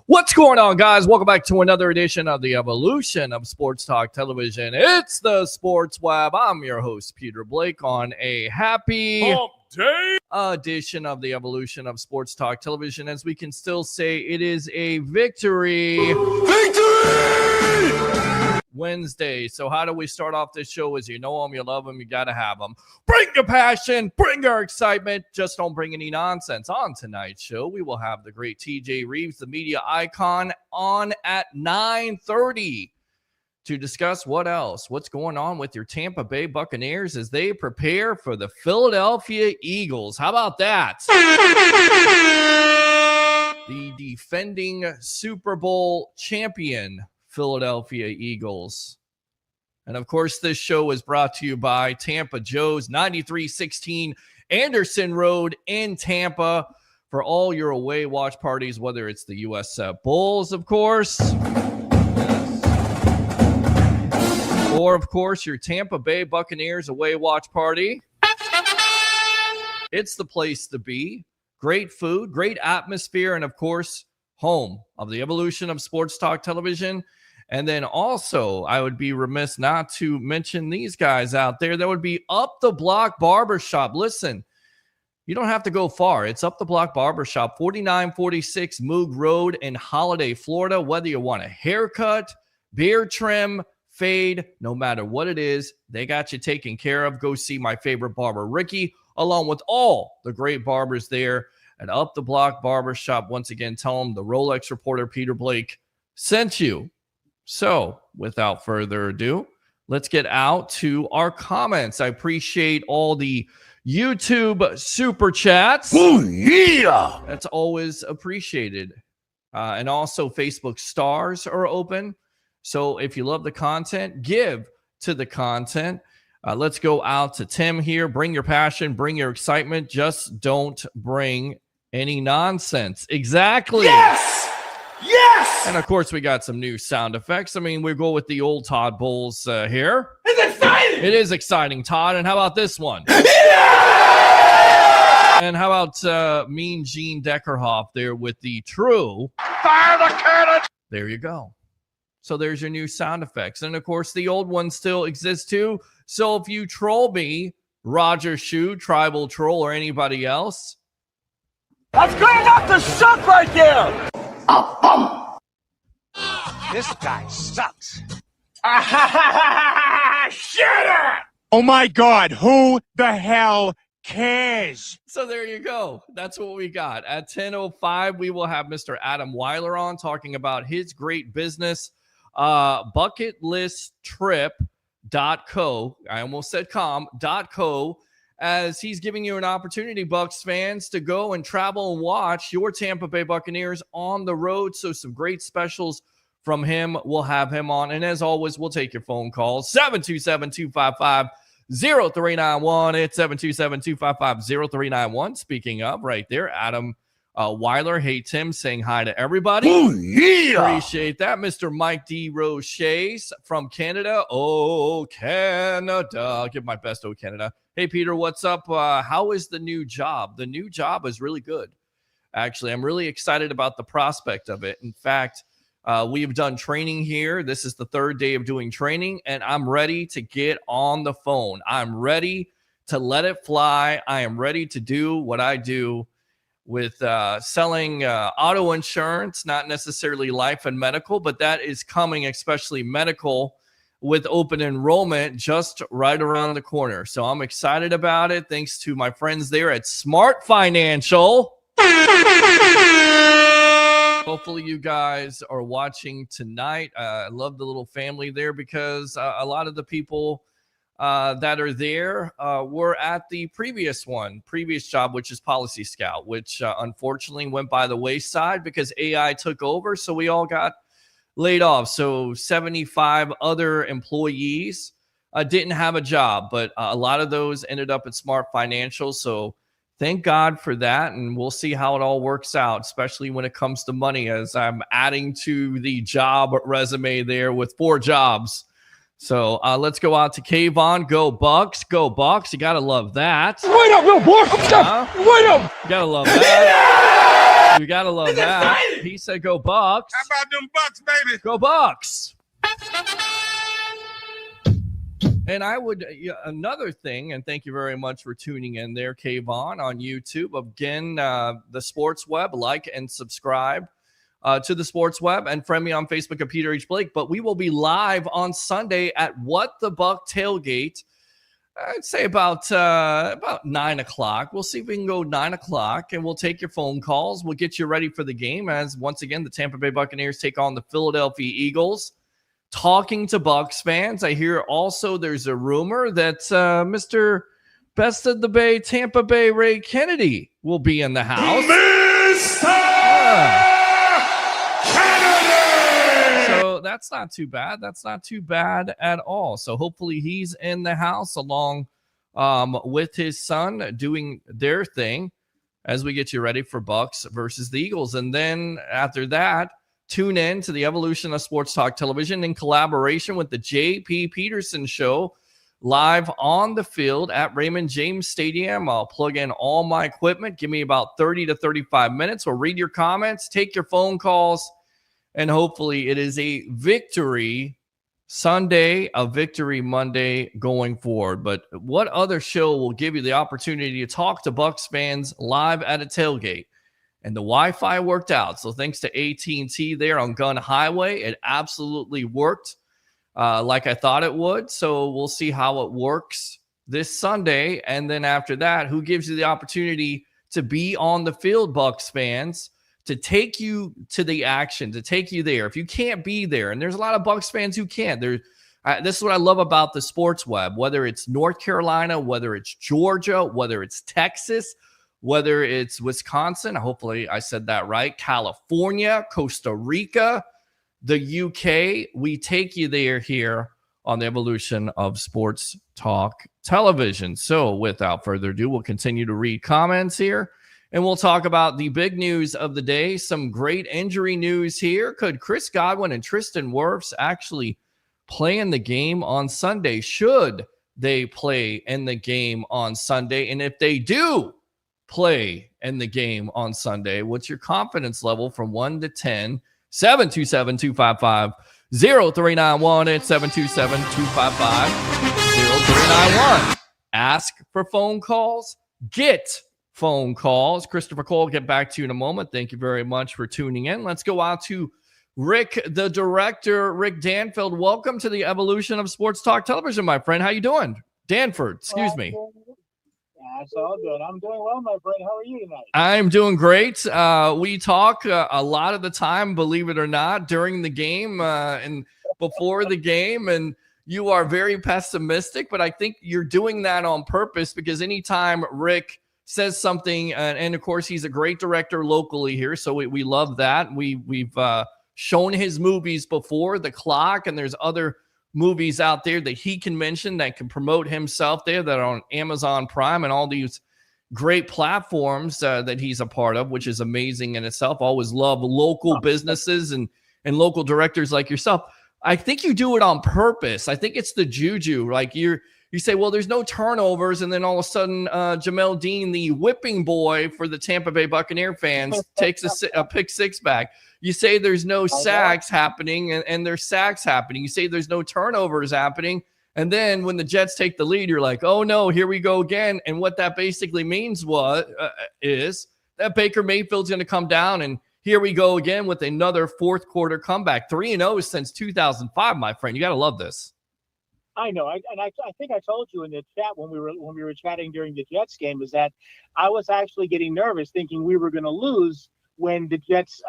What's going on, guys? Welcome back to another edition of the Evolution of Sports Talk Television. It's the Sports Web. I'm your host, Peter Blake, on a happy day edition of the Evolution of Sports Talk Television. As we can still say, it is a victory Wednesday. So how do we start off this show? As you know them, you love them, you got to have them. Bring your passion, bring your excitement. Just don't bring any nonsense. On tonight's show, we will have the great TJ Rives, the media icon, on at 9:30 to discuss what's going on with your Tampa Bay Buccaneers as they prepare for the Philadelphia Eagles. How about that? The defending Super Bowl champion Philadelphia Eagles. And of course, this show is brought to you by Tampa Joe's, 9316 Anderson Road in Tampa, for all your away watch parties, whether it's the U.S. Bulls, of course, or of course your Tampa Bay Buccaneers away watch party. It's the place to be. Great food, great atmosphere, and of course, home of the Evolution of Sports Talk Television. And then also, I would be remiss not to mention these guys out there. That would be Up the Block Barbershop. Listen, you don't have to go far. It's Up the Block Barbershop, 4946 Moog Road in Holiday, Florida. Whether you want a haircut, beard trim, fade, no matter what it is, they got you taken care of. Go see my favorite barber, Ricky, along with all the great barbers there at Up the Block Barbershop. Once again, tell them the Rolex reporter, Peter Blake, sent you. So, without further ado, let's get out to our comments. I appreciate all the YouTube super chats. Oh, yeah! That's always appreciated. And also, Facebook stars are open. So, if you love the content, give to the content. Let's go out to Tim here. Bring your passion, bring your excitement. Just don't bring any nonsense. Exactly. Yes! Yes! And of course, we got some new sound effects. I mean, we go with the old Todd Bowles here. It's exciting! It is exciting, Todd. And how about this one? Yeah! And how about Mean Gene Deckerhoff there with the true Fire the cannon! There you go. So there's your new sound effects. And of course, the old one still exists too. So if you troll me, Roger Shoe, Tribal Troll, or anybody else, that's good enough to suck right there! This guy sucks. Shut up! Oh my God, who the hell cares? So there you go. That's what we got. At 10:05, we will have Mr. Adam Weiler on talking about his great business, bucketlisttrip.co. I almost said .co, as he's giving you an opportunity, Bucs fans, to go and travel and watch your Tampa Bay Buccaneers on the road. So some great specials from him. We'll have him on. And as always, we'll take your phone calls. 727-255-0391. It's 727-255-0391. Speaking of, right there, Adam Weiler. Hey, Tim, saying hi to everybody. Oh, yeah! Appreciate that. Mr. Mike D. Roches from Canada. Oh, Canada. I'll give my best, oh, Canada. Hey, Peter, what's up? How is the new job? The new job is really good. Actually, I'm really excited about the prospect of it. In fact, we have done training here. This is the third day of doing training, and I'm ready to get on the phone. I'm ready to let it fly. I am ready to do what I do with selling auto insurance, not necessarily life and medical, but that is coming, especially medical, with open enrollment just right around the corner. So I'm excited about it. Thanks to my friends there at Smart Financial. Hopefully you guys are watching tonight. I love the little family there because a lot of the people that are there were at the previous job, which is Policy Scout, which unfortunately went by the wayside because AI took over. So we all got laid off. So 75 other employees didn't have a job, but a lot of those ended up at Smart Financial. So thank God for that. And we'll see how it all works out, especially when it comes to money, as I'm adding to the job resume there with 4 jobs. So let's go out to Kayvon. Go Bucs. Go Bucs. You got to love that. Wait up, little boy. Wait up. You got to love that. You got to love that. He said, go Bucs. How about them Bucks, baby? Go Bucs. And I would, another thing, and thank you very much for tuning in there, Kayvon, on YouTube. Again, the Sports Web, like and subscribe to the Sports Web, and friend me on Facebook at Peter H. Blake. But we will be live on Sunday at What the Buck Tailgate. I'd say about 9 o'clock. We'll see if we can go 9 o'clock, and we'll take your phone calls. We'll get you ready for the game as, once again, the Tampa Bay Buccaneers take on the Philadelphia Eagles. Talking to Bucs fans, I hear also there's a rumor that Mr. Best of the Bay, Tampa Bay Ray Kennedy will be in the house. So that's not too bad. That's not too bad at all. So hopefully he's in the house along with his son doing their thing as we get you ready for Bucs versus the Eagles. And then after that, tune in to the evolution of sports talk television in collaboration with the J.P. Peterson Show live on the field at Raymond James Stadium. I'll plug in all my equipment. Give me about 30 to 35 minutes. We'll read your comments, take your phone calls, and hopefully it is a victory Sunday, a victory Monday going forward. But what other show will give you the opportunity to talk to Bucs fans live at a tailgate? And the Wi-Fi worked out. So thanks to AT&T there on Gun Highway, it absolutely worked like I thought it would. So we'll see how it works this Sunday. And then after that, who gives you the opportunity to be on the field, Bucs fans, to take you to the action, to take you there. If you can't be there, and there's a lot of Bucs fans who can't. This is what I love about the Sports Web, whether it's North Carolina, whether it's Georgia, whether it's Texas, whether it's Wisconsin, hopefully I said that right, California, Costa Rica, the UK, we take you there here on the evolution of sports talk television. So without further ado, we'll continue to read comments here, and we'll talk about the big news of the day. Some great injury news here. Could Chris Godwin and Tristan Wirfs actually play in the game on Sunday? Should they play in the game on Sunday? And if they do play in the game on Sunday, what's your confidence level from 1 to 10? 727-255-0391. It's 727-255-0391. Ask for phone calls. Get phone calls. Christopher Cole, get back to you in a moment. Thank you very much for tuning in. Let's go out to Rick, the director. Rick Danfield, welcome to the evolution of sports talk television, my friend. How you doing? Danford, excuse me. That's all good. I'm doing well, my friend. How are you tonight? I'm doing great. We talk a lot of the time, believe it or not, during the game and before the game, and you are very pessimistic, but I think you're doing that on purpose because anytime Rick says something, and of course, he's a great director locally here, so we love that. We've shown his movies before, The Clock, and there's other movies out there that he can mention that can promote himself there that are on Amazon Prime and all these great platforms that he's a part of, which is amazing in itself. Always love local businesses and local directors like yourself. I think you do it on purpose. I think it's the juju. Like you say, well, there's no turnovers, and then all of a sudden Jamel Dean, the whipping boy for the Tampa Bay Buccaneer fans, takes a pick six back. You say there's no sacks happening, and there's sacks happening. You say there's no turnovers happening, and then when the Jets take the lead, you're like, oh, no, here we go again. And what that basically means is that Baker Mayfield's going to come down, and here we go again with another fourth quarter comeback. 3-0 since 2005, my friend. You got to love this. I know. I think I told you in the chat when we were chatting during the Jets game is that I was actually getting nervous thinking we were going to lose when the Jets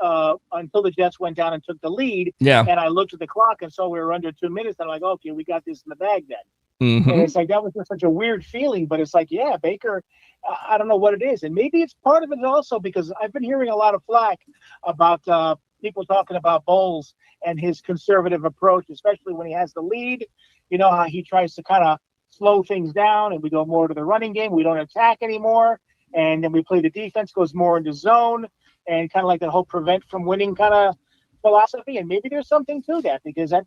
until the Jets went down and took the lead. Yeah. And I looked at the clock and saw we were under 2 minutes. And I'm like, okay, we got this in the bag then. Mm-hmm. And it's like that was just such a weird feeling. But it's like, yeah, Baker, I don't know what it is. And maybe it's part of it also because I've been hearing a lot of flack about people talking about Bowles and his conservative approach, especially when he has the lead. You know, how he tries to kind of slow things down and we go more to the running game. We don't attack anymore. And then we play the defense, goes more into zone. And kind of like that whole prevent from winning kind of philosophy. And maybe there's something to that because that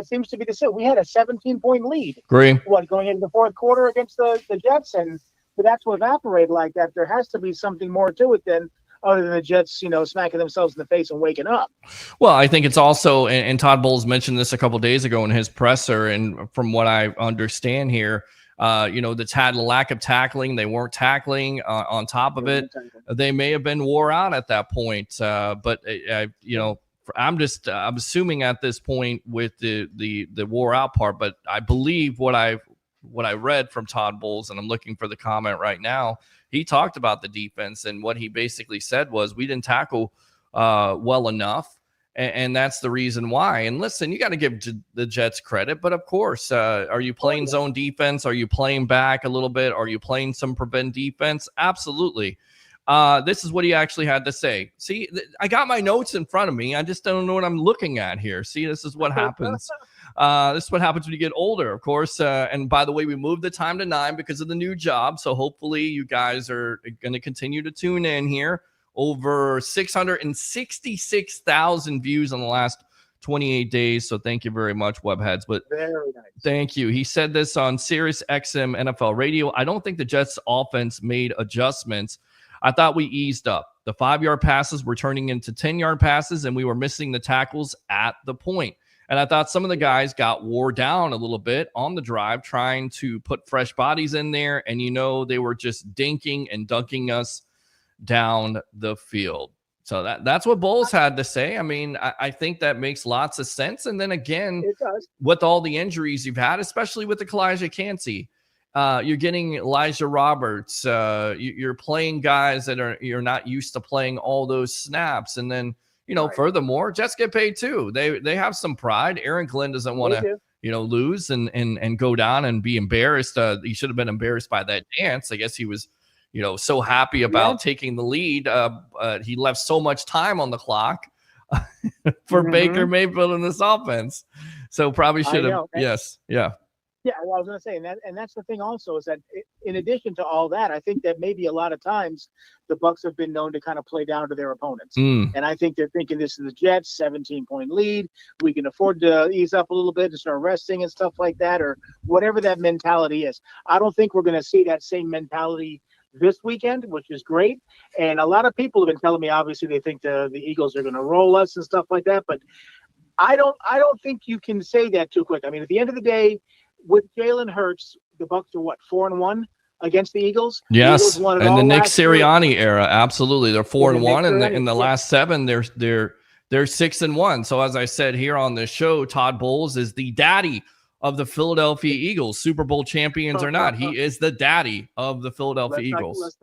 seems to be the same. We had a 17-point lead. Agree. Going into the fourth quarter against the Jets. And but that's what evaporated like that. There has to be something more to it than other than the Jets, smacking themselves in the face and waking up. Well, I think it's also, and Todd Bowles mentioned this a couple days ago in his presser, and from what I understand here, the lack of tackling, they weren't tackling on top of it. They may have been wore out at that point, but I'm assuming at this point with the wore out part, but I believe what I read from Todd Bowles, and I'm looking for the comment right now. He talked about the defense, and what he basically said was we didn't tackle well enough, and that's the reason why. And listen, you got to give the Jets credit, but of course, are you playing zone defense? Are you playing back a little bit? Are you playing some prevent defense? Absolutely. This is what he actually had to say. See, I got my notes in front of me. I just don't know what I'm looking at here. See, this is what happens. This is what happens when you get older, of course. And by the way, we moved the time to 9 because of the new job. So hopefully you guys are going to continue to tune in here. Over 666,000 views in the last 28 days. So thank you very much, Webheads. But very nice. Thank you. He said this on Sirius XM NFL Radio. I don't think the Jets offense made adjustments. I thought we eased up. The 5-yard passes were turning into 10-yard passes, and we were missing the tackles at the point. And I thought some of the guys got wore down a little bit on the drive trying to put fresh bodies in there. And, they were just dinking and dunking us down the field. So that's what Bowles had to say. I mean, I think that makes lots of sense. And then again, with all the injuries you've had, especially with the Kalijah Cansey, you're getting Elijah Roberts. You're playing guys that you're not used to playing all those snaps. And then, furthermore, Jets get paid too. They have some pride. Aaron Glenn doesn't want to, lose and go down and be embarrassed. He should have been embarrassed by that dance. I guess he was, so happy about taking the lead. He left so much time on the clock for Baker Mayfield in this offense. So probably should have. Yes. Yeah. Yeah, well, I was going to say, and that's the thing also is that in addition to all that, I think that maybe a lot of times the Bucs have been known to kind of play down to their opponents. And I think they're thinking this is the Jets, 17-point lead. We can afford to ease up a little bit and start resting and stuff like that, or whatever that mentality is. I don't think we're going to see that same mentality this weekend, which is great. And a lot of people have been telling me, obviously, they think the Eagles are going to roll us and stuff like that. But I don't think you can say that too quick. I mean, at the end of the day, with Jalen Hurts, the Bucs are 4-1 against the Eagles. Yes, the Eagles and the Nick Sirianni era, absolutely. They're 4-1, and in the last 7, they're 6-1. So as I said here on this show, Todd Bowles is the daddy of the Philadelphia Eagles, Super Bowl champions or not. He is the daddy of the Philadelphia Eagles.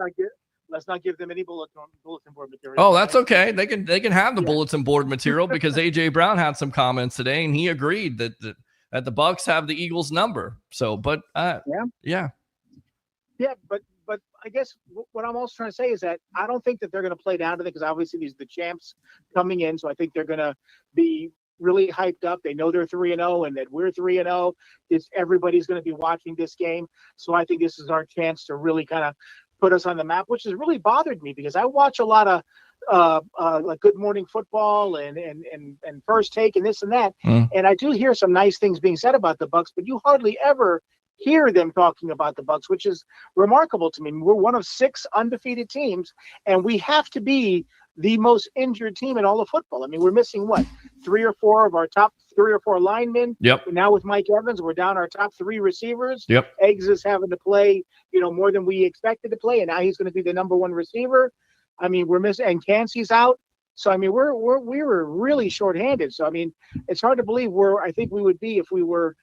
Let's not give them any bulletin board material. Oh, that's okay. They can have the bulletin board material because AJ Brown had some comments today, and he agreed that the Bucs have the Eagles number. So, but but I guess what I'm also trying to say is that I don't think that they're going to play down to it because obviously these are the champs coming in. So I think they're going to be really hyped up. They know they're 3-0 and that we're 3-0. Everybody's going to be watching this game. So I think this is our chance to really kind of put us on the map, which has really bothered me because I watch a lot of like Good Morning Football and First Take and this and that. And I do hear some nice things being said about the Bucs, but you hardly ever hear them talking about the Bucs, which is remarkable to me. We're one of 6 undefeated teams, and we have to be the most injured team in all of football. I mean, we're missing 3 or 4 of our top 3 or 4 linemen. Yep. Now with Mike Evans, we're down our top 3 receivers. Yep. Eggs is having to play, more than we expected to play, and now he's going to be the number 1 receiver. I mean, we're missing, and Cansey's out. So I mean, we were really shorthanded. So I mean, it's hard to believe I think we would be if we were,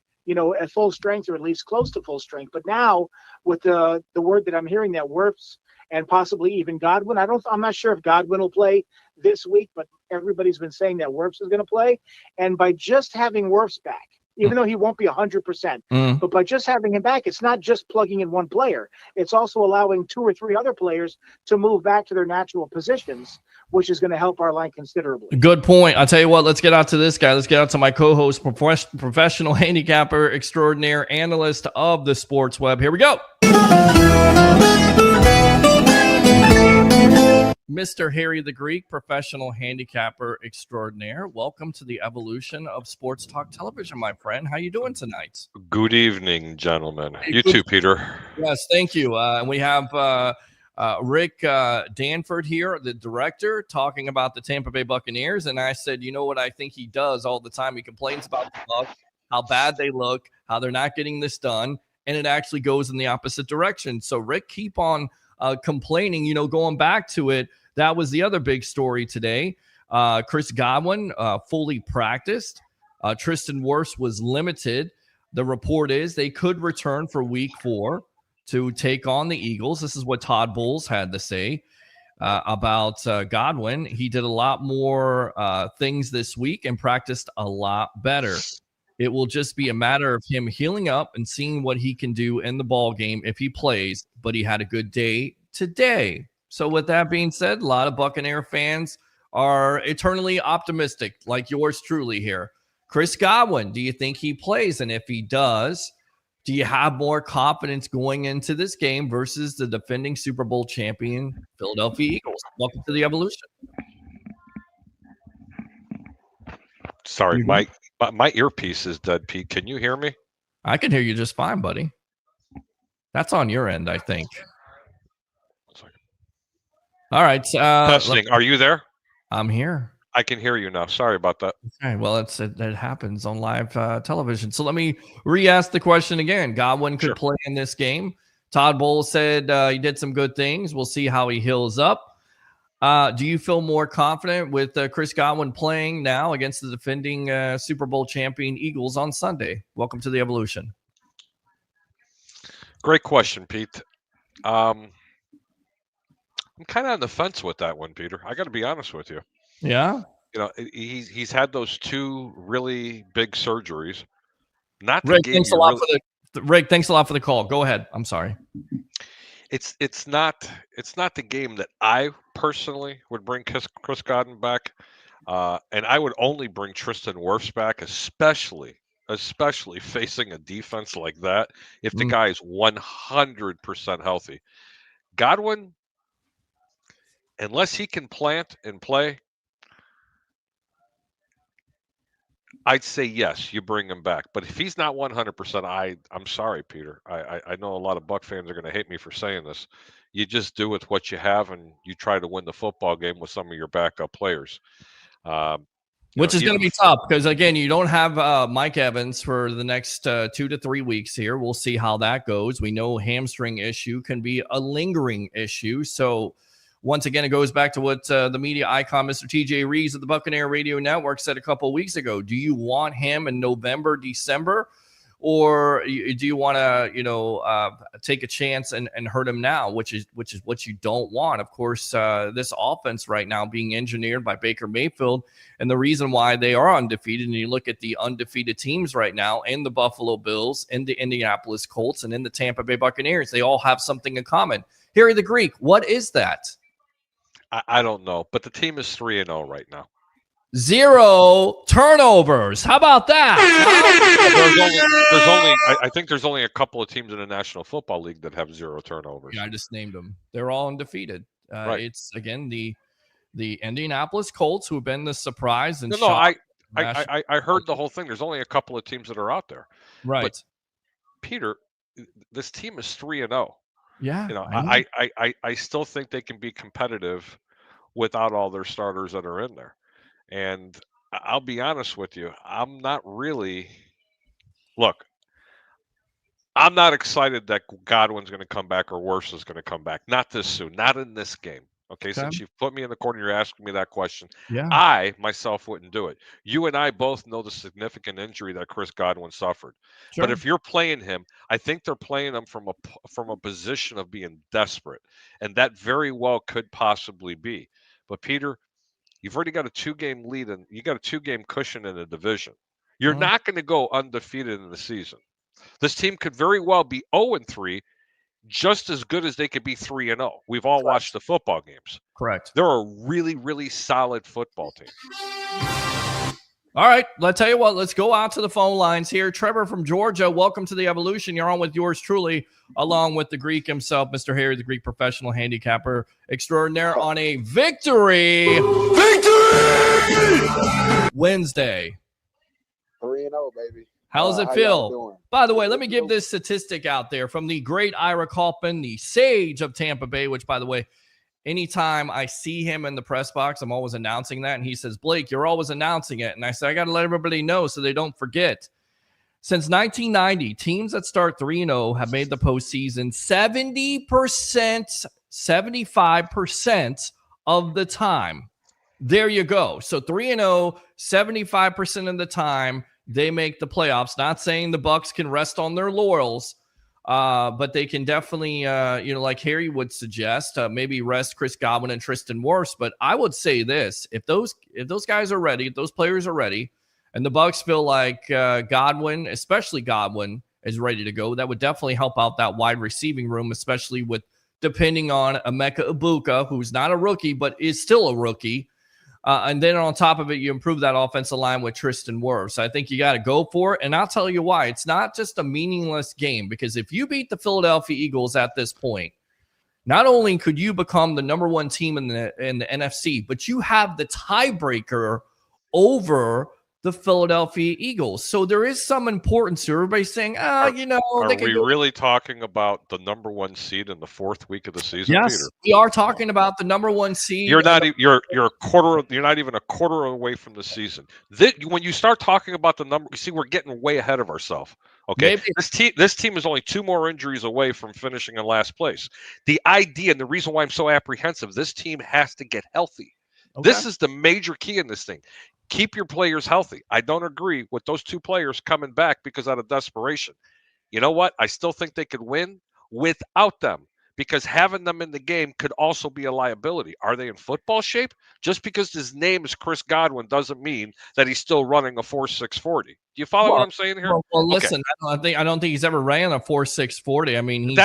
at full strength or at least close to full strength. But now with the word that I'm hearing that Wirfs and possibly even Godwin, I'm not sure if Godwin will play this week, but everybody's been saying that Wirfs is going to play. And by just having Wirfs back, even though he won't be 100%, but by just having him back, it's not just plugging in one player. It's also allowing 2 or 3 other players to move back to their natural positions, which is going to help our line considerably. Good point. I'll tell you what, let's get out to this guy. Let's get out to my co-host, professional handicapper extraordinaire, analyst of the sports web. Here we go. Mr. Harry the Greek, professional handicapper extraordinaire. Welcome to the evolution of sports talk television, my friend. How you doing tonight? Good evening, gentlemen. You too, Peter. Yes, thank you. And we have Rick Danford here, the director, talking about the Tampa Bay Buccaneers. And I said, you know what I think he does all the time? He complains about the Bucs, how bad they look, how they're not getting this done. And it actually goes in the opposite direction. So, Rick, keep on complaining. You know, going back to it, that was the other big story today. Chris Godwin fully practiced. Tristan Wirfs was limited. The report is they could return for week 4 to take on the Eagles. This is what Todd Bowles had to say about Godwin. He did a lot more things this week and practiced a lot better. It will just be a matter of him healing up and seeing what he can do in the ball game if he plays, but he had a good day today. So with that being said, a lot of Buccaneer fans are eternally optimistic, like yours truly here. Chris Godwin, do you think he plays? And if he does, do you have more confidence going into this game versus the defending Super Bowl champion Philadelphia Eagles? Welcome to the Evolution. Sorry, my earpiece is dead, Pete. Can you hear me? I can hear you just fine, buddy. That's on your end, I think. All right. Testing. Are you there? I'm here. I can hear you now. Sorry about that. Okay, well, it happens on live television. So let me re-ask the question again. Godwin could play in this game. Todd Bowles said he did some good things. We'll see how he heals up. Do you feel more confident with Chris Godwin playing now against the defending Super Bowl champion Eagles on Sunday? Welcome to the Evolution. Great question, Pete. I'm kind of on the fence with that one, Peter. I got to be honest with you. Yeah. You know, he's had those 2 really big surgeries. Not Rick, thanks a lot Rick, thanks a lot for the call. Go ahead. I'm sorry. It's not the game that I personally would bring Chris Godwin back, and I would only bring Tristan Wirfs back, especially facing a defense like that. If the guy is 100% healthy, Godwin, unless he can plant and play, I'd say yes, you bring him back. But if he's not 100%, I'm sorry, Peter. I know a lot of Buc fans are going to hate me for saying this. You just do with what you have, and you try to win the football game with some of your backup players. Which is going to be tough because, again, you don't have Mike Evans for the next 2 to 3 weeks here. We'll see how that goes. We know hamstring issue can be a lingering issue. So, once again, it goes back to what the media icon, Mr. TJ Rives of the Buccaneers Radio Network, said a couple of weeks ago. Do you want him in November, December, or do you want to, take a chance and hurt him now, which is what you don't want? Of course, this offense right now being engineered by Baker Mayfield, and the reason why they are undefeated, and you look at the undefeated teams right now in the Buffalo Bills, in the Indianapolis Colts, and in the Tampa Bay Buccaneers, they all have something in common. Harry the Greek, what is that? I don't know, but the team is 3-0 right now. 0 turnovers. How about that? I think there's only a couple of teams in the National Football League that have 0 turnovers. Yeah, I just named them. They're all undefeated. Right. It's again the Indianapolis Colts who have been the surprise and I heard the whole thing. There's only a couple of teams that are out there. Right. But Peter, this team is 3-0. Yeah. I still think they can be competitive without all their starters that are in there. And I'll be honest with you, I'm not excited that Godwin's going to come back or Wirfs is going to come back. Not this soon, not in this game. Okay, since you've put me in the corner, you're asking me that question. Yeah. I myself wouldn't do it. You and I both know the significant injury that Chris Godwin suffered. Sure. But if you're playing him, I think they're playing him from a position of being desperate, and that very well could possibly be. But Peter, you've already got a 2-game lead, and you got a 2-game cushion in the division. You're not going to go undefeated in the season. This team could very well be 0-3. Just as good as they could be 3-0. We've all watched the football games. Correct. They're a really, really solid football team. All right, let's tell you what. Let's go out to the phone lines here. Trevor from Georgia, welcome to the Evolution. You're on with yours truly, along with the Greek himself, Mr. Harry, the Greek professional handicapper extraordinaire, on a victory Wednesday. 3-0, baby. How's it How y'all feel? doing? By the way, let me give this statistic out there from the great Ira Kaufman, the sage of Tampa Bay, which, by the way, anytime I see him in the press box, I'm always announcing that. And he says, Blake, you're always announcing it. And I said, I got to let everybody know so they don't forget. Since 1990, teams that start 3-0 have made the postseason 70%, 75% of the time. There you go. So 3-0, 75% of the time they make the playoffs. Not saying the Bucs can rest on their laurels, but they can definitely, like Harry would suggest, maybe rest Chris Godwin and Tristan Wirfs. But I would say this: if those guys are ready, if those players are ready, and the Bucs feel like Godwin, especially Godwin, is ready to go, that would definitely help out that wide receiving room, especially with depending on Emeka Egbuka, who's not a rookie but is still a rookie. And then on top of it, you improve that offensive line with Tristan Wirfs. I think you got to go for it. And I'll tell you why. It's not just a meaningless game, because if you beat the Philadelphia Eagles at this point, not only could you become the number one team in the NFC, but you have the tiebreaker over the Philadelphia Eagles. So there is some importance to everybody saying, Are we go. really talking about the number one seed in the fourth week of the season? Yes, Peter? we are talking about the number one seed. You're not a quarter. You're not even a quarter away from the season. When you start talking about the number, you see we're getting way ahead of ourselves. Okay, maybe. This team is only 2 more injuries away from finishing in last place. The idea and the reason why I'm so apprehensive: this team has to get healthy. Okay. This is the major key in this thing. Keep your players healthy. I don't agree with those 2 players coming back because out of desperation. You know what? I still think they could win without them, because having them in the game could also be a liability. Are they in football shape? Just because his name is Chris Godwin doesn't mean that he's still running a 4.6 40. Do you follow what I'm saying here? Well, listen, okay. I don't think he's ever ran a 4.6 40. I mean,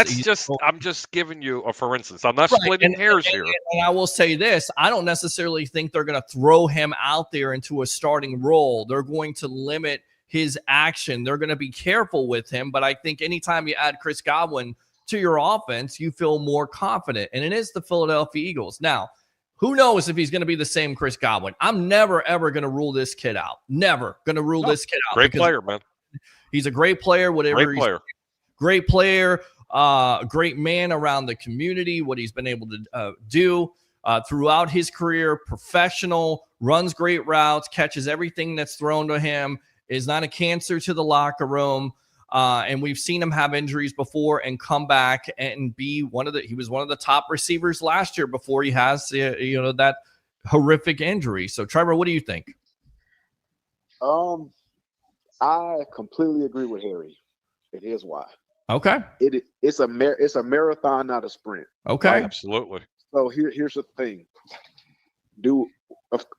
I'm just giving you a for instance. I'm not splitting hairs here. And I will say this: I don't necessarily think they're going to throw him out there into a starting role. They're going to limit his action. They're going to be careful with him. But I think anytime you add Chris Godwin to your offense, you feel more confident. And it is the Philadelphia Eagles. Now, who knows if he's going to be the same Chris Godwin? I'm never, ever going to rule this kid out. Never going to rule this kid out. Great player, man. He's a great player. Great player. Great man around the community, what he's been able to do throughout his career. Professional, runs great routes, catches everything that's thrown to him, is not a cancer to the locker room. And we've seen him have injuries before and come back and be he was one of the top receivers last year before he has, that horrific injury. So Trevor, what do you think? I completely agree with Harry. It is why. Okay. It's a marathon, not a sprint. Okay. Right? Absolutely. So here's the thing.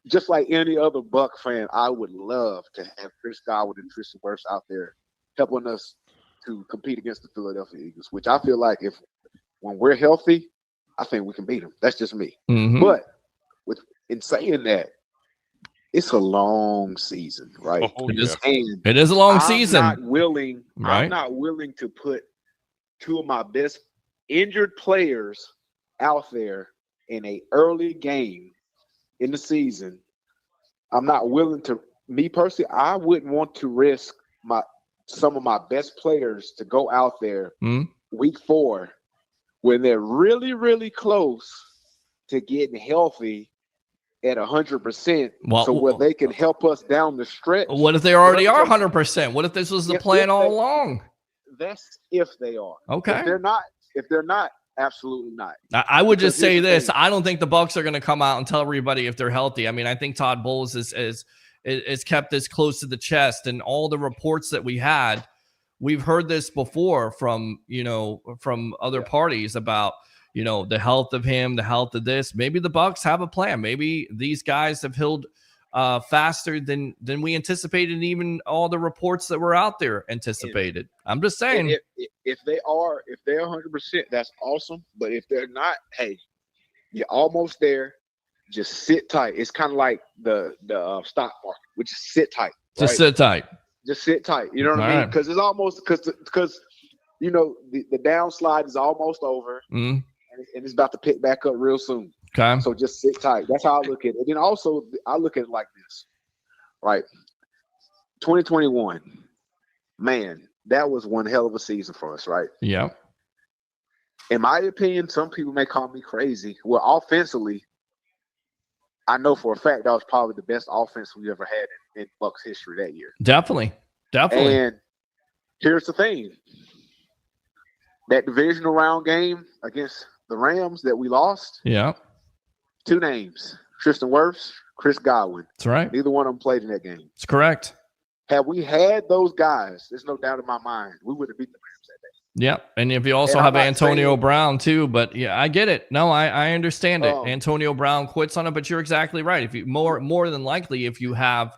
Just like any other Buck fan, I would love to have Chris Godwin and Tristan Wirfs out there helping us to compete against the Philadelphia Eagles, which I feel like when we're healthy, I think we can beat them. That's just me. Mm-hmm. But in saying that, it's a long season, right? Oh, yeah. It is a long season. I'm not willing to put 2 of my best injured players out there in an early game in the season. I'm not willing to. Me personally, I wouldn't want to risk some of my best players to go out there week 4 when they're really, really close to getting healthy at 100%, so where they can help us down the stretch. What if they already are 100%? What if this was the plan all along? That's if they are. Okay. If they're not, absolutely not. I would just say this: I don't think the Bucs are going to come out and tell everybody if they're healthy. I mean, I think Todd Bowles is kept this close to the chest, and all the reports that we've heard this before from other parties about the health of him, the health of this. Maybe the Bucs have a plan. Maybe these guys have healed faster than we anticipated, and even all the reports that were out there anticipated. I'm just saying, if they're 100%, that's awesome. But if they're not, hey, you're almost there. Just sit tight. It's kind of like the stock market. We just sit tight. Just sit tight. Just sit tight. You know what I mean? Because it's almost because the downslide is almost over, and it's about to pick back up real soon. Okay. So just sit tight. That's how I look at it. And then also I look at it like this, right? 2021, man, that was one hell of a season for us, right? Yeah. In my opinion, some people may call me crazy. Well, offensively, I know for a fact that was probably the best offense we ever had in Bucs history that year. Definitely. And here's the thing. That divisional round game against the Rams that we lost. Yeah. 2 names. Tristan Wirfs, Chris Godwin. That's right. Neither one of them played in that game. That's correct. Had we had those guys, there's no doubt in my mind, we would have beat the Rams that day. Yeah, and if you also have Antonio Brown too, but yeah, I get it. No, I understand it. Antonio Brown quits on it, but you're exactly right. If you more than likely, if you have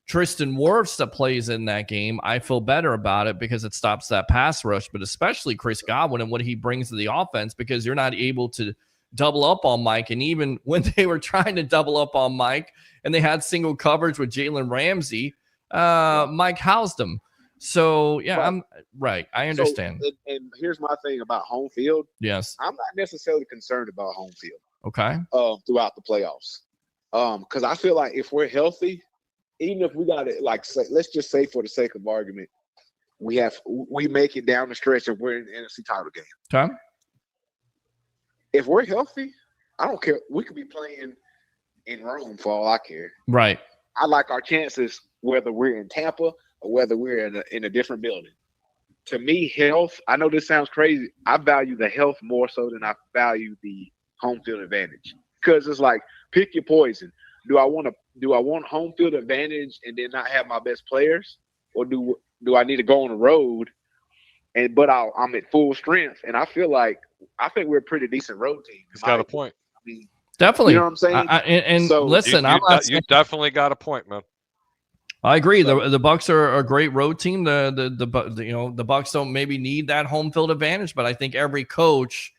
Tristan Wirfs that plays in that game, I feel better about it because it stops that pass rush, but especially Chris Godwin and what he brings to the offense, because you're not able to double up on Mike. And even when they were trying to double up on Mike and they had single coverage with Jalen Ramsey, Mike housed him. So, yeah, right. I'm right. I understand. So, and here's my thing about home field. Yes. I'm not necessarily concerned about home field. Okay. Throughout the playoffs. Because I feel like if we're healthy, even if we got it, like, let's just say for the sake of argument, we make it down the stretch and we're in the NFC title game. Okay. If we're healthy, I don't care. We could be playing in Rome for all I care. Right. I like our chances whether we're in Tampa or whether we're in a different building. To me, health, I know this sounds crazy. I value the health more so than I value the home field advantage. Because it's like, pick your poison. Do I want home field advantage and then not have my best players? Or do I need to go on the road but I'm at full strength? And I think we're a pretty decent road team. He's got a point. I mean, definitely. You know what I'm saying? So, listen, you definitely got a point, man. I agree. The Bucs are a great road team. The Bucs don't maybe need that home field advantage, but I think every coach,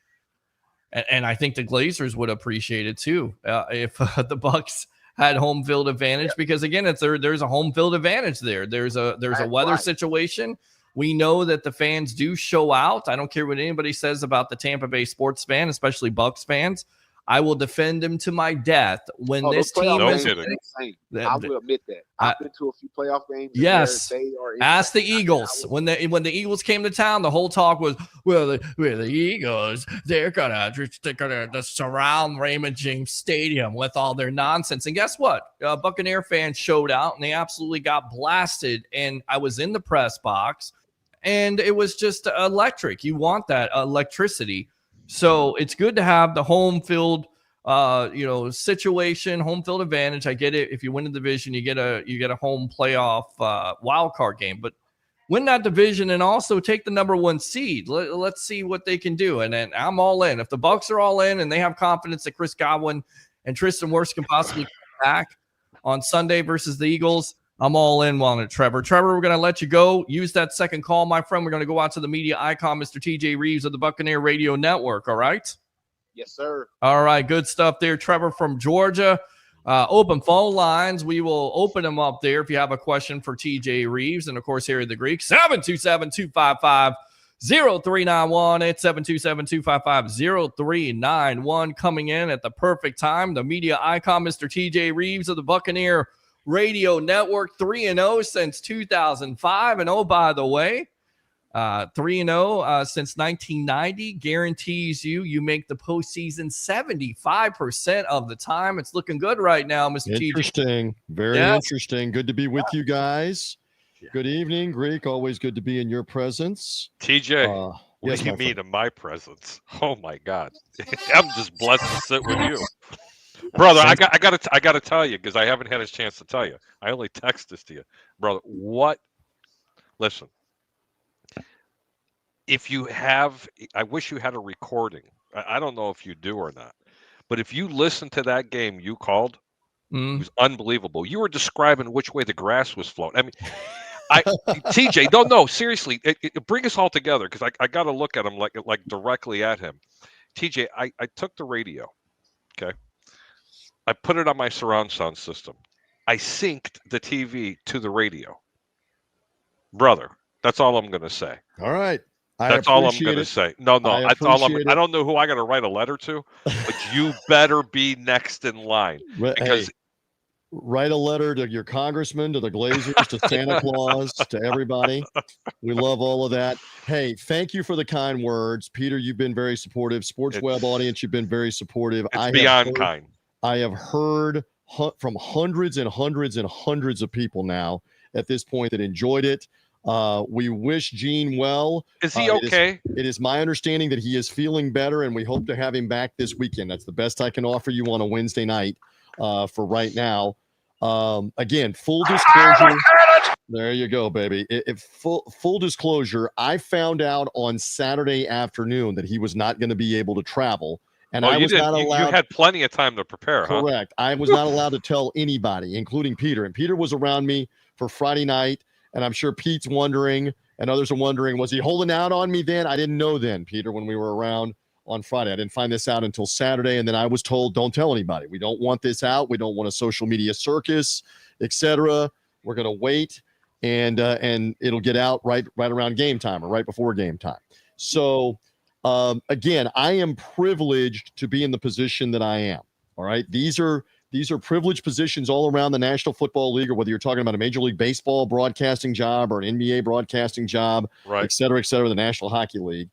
and I think the Glazers would appreciate it too, if the Bucs had home field advantage, because again, there's a home field advantage there. There's a weather situation. We know that the fans do show out. I don't care what anybody says about the Tampa Bay sports fan, especially Bucs fans. I will defend him to my death when this team is. I will admit that. I've been to a few playoff games. Yes. They are ask the Eagles. When the Eagles came to town, the whole talk was, the Eagles, they're gonna surround Raymond James Stadium with all their nonsense. And guess what? Buccaneer fans showed out and they absolutely got blasted. And I was in the press box, and it was just electric. You want that electricity. So it's good to have the home field, situation, home field advantage. I get it. If you win the division, you get a home playoff wild card game. But win that division and also take the number 1 seed. Let's see what they can do. And then I'm all in. If the Bucs are all in and they have confidence that Chris Godwin and Tristan Wirfs can possibly come back on Sunday versus the Eagles, I'm all in on it, Trevor. Trevor, we're going to let you go. Use that second call, my friend. We're going to go out to the media icon, Mr. TJ Rives of the Buccaneer Radio Network. All right? Yes, sir. All right. Good stuff there, Trevor from Georgia. Open phone lines. We will open them up there if you have a question for TJ Rives. And, of course, here at the Greek, 727-255-0391. It's 727-255-0391. Coming in at the perfect time, the media icon, Mr. TJ Rives of the Buccaneer Radio Network, 3-0 since 2005. And, oh, by the way, 3-0 since 1990 guarantees you make the postseason 75% of the time. It's looking good right now, Mr. TJ. Interesting. Very interesting. Good to be with you guys. Good evening, Greek. Always good to be in your presence. TJ, what do you mean in my presence? Oh, my God. I'm just blessed to sit with you. Brother, I got to tell you, because I haven't had a chance to tell you. I only text this to you. Brother, listen, if you have, I wish you had a recording. I don't know if you do or not. But if you listen to that game you called, it was unbelievable. You were describing which way the grass was flowing. I mean, TJ, no, seriously, bring us all together, because I got to look at him like directly at him. TJ, I took the radio, okay? I put it on my surround sound system. I synced the TV to the radio. Brother, that's all I'm going to say. All right. That's all I'm going to say. No, that's all I don't know who I got to write a letter to, but you better be next in line. Because Write a letter to your congressman, to the Glazers, to Santa Claus, to everybody. We love all of that. Hey, thank you for the kind words. Peter, you've been very supportive. Sports Web audience, you've been very supportive. It's beyond kind. I have heard from hundreds and hundreds and hundreds of people now at this point that enjoyed it. We wish Gene well. Is he okay? It is my understanding that he is feeling better, and we hope to have him back this weekend. That's the best I can offer you on a Wednesday night for right now. Again, full disclosure. There you go, baby. Full disclosure, I found out on Saturday afternoon that he was not going to be able to travel. And I was not allowed. You had plenty of time to prepare, correct. Huh? I was not allowed to tell anybody, including Peter. And Peter was around me for Friday night. And I'm sure Pete's wondering, and others are wondering, was he holding out on me then? I didn't know then, Peter, when we were around on Friday. I didn't find this out until Saturday. And then I was told, don't tell anybody. We don't want this out. We don't want a social media circus, etc. We're going to wait, and it'll get out right around game time or right before game time. So, again, I am privileged to be in the position that I am. All right. These are privileged positions all around the National Football League, or whether you're talking about a Major League Baseball broadcasting job or an NBA broadcasting job, right, et cetera, the National Hockey League.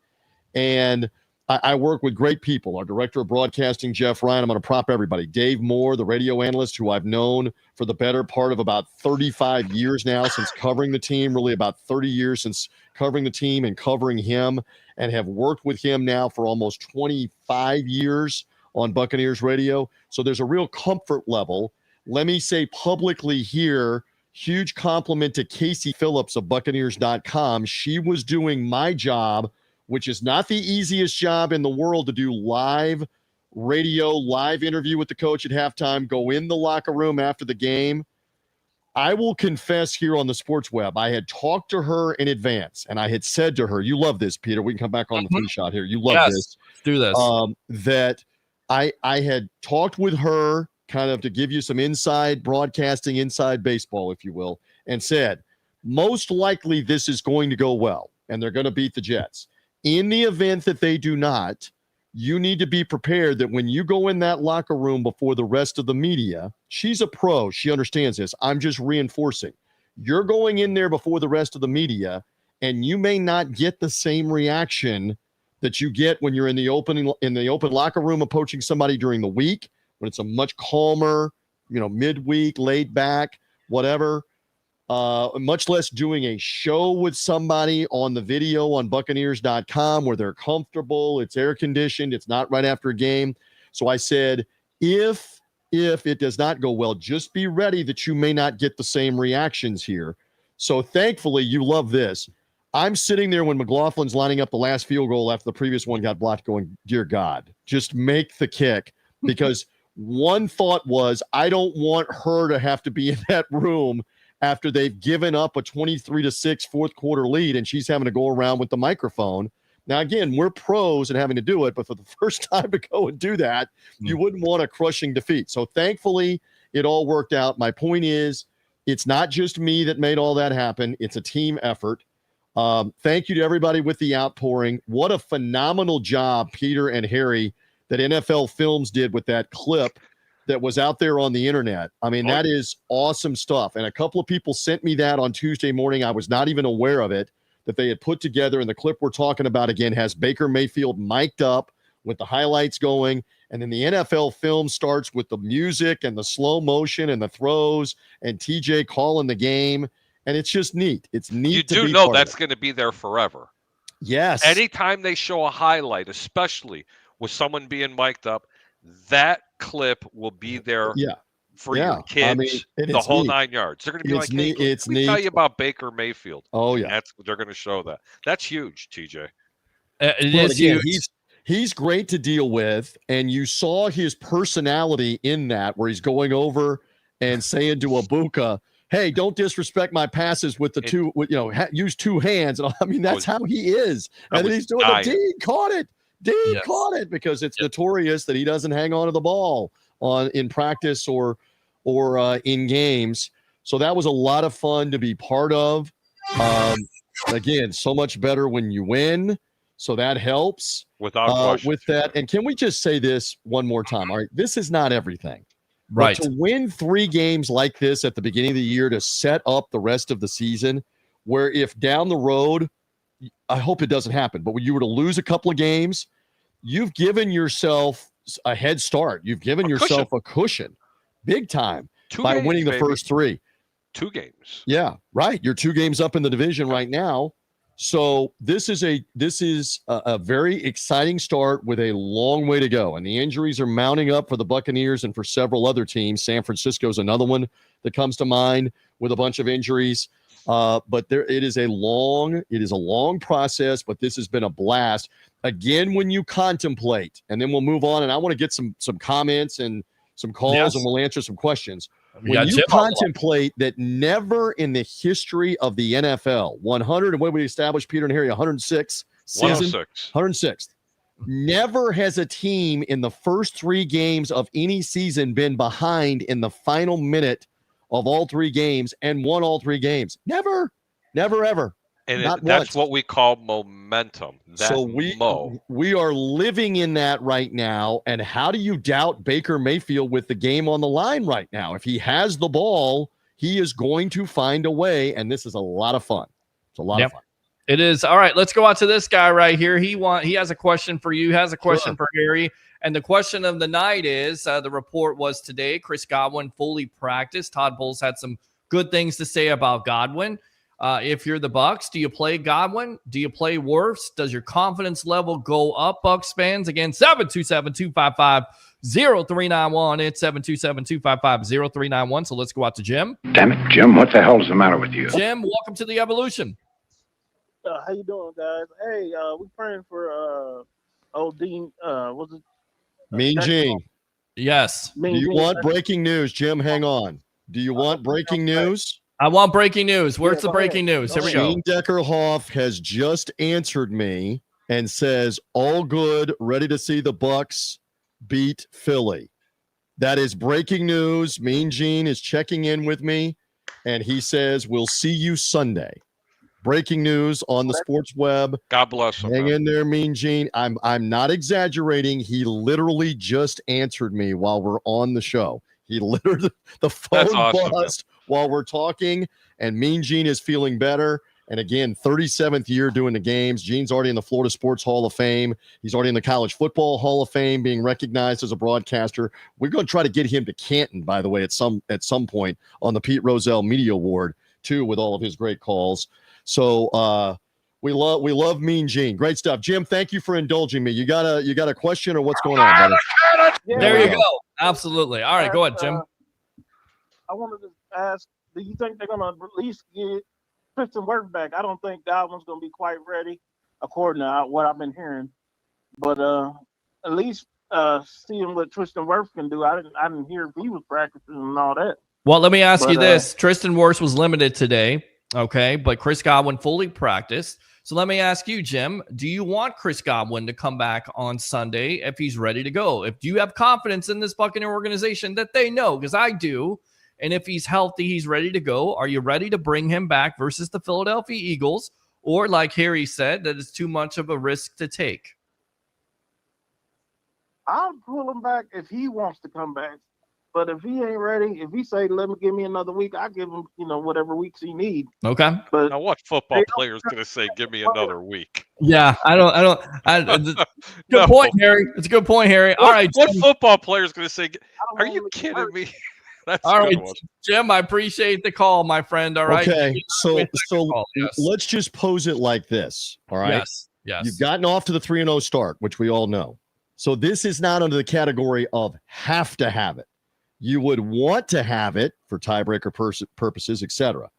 And I work with great people. Our director of broadcasting, Jeff Ryan, I'm going to prop everybody. Dave Moore, the radio analyst, who I've known for the better part of about 35 years now since covering the team, really about 30 years since covering the team and covering him, and have worked with him now for almost 25 years on Buccaneers Radio. So there's a real comfort level. Let me say publicly here, huge compliment to Casey Phillips of Buccaneers.com. She was doing my job, which is not the easiest job in the world, to do live radio, live interview with the coach at halftime, go in the locker room after the game. I will confess here on the Sports Web, I had talked to her in advance, and I had said to her, you love this, Peter. We can come back on the free shot here. You love this. Let's do this. That I had talked with her kind of to give you some inside broadcasting, inside baseball, if you will, and said, most likely this is going to go well, and they're going to beat the Jets. In the event that they do not, you need to be prepared that when you go in that locker room before the rest of the media, she's a pro. She understands this. I'm just reinforcing. You're going in there before the rest of the media, and you may not get the same reaction that you get when you're in the open locker room approaching somebody during the week, when it's a much calmer, midweek, laid back, whatever. Much less doing a show with somebody on the video on Buccaneers.com where they're comfortable, it's air conditioned, it's not right after a game. So I said, if it does not go well, just be ready that you may not get the same reactions here. So thankfully, you love this. I'm sitting there when McLaughlin's lining up the last field goal after the previous one got blocked going, dear God, just make the kick. Because one thought was, I don't want her to have to be in that room after they've given up a 23-6 fourth quarter lead, and she's having to go around with the microphone. Now, again, we're pros in having to do it, but for the first time to go and do that, you wouldn't want a crushing defeat. So thankfully, it all worked out. My point is, it's not just me that made all that happen. It's a team effort. Thank you to everybody with the outpouring. What a phenomenal job Peter and Harry that NFL Films did with that clip that was out there on the internet. I mean, that is awesome stuff. And a couple of people sent me that on Tuesday morning. I was not even aware of it, that they had put together. And the clip we're talking about, again, has Baker Mayfield mic'd up with the highlights going. And then the NFL film starts with the music and the slow motion and the throws and TJ calling the game. And it's just neat. It's neat. You do know that's going to be there forever. Yes. Anytime they show a highlight, especially with someone being mic'd up, that clip will be there for your kids, I mean, the whole 9 yards. They're going to be like, hey, let me tell you about Baker Mayfield. Oh, yeah. They're going to show that. That's huge, TJ. It is huge. He's great to deal with, and you saw his personality in that, where he's going over and saying to Abuka, hey, don't disrespect my passes with the two, use two hands. And I mean, that's how he is. And then he's doing the Dean caught it. Dean caught it, because it's notorious that he doesn't hang on to the ball in practice or in games. So that was a lot of fun to be part of. Again, so much better when you win. So that helps without question. With that. And can we just say this one more time? All right. This is not everything. Right. But to win 3 games like this at the beginning of the year to set up the rest of the season, where if down the road, I hope it doesn't happen, but when you were to lose a couple of games, you've given yourself a head start. You've given yourself a cushion big time by winning the first 3. 2 games. Yeah, right. You're 2 games up in the division right now. So this is a very exciting start with a long way to go. And the injuries are mounting up for the Buccaneers and for several other teams. San Francisco's another one that comes to mind with a bunch of injuries. But it is a long process, but this has been a blast. Again, when you contemplate, and then we'll move on, and I want to get some comments and some calls, and we'll answer some questions. When you contemplate that never in the history of the NFL, 100, and what we established, Peter and Harry, 106 season, 106. Never has a team in the first 3 games of any season been behind in the final minute of all 3 games and won all 3 games. Never, ever. And that's what we call momentum. So we are living in that right now. And how do you doubt Baker Mayfield with the game on the line right now? If he has the ball, he is going to find a way. And this is a lot of fun. It's a lot of fun. It is. All right, let's go out to this guy right here. He has a question for you. Has a question for Harry. And the question of the night is, the report was today, Chris Godwin fully practiced. Todd Bowles had some good things to say about Godwin. If you're the Bucs, do you play Godwin? Do you play Wirfs? Does your confidence level go up, Bucs fans? Again, 727-255-0391. It's 727-255-0391. So let's go out to Jim. Damn it, Jim, what the hell's the matter with you? Jim, welcome to the Evolution. How you doing, guys? Hey, we praying for old Dean. Was it Mean Gene? Yes. Do you want breaking news, Jim? Hang on. Do you want breaking news? I want breaking news. Where's the breaking news? Here we go. Gene Deckerhoff has just answered me and says, all good, ready to see the Bucs beat Philly. That is breaking news. Mean Gene is checking in with me, and he says, we'll see you Sunday. Breaking news on the sports web. God bless him. Hang in there, Mean Gene. I'm not exaggerating. He literally just answered me while we're on the show. He literally, the phone buzzed while we're talking, and Mean Gene is feeling better. And again, 37th year doing the games. Gene's already in the Florida Sports Hall of Fame. He's already in the College Football Hall of Fame, being recognized as a broadcaster. We're going to try to get him to Canton, by the way, at some point on the Pete Rozelle Media Award, too, with all of his great calls. So we love Mean Gene. Great stuff. Jim, thank you for indulging me. You got a question or what's going on, brother? There you go. Absolutely. All right, go ahead, Jim. I wanted to ask, do you think they're going to at least get Tristan Wirfs back? I don't think Godwin's going to be quite ready, according to what I've been hearing. But at least seeing what Tristan Wirfs can do. I didn't hear if he was practicing and all that. Well, let me ask you this. Tristan Wirfs was limited today, okay, but Chris Godwin fully practiced. So let me ask you, Jim, do you want Chris Godwin to come back on Sunday if he's ready to go? Do you have confidence in this Buccaneer organization that they know? Because I do. And if he's healthy, he's ready to go. Are you ready to bring him back versus the Philadelphia Eagles? Or like Harry said, that is too much of a risk to take? I'll pull him back if he wants to come back. But if he ain't ready, if he say, give me another week, I give him, whatever weeks he needs. Okay. But now what football player is going to say, give me another week? Yeah, good point, Harry. It's a good point, Harry. All right. What football player is going to say, are you kidding me? That's all right, Jim, I appreciate the call, my friend. All right. Okay. So let's just pose it like this. All right. Yes. You've gotten off to the 3-0 start, which we all know. So this is not under the category of have to have it. You would want to have it for tiebreaker purposes, etc.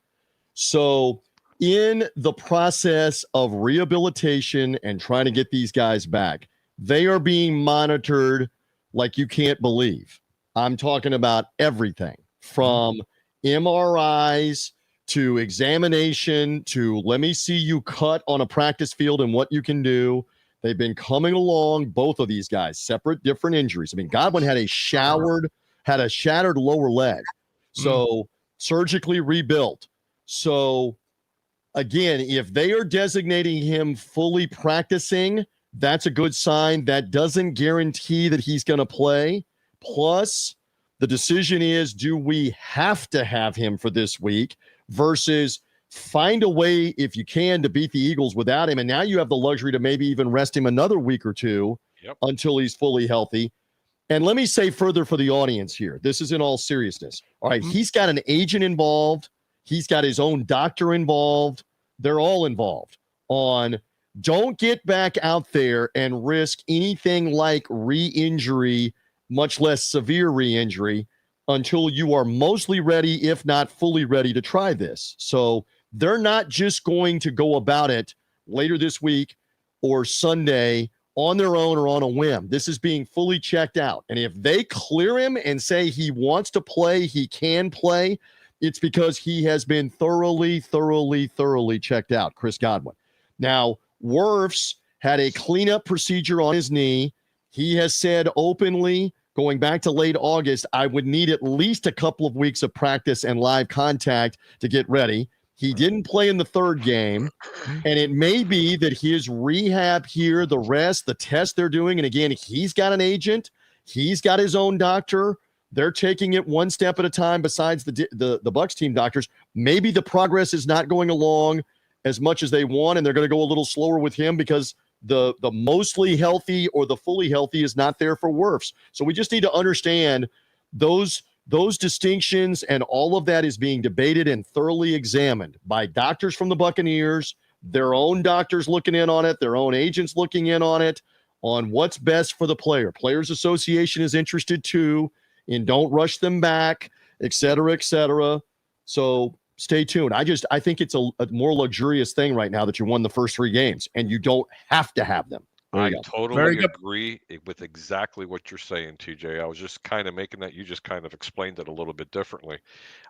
So in the process of rehabilitation and trying to get these guys back, they are being monitored like you can't believe. I'm talking about everything from MRIs to examination to let me see you cut on a practice field and what you can do. They've been coming along, both of these guys, separate, different injuries. I mean, Godwin had a shattered lower leg, so surgically rebuilt. So again, if they are designating him fully practicing, that's a good sign. That doesn't guarantee that he's going to play. Plus, The decision is, do we have to have him for this week versus find a way, if you can, to beat the Eagles without him? And now you have the luxury to maybe even rest him another week or two until he's fully healthy. And let me say further for the audience here, this is in all seriousness. All right, he's got an agent involved. He's got his own doctor involved. They're all involved on don't get back out there and risk anything like re-injury, much less severe re-injury, until you are mostly ready, if not fully ready, to try this. So they're not just going to go about it later this week or Sunday on their own or on a whim. This is being fully checked out. And if they clear him and say he wants to play, he can play, it's because he has been thoroughly checked out, Chris Godwin. Now, Wirfs had a cleanup procedure on his knee. He has said openly, going back to late August, I would need at least a couple of weeks of practice and live contact to get ready. He didn't play in the third game, and it may be that his rehab here, the rest, the test they're doing, and again, he's got an agent, he's got his own doctor. They're taking it one step at a time besides the Bucs team doctors. Maybe the progress is not going along as much as they want, and they're going to go a little slower with him because the mostly healthy or the fully healthy is not there for Wirfs. So we just need to understand those distinctions, and all of that is being debated and thoroughly examined by doctors from the Buccaneers, their own doctors looking in on it, their own agents looking in on it, on what's best for the player. Players Association is interested too, and don't rush them back, et cetera, et cetera. So stay tuned. I think it's a more luxurious thing right now that you won the first 3 games, and you don't have to have them. I totally agree with exactly what you're saying, TJ. I was just kind of making that. You just kind of explained it a little bit differently.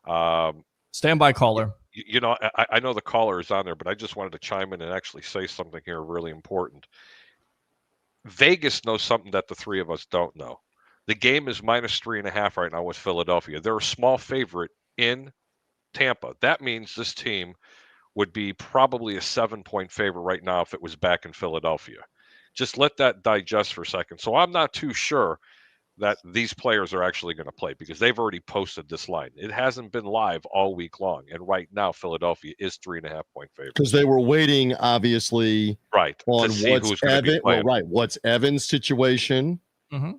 Stand by, caller. You know, I know the caller is on there, but I just wanted to chime in and actually say something here really important. Vegas knows something that the three of us don't know. The game is -3.5 right now with Philadelphia. They're a small favorite in Tampa. That means this team would be probably a 7-point favorite right now if it was back in Philadelphia. Just let that digest for a second. So I'm not too sure that these players are actually going to play because they've already posted this line. It hasn't been live all week long. And right now, Philadelphia is 3.5-point favorite. Because they were waiting, obviously, on what's Evan. What's Evan's situation?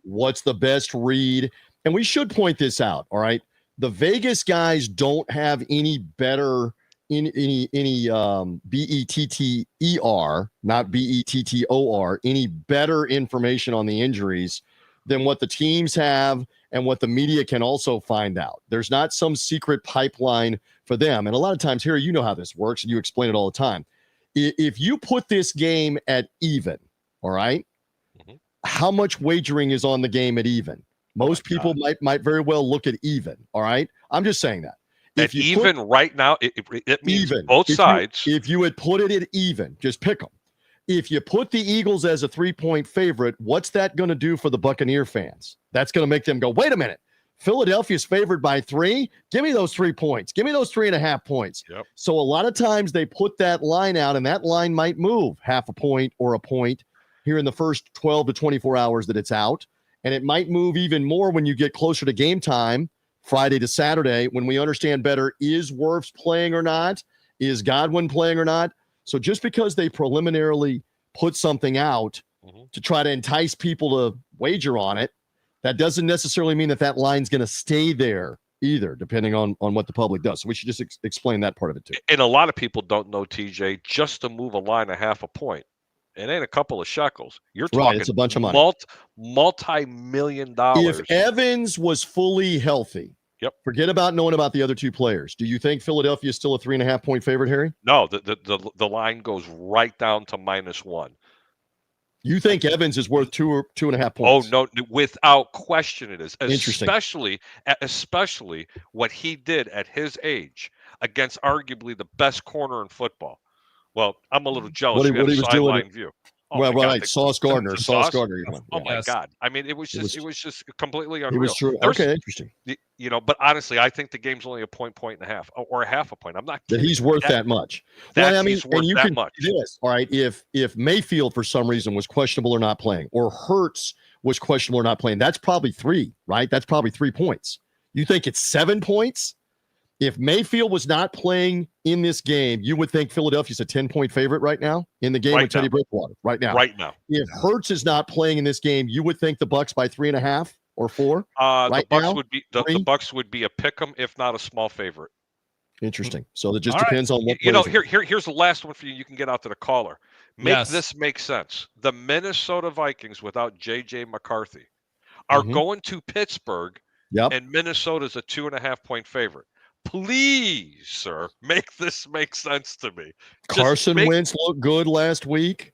What's the best read? And we should point this out. All right. The Vegas guys don't have any better any BETTER, not BETTOR, any better information on the injuries than what the teams have and what the media can also find out. There's not some secret pipeline for them. And a lot of times here, you know how this works, and you explain it all the time. If you put this game at even, all right, how much wagering is on the game at even? Most people might very well look at even, all right? I'm just saying that. If you even right now, it means even, both sides. If you had put it at even, just pick them. If you put the Eagles as a 3-point favorite, what's that going to do for the Buccaneer fans? That's going to make them go, wait a minute. Philadelphia's favored by 3? Give me those 3 points. Give me those 3.5 points. Yep. So a lot of times they put that line out, and that line might move half a point or a point here in the first 12 to 24 hours that it's out. And it might move even more when you get closer to game time, Friday to Saturday, when we understand better, is Wirfs playing or not? Is Godwin playing or not? So just because they preliminarily put something out to try to entice people to wager on it, that doesn't necessarily mean that line's going to stay there either, depending on what the public does. So we should just explain that part of it too. And a lot of people don't know, TJ, just to move a line a half a point, it ain't a couple of shekels. You're talking it's a bunch of money. Multi-million dollars. If Evans was fully healthy, forget about knowing about the other 2 players. Do you think Philadelphia is still a 3.5-point favorite, Harry? No, the line goes right down to -1. You think Evans is worth 2 or 2.5 points? Oh no, without question it is. Interesting. Especially what he did at his age against arguably the best corner in football. Well, I'm a little jealous. What he was doing. View. Oh right. Sauce Gardner. Sauce Gardner. Oh my God. I mean, it was just completely unreal. It was true. Okay, interesting. You know, but honestly, I think the game's only a point and a half, or a half a point. I'm not kidding. That he's worth that much. He's worth that much. Yes. All right. If Mayfield for some reason was questionable or not playing, or Hurts was questionable or not playing, that's probably 3, right? That's probably 3 points. You think it's 7 points? If Mayfield was not playing in this game, you would think Philadelphia's a 10-point favorite right now in the game with Teddy Bridgewater. Right now. If Hurts is not playing in this game, you would think the Bucs by 3.5 or 4. The Bucs would be a pick'em, if not a small favorite. Interesting. So it just depends on what. Here's the last one for you. You can get out to the caller. This make sense. The Minnesota Vikings without J.J. McCarthy are going to Pittsburgh, and Minnesota's a 2.5-point favorite. Please, sir, make this make sense to me. Carson Wentz looked good last week.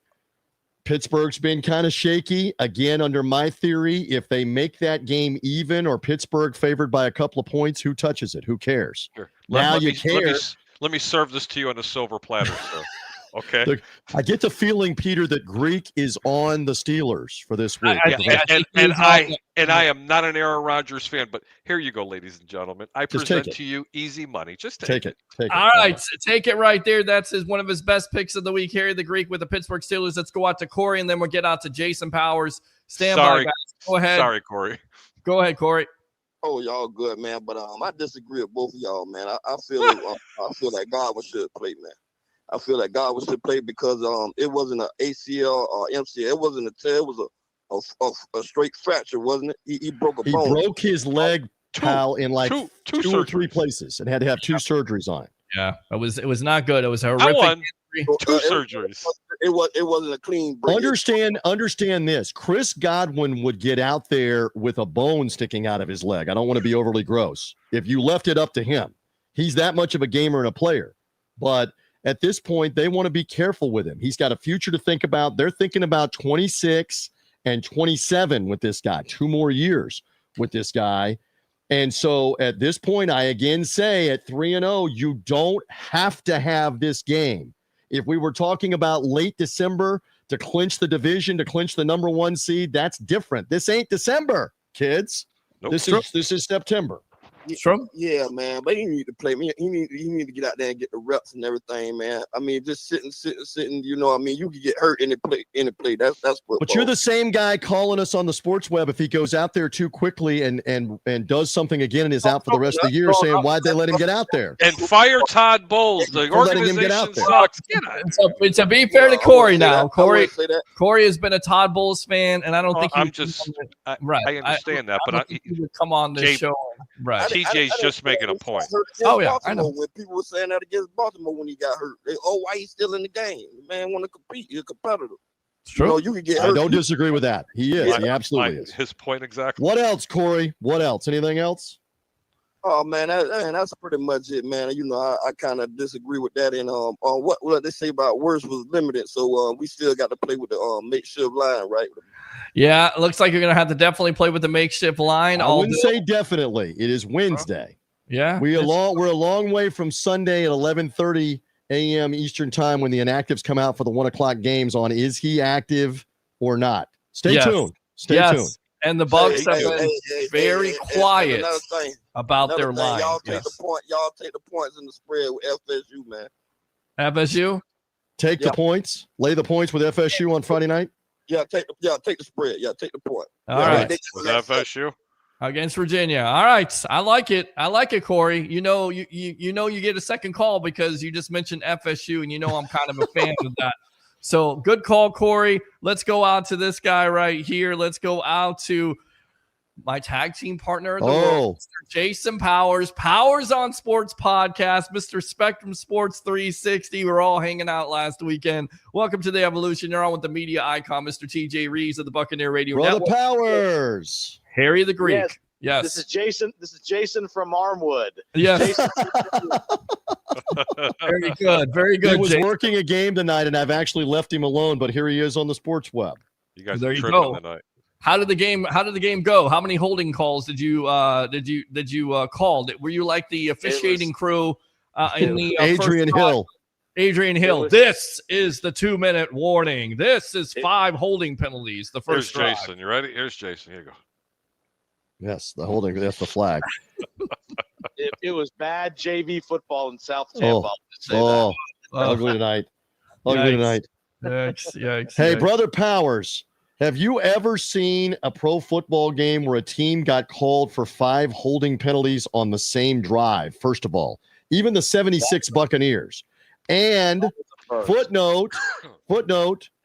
Pittsburgh's been kind of shaky. Again, under my theory, if they make that game even or Pittsburgh favored by a couple of points, who touches it? Who cares? Sure. Let me serve this to you on a silver platter, sir. Okay. I get the feeling, Peter, that Greek is on the Steelers for this week. I am not an Aaron Rodgers fan, but here you go, ladies and gentlemen. I present to you easy money. Just take it. All right, take it right there. That's one of his best picks of the week. Harry the Greek with the Pittsburgh Steelers. Let's go out to Corey, and then we'll get out to Jason Powers. Stand by, guys. Go ahead. Sorry, Corey. Go ahead, Corey. Oh, y'all good, man. But I disagree with both of y'all, man. I feel like Godwin should play, man. I feel like Godwin should play because it wasn't an ACL or MCL. It wasn't a tear. It was a straight fracture, wasn't it? He broke a bone. He broke his leg, pal, in like two or three places and had to have 2 surgeries on it. Yeah, it was not good. It was a horrific injury. 2 surgeries. It wasn't a clean break. Understand this. Chris Godwin would get out there with a bone sticking out of his leg. I don't want to be overly gross. If you left it up to him, he's that much of a gamer and a player. But at this point, they want to be careful with him. He's got a future to think about. They're thinking about 26 and 27 with this guy, 2 more years with this guy. And so at this point, I again say at 3-0, you don't have to have this game. If we were talking about late December to clinch the division, to clinch the number 1 seed, that's different. This ain't December, kids. Nope. This is September. Yeah, man, but he need to play. He need to get out there and get the reps and everything, man. I mean, just sitting. You know what I mean? You can get hurt in the play. That's football. But you're the same guy calling us on the sports web if he goes out there too quickly and does something again and is out for the rest of the year, saying why'd they let him get out there? And fire Todd Bowles. The organization sucks. Get out. To be fair to Corey now, Corey has been a Todd Bowles fan, and I don't think I understand that, but he would come on this show, right? TJ's just making a point. Oh yeah, I know. When people were saying that against Baltimore when he got hurt, why he's still in the game? The man want to compete. He's a competitor. It's true. You know, you can get hurt. I don't disagree with that. He is. He absolutely is. His point exactly. What else, Corey? What else? Anything else? Oh man, that's pretty much it, man. You know, I kind of disagree with that. And what they say about Wirfs was limited, so we still got to play with the makeshift line, right? Yeah, it looks like you're gonna have to definitely play with the makeshift line. I wouldn't say definitely. It is Wednesday. Yeah, we're a long way from Sunday at 11:30 a.m. Eastern time when the inactives come out for the 1 o'clock games on is he active or not. Stay tuned. Stay tuned. And the Bucs have been very quiet about their line. Y'all take the point. Y'all take the points in the spread with FSU, man. FSU? Take the points. Lay the points with FSU on Friday night. Yeah, take the spread. Yeah, take the point. All right. With FSU against Virginia. All right. I like it. Corey. You know you get a second call because you just mentioned FSU, and I'm kind of a fan of that. So good call, Corey. Let's go out to this guy right here. Let's go out to my tag team partner of the world, Mr. Jason Powers. Powers on Sports Podcast, Mr. Spectrum Sports 360. We're all hanging out last weekend. Welcome to the Evolution. You're on with the media icon, Mr. TJ Rives of the Buccaneers Radio Network. Brother Powers. Harry the Greek. Yes. This is Jason from Armwood. Yes. Very good. Very good. He was working a game tonight, and I've actually left him alone, but here he is on the sports web. You guys there you go. Tonight. How did the game go? How many holding calls did you call? Were you like the officiating crew in the Adrian Hill? Adrian Hill. This is the 2-minute warning. This is 5 holding penalties. The first Here's Jason. You ready? Here's Jason. Here you go. Yes, the holding. That's the flag. It was bad JV football in South Tampa. Ugly tonight. Ugly tonight. Yikes. Hey, Brother Powers. Have you ever seen a pro football game where a team got called for 5 holding penalties on the same drive? First of all, even the 76 Buccaneers. And footnote,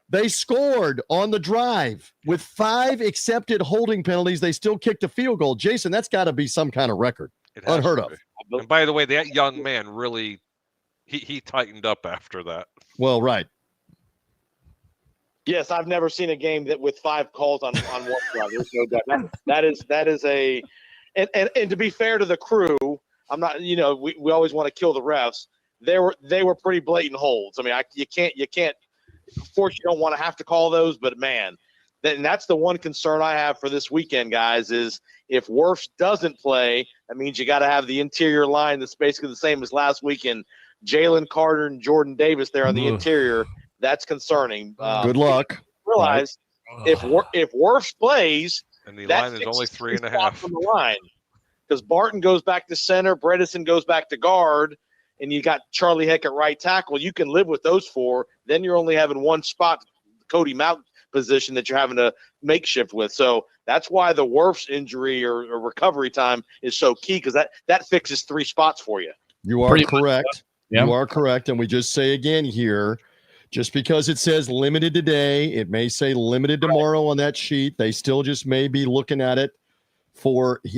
they scored on the drive with 5 accepted holding penalties. They still kicked a field goal. Jason, that's got to be some kind of record. Unheard of. And by the way, that young man really, he tightened up after that. Well, right. Yes, I've never seen a game that with 5 calls on one drive. There's no doubt. That is a, and to be fair to the crew, I'm not. We always want to kill the refs. They were pretty blatant holds. I mean, you can't. Of course, you don't want to have to call those, but man, that's the one concern I have for this weekend, guys. Is if Wirfs doesn't play, that means you got to have the interior line that's basically the same as last weekend. Jalen Carter and Jordan Davis there on the interior. That's concerning. Good luck. Realize if Wirfs plays, and the line is only 3.5 from the line, because Barton goes back to center, Bredesen goes back to guard, and you got Charlie Heck at right tackle. You can live with those 4. Then you're only having one spot, Cody Mount position, that you're having to makeshift with. So that's why the Wirfs injury or recovery time is so key, because that fixes 3 spots for you. You are correct. You are correct. And we just say again here, just because it says limited today, it may say limited tomorrow on that sheet. They still just may be looking at it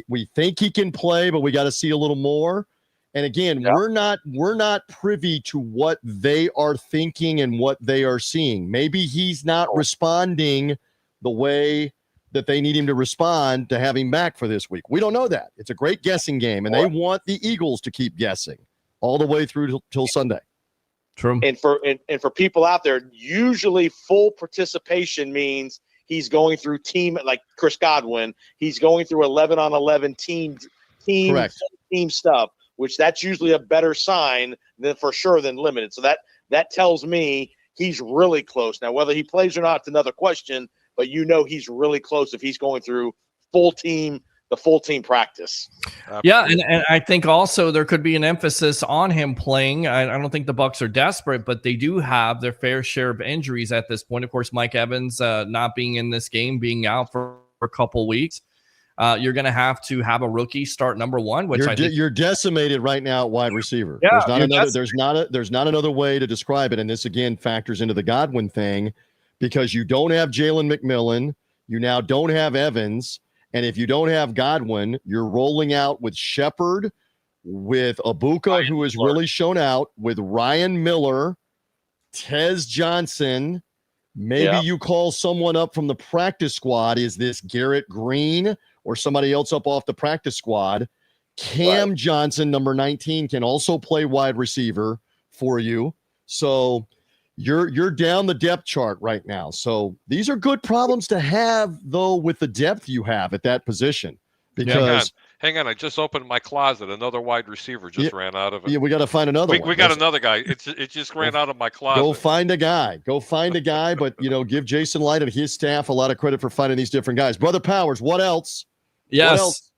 we think he can play, but we got to see a little more. And again, we're not privy to what they are thinking and what they are seeing. Maybe he's not responding the way that they need him to respond to have him back for this week. We don't know that. It's a great guessing game, and they want the Eagles to keep guessing all the way through till Sunday. True. And for people out there, usually full participation means he's going through team, like Chris Godwin. He's going through 11-on-11 team stuff, which that's usually a better sign than limited. So that tells me he's really close. Now, whether he plays or not, it's another question. But he's really close if he's going through the full team practice. Yeah, and I think also there could be an emphasis on him playing. I don't think the Bucs are desperate, but they do have their fair share of injuries at this point. Of course, Mike Evans not being in this game, being out for a couple weeks. You're going to have a rookie start number 1, which you're decimated right now at wide receiver. Yeah, there's not another way to describe it. And this again factors into the Godwin thing, because you don't have Jalen McMillan, you now don't have Evans. And if you don't have Godwin, you're rolling out with Shepard, with Abuka, who has really shown out, with Ryan Miller, Tez Johnson. Maybe you call someone up from the practice squad. Is this Garrett Green or somebody else up off the practice squad? Cam Johnson, number 19, can also play wide receiver for you. So you're down the depth chart right now. So these are good problems to have, though, with the depth you have at that position. Because hang on, I just opened my closet. Another wide receiver just ran out of it. Yeah, we got to find another one. We got another guy. It just ran out of my closet. Go find a guy. But give Jason Light and his staff a lot of credit for finding these different guys. Brother Powers, what else? Yes. What else?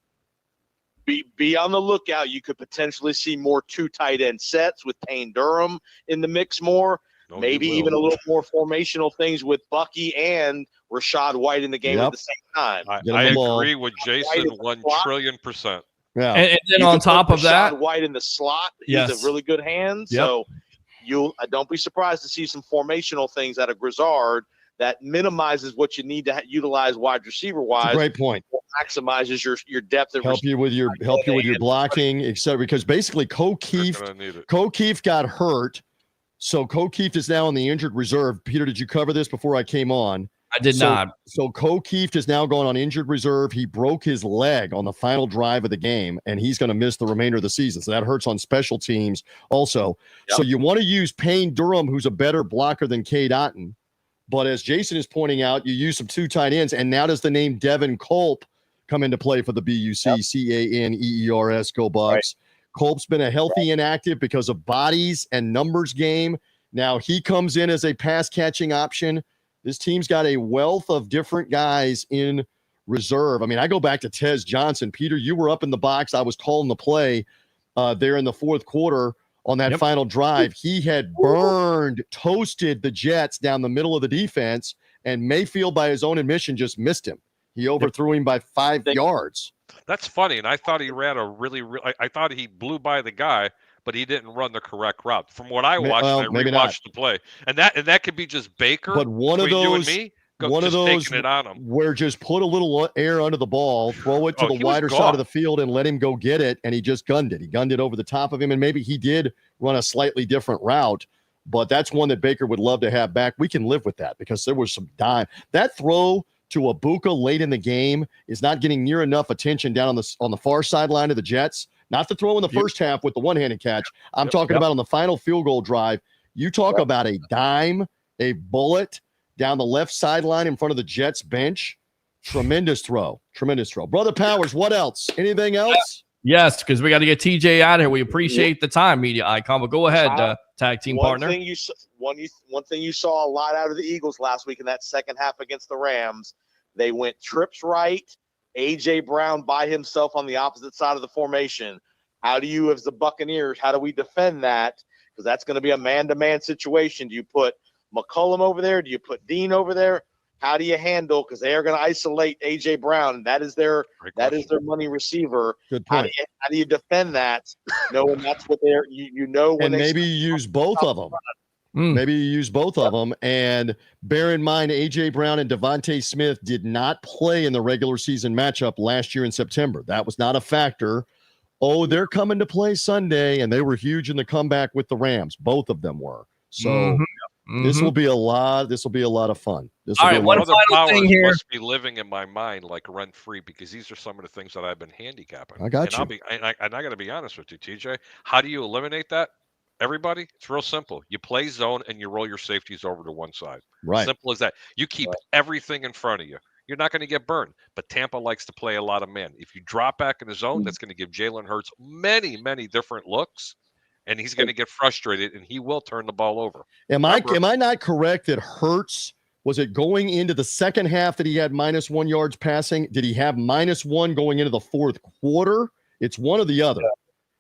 Be on the lookout. You could potentially see more 2 tight end sets with Payne Durham in the mix more. Maybe even a little more formational things with Bucky and Rashad White in the game at the same time. I agree with Jason 1,000,000,000,000%. Yeah. And then on top of that, Rashad White in the slot, he's a really good hand. Yep. So don't be surprised to see some formational things out of Grizzard that minimizes what you need to utilize wide receiver wise. Great point. Maximizes your depth and help you with your blocking, etc. Because basically, Keefe got hurt. So Keefe is now on the injured reserve. Peter, did you cover this before I came on? I did not. So Keefe is now going on injured reserve. He broke his leg on the final drive of the game, and he's going to miss the remainder of the season. So that hurts on special teams also. Yep. So you want to use Payne Durham, who's a better blocker than Cade Otton. But as Jason is pointing out, you use some 2 tight ends, and now does the name Devin Culp come into play for the BUC, Caneers, go Bucs. Right. Culp's been a healthy inactive because of bodies and numbers game. Now he comes in as a pass-catching option. This team's got a wealth of different guys in reserve. I mean, I go back to Tez Johnson. Peter, you were up in the box. I was calling the play there in the fourth quarter on that final drive. He had toasted the Jets down the middle of the defense, and Mayfield, by his own admission, just missed him. He overthrew him by 5 yards. That's funny, and I thought he ran I thought he blew by the guy, but he didn't run the correct route. From what I watched, I rewatched the play, and that could be just Baker. But one of those, taking it on him, where just put a little air under the ball, throw it to the wider side of the field, and let him go get it, and he just gunned it. He gunned it over the top of him, and maybe he did run a slightly different route, but that's one that Baker would love to have back. We can live with that because there was some dime. That throw to Ibuka late in the game is not getting near enough attention down on the far sideline of the Jets. Not the throw in the first half with the one-handed catch. I'm talking about on the final field goal drive. You talk about a dime, a bullet down the left sideline in front of the Jets bench. Tremendous throw. Brother Powers, what else? Anything else? Yes, because we got to get TJ out of here. We appreciate the time, media icon. But go ahead, tag team partner. One thing you saw a lot out of the Eagles last week in that second half against the Rams, they went trips right, A.J. Brown by himself on the opposite side of the formation. How do you, as the Buccaneers, how do we defend that? Because that's going to be a man-to-man situation. Do you put McCollum over there? Do you put Dean over there? How do you handle? Because they are going to isolate A.J. Brown, and that is their money receiver. Good point. How do you defend that? Knowing that's what they're when maybe you use both of them. Maybe you use both of them. And bear in mind, A.J. Brown and Devontae Smith did not play in the regular season matchup last year in September. That was not a factor. Oh, they're coming to play Sunday, and they were huge in the comeback with the Rams. Both of them were. So this will be a lot. This will be a lot of fun. All right, one final thing here. Must be living in my mind like rent free because these are some of the things that I've been handicapping. I got you. I got to be honest with you, TJ. How do you eliminate that? Everybody, it's real simple. You play zone and you roll your safeties over to one side. Right. Simple as that. You keep everything in front of you. You're not going to get burned. But Tampa likes to play a lot of man. If you drop back in the zone, that's going to give Jalen Hurts many, many different looks, and he's going to get frustrated, and he will turn the ball over. Am I not correct that Hurts, was it going into the second half that he had -1 yards passing? Did he have -1 going into the fourth quarter? It's one or the other.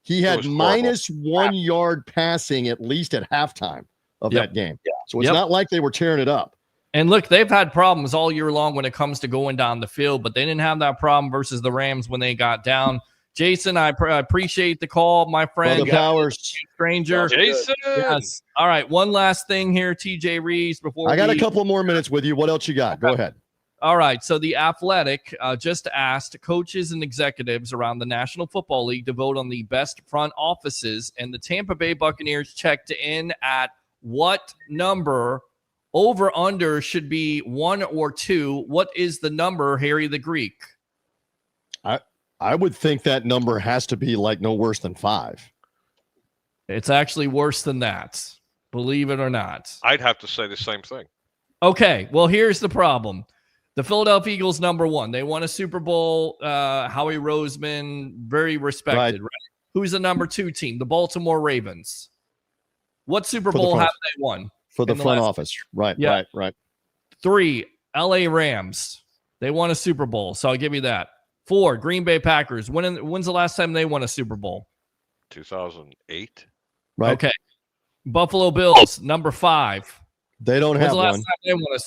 He had -1 yard passing at least at halftime of that game. So it's not like they were tearing it up. And look, they've had problems all year long when it comes to going down the field, but they didn't have that problem versus the Rams when they got down. Jason, I appreciate the call, my friend. Brother Powers. Stranger. Jason. Yes. All right, one last thing here, TJ Rives. I got a couple more minutes with you. What else you got? Go ahead. All right, so The Athletic just asked coaches and executives around the National Football League to vote on the best front offices, and the Tampa Bay Buccaneers checked in at what number. Over under should be 1 or 2. What is the number, Harry the Greek? I would think that number has to be like no worse than 5. It's actually worse than that, believe it or not. I'd have to say the same thing. Okay, well, here's the problem. The Philadelphia Eagles, number 1. They won a Super Bowl. Howie Roseman, very respected. Right? Who's the number 2 team? The Baltimore Ravens. What Super Bowl have they won? For the front office. Right. 3, LA Rams. They won a Super Bowl, so I'll give you that. 4, Green Bay Packers. When's the last time they won a Super Bowl? 2008. Right. Okay. Buffalo Bills, number 5. They don't have one.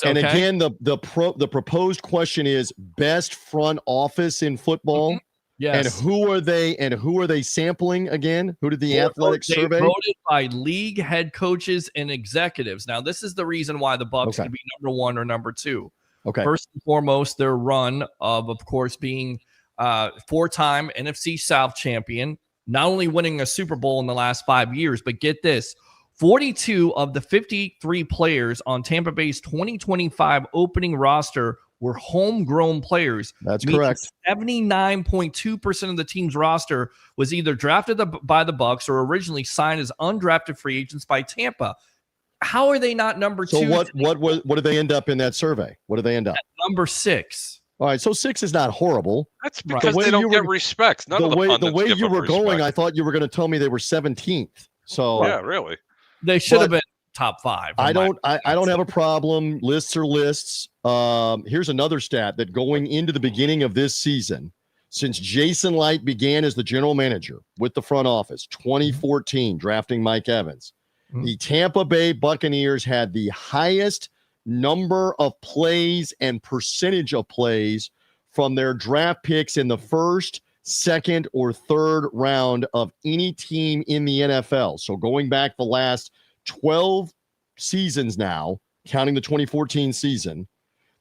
And okay. again, the proposed question is best front office in football. Yes. And who are they sampling again? Who did the Athletic survey? Voted by league head coaches and executives. Now, this is the reason why the Bucs could be number 1 or number 2. Okay. First and foremost, their run of course, being 4-time NFC South champion, not only winning a Super Bowl in the last 5 years, but get this, 42 of the 53 players on Tampa Bay's 2025 opening roster were homegrown players. That's correct. 79.2% of the team's roster was either drafted by the Bucs or originally signed as undrafted free agents by Tampa. How are they not number 2? So what did they end up in that survey? What did they end up? At number 6. All right, so 6 is not horrible. That's because they don't get respect. None of the pundits the way give you them were respect. going, I thought you were going to tell me they were 17th. So yeah, really. They should have been top 5. I don't have a problem. Lists are lists. Here's another stat that going into the beginning of this season, since Jason Light began as the general manager with the front office, 2014, drafting Mike Evans, the Tampa Bay Buccaneers had the highest number of plays and percentage of plays from their draft picks in the first, second, or third round of any team in the NFL. So going back the last 12 seasons now, counting the 2014 season,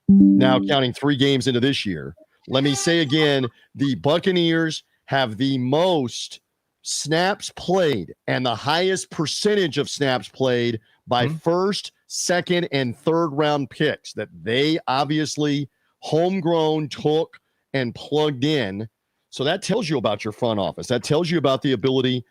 now counting 3 games into this year. Let me say again, the Buccaneers have the most snaps played and the highest percentage of snaps played by first, second, and third round picks that they obviously homegrown took and plugged in. So that tells you about your front office. That tells you about the ability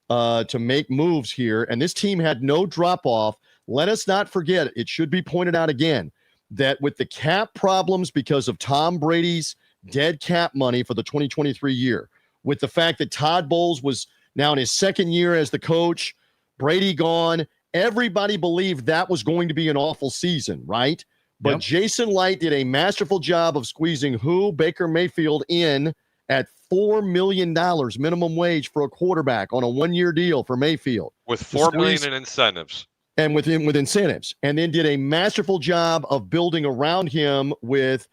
to make moves here. And this team had no drop-off. Let us not forget, it should be pointed out again, that with the cap problems because of Tom Brady's dead cap money for the 2023 year, with the fact that Todd Bowles was now in his second year as the coach, Brady gone, everybody believed that was going to be an awful season, right? But Jason Light did a masterful job of squeezing Baker Mayfield in at $4 million minimum wage for a quarterback on a 1-year deal for Mayfield. With $4 million in incentives. And with incentives. And then did a masterful job of building around him with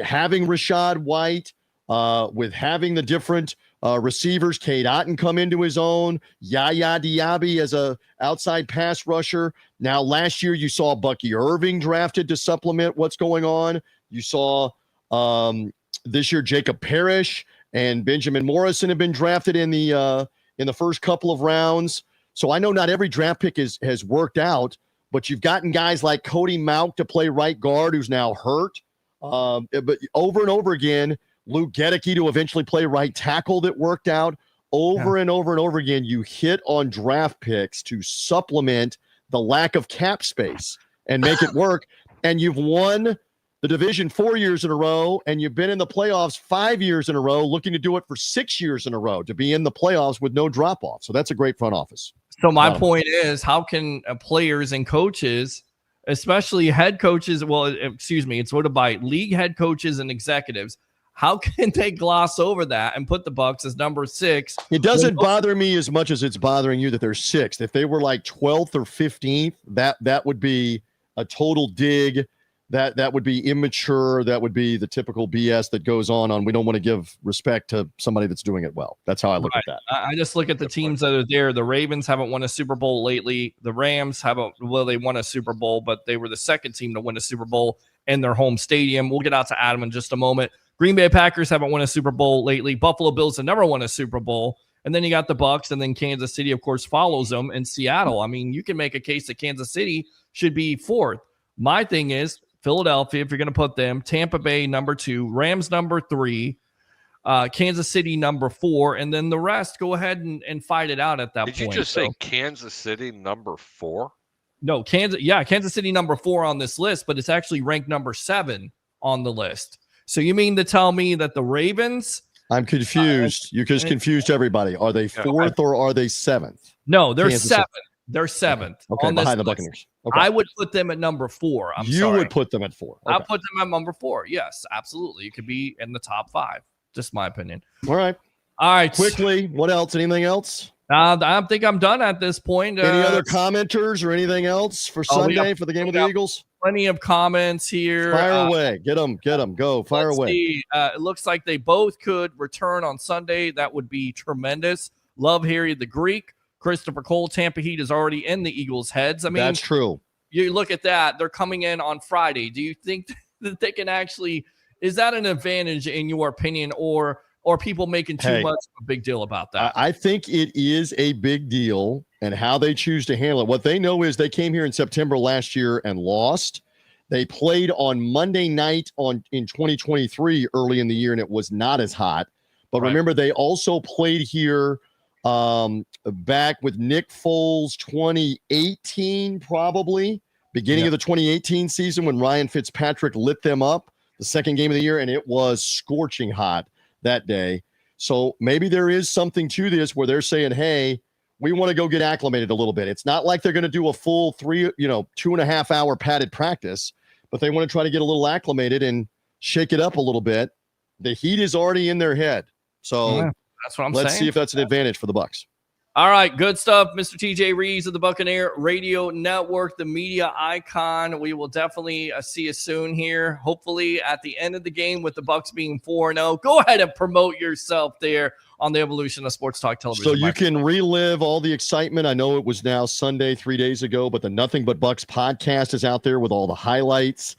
having Rashad White, with having the different receivers, Cade Otton come into his own, Yaya Diaby as a outside pass rusher. Now, last year you saw Bucky Irving drafted to supplement what's going on. You saw this year Jacob Parrish and Benjamin Morrison have been drafted in the first couple of rounds. So I know not every draft pick has worked out, but you've gotten guys like Cody Mauch to play right guard who's now hurt. But over and over again, Luke Gedeke to eventually play right tackle that worked out. Over and over and over again, you hit on draft picks to supplement the lack of cap space and make it work. And you've won the division 4 years in a row, and you've been in the playoffs 5 years in a row, looking to do it for 6 years in a row to be in the playoffs with no drop-off. So that's a great front office. So my point is, how can players and coaches, especially head coaches, it's voted by league head coaches and executives, how can they gloss over that and put the Bucs as number 6? It doesn't bother me as much as it's bothering you that they're 6th. If they were like 12th or 15th, that would be a total dig. That would be immature. That would be the typical BS that goes on. We don't want to give respect to somebody that's doing it well. That's how I look at that. I just look at the teams that are there. The Ravens haven't won a Super Bowl lately. The Rams they won a Super Bowl, but they were the second team to win a Super Bowl in their home stadium. We'll get out to Adam in just a moment. Green Bay Packers haven't won a Super Bowl lately. Buffalo Bills have never won a Super Bowl. And then you got the Bucs, and then Kansas City, of course, follows them, and Seattle. I mean, you can make a case that Kansas City should be 4th. My thing is, Philadelphia, if you're going to put them, Tampa Bay number 2, Rams number 3, Kansas City number 4, and then the rest go ahead and fight it out at that point. Did you just say Kansas City number 4? No, Kansas City number 4 on this list, but it's actually ranked number 7 on the list. So you mean to tell me that the Ravens? I'm confused. You just confused everybody. Are they 4th or are they 7th? No, they're 7th. They're 7th. Okay, behind the Buccaneers. Okay. I would put them at number 4. You would put them at 4. Okay. I'll put them at number 4. Yes, absolutely. You could be in the top 5. Just my opinion. All right. Quickly, what else? Anything else? I think I'm done at this point. Any other commenters or anything else for Sunday for the game with the Eagles? Plenty of comments here. Fire away. Get them. Go. Fire away. See. It looks like they both could return on Sunday. That would be tremendous. Love Harry the Greek. Christopher Cole, Tampa Heat is already in the Eagles' heads. I mean, that's true. You look at that. They're coming in on Friday. Do you think that they can actually – is that an advantage in your opinion, or people making too much of a big deal about that? I think it is a big deal, and how they choose to handle it. What they know is they came here in September last year and lost. They played on Monday night in 2023 early in the year, and it was not as hot. But remember, they also played here back with Nick Foles 2018, probably beginning of the 2018 season when Ryan Fitzpatrick lit them up the second game of the year, and it was scorching hot that day. So maybe there is something to this where they're saying, hey, we want to go get acclimated a little bit. It's not like they're going to do a full 2.5 hour padded practice, but they want to try to get a little acclimated and shake it up a little bit. The heat is already in their head. So that's what I'm saying. Let's see if that's an advantage for the Bucs. All right, good stuff, Mr. TJ Rives of the Buccaneer Radio Network, the media icon. We will definitely see you soon here, hopefully at the end of the game with the Bucs being 4-0. Go ahead and promote yourself there on the Evolution of Sports Talk Television. So you can relive all the excitement. I know it was now Sunday 3 days ago, but the Nothing But Bucs podcast is out there with all the highlights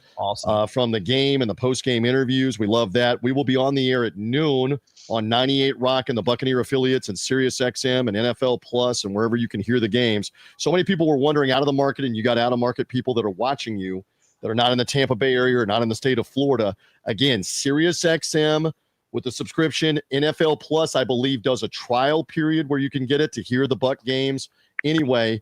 from the game and the post-game interviews. We love that. We will be on the air at noon on 98 Rock and the Buccaneer affiliates and Sirius XM and NFL Plus and wherever you can hear the games. So many people were wondering out of the market, and you got out-of-market people that are watching you that are not in the Tampa Bay area or not in the state of Florida. Again, Sirius XM with the subscription. NFL Plus, I believe, does a trial period where you can get it to hear the Buck games. Anyway,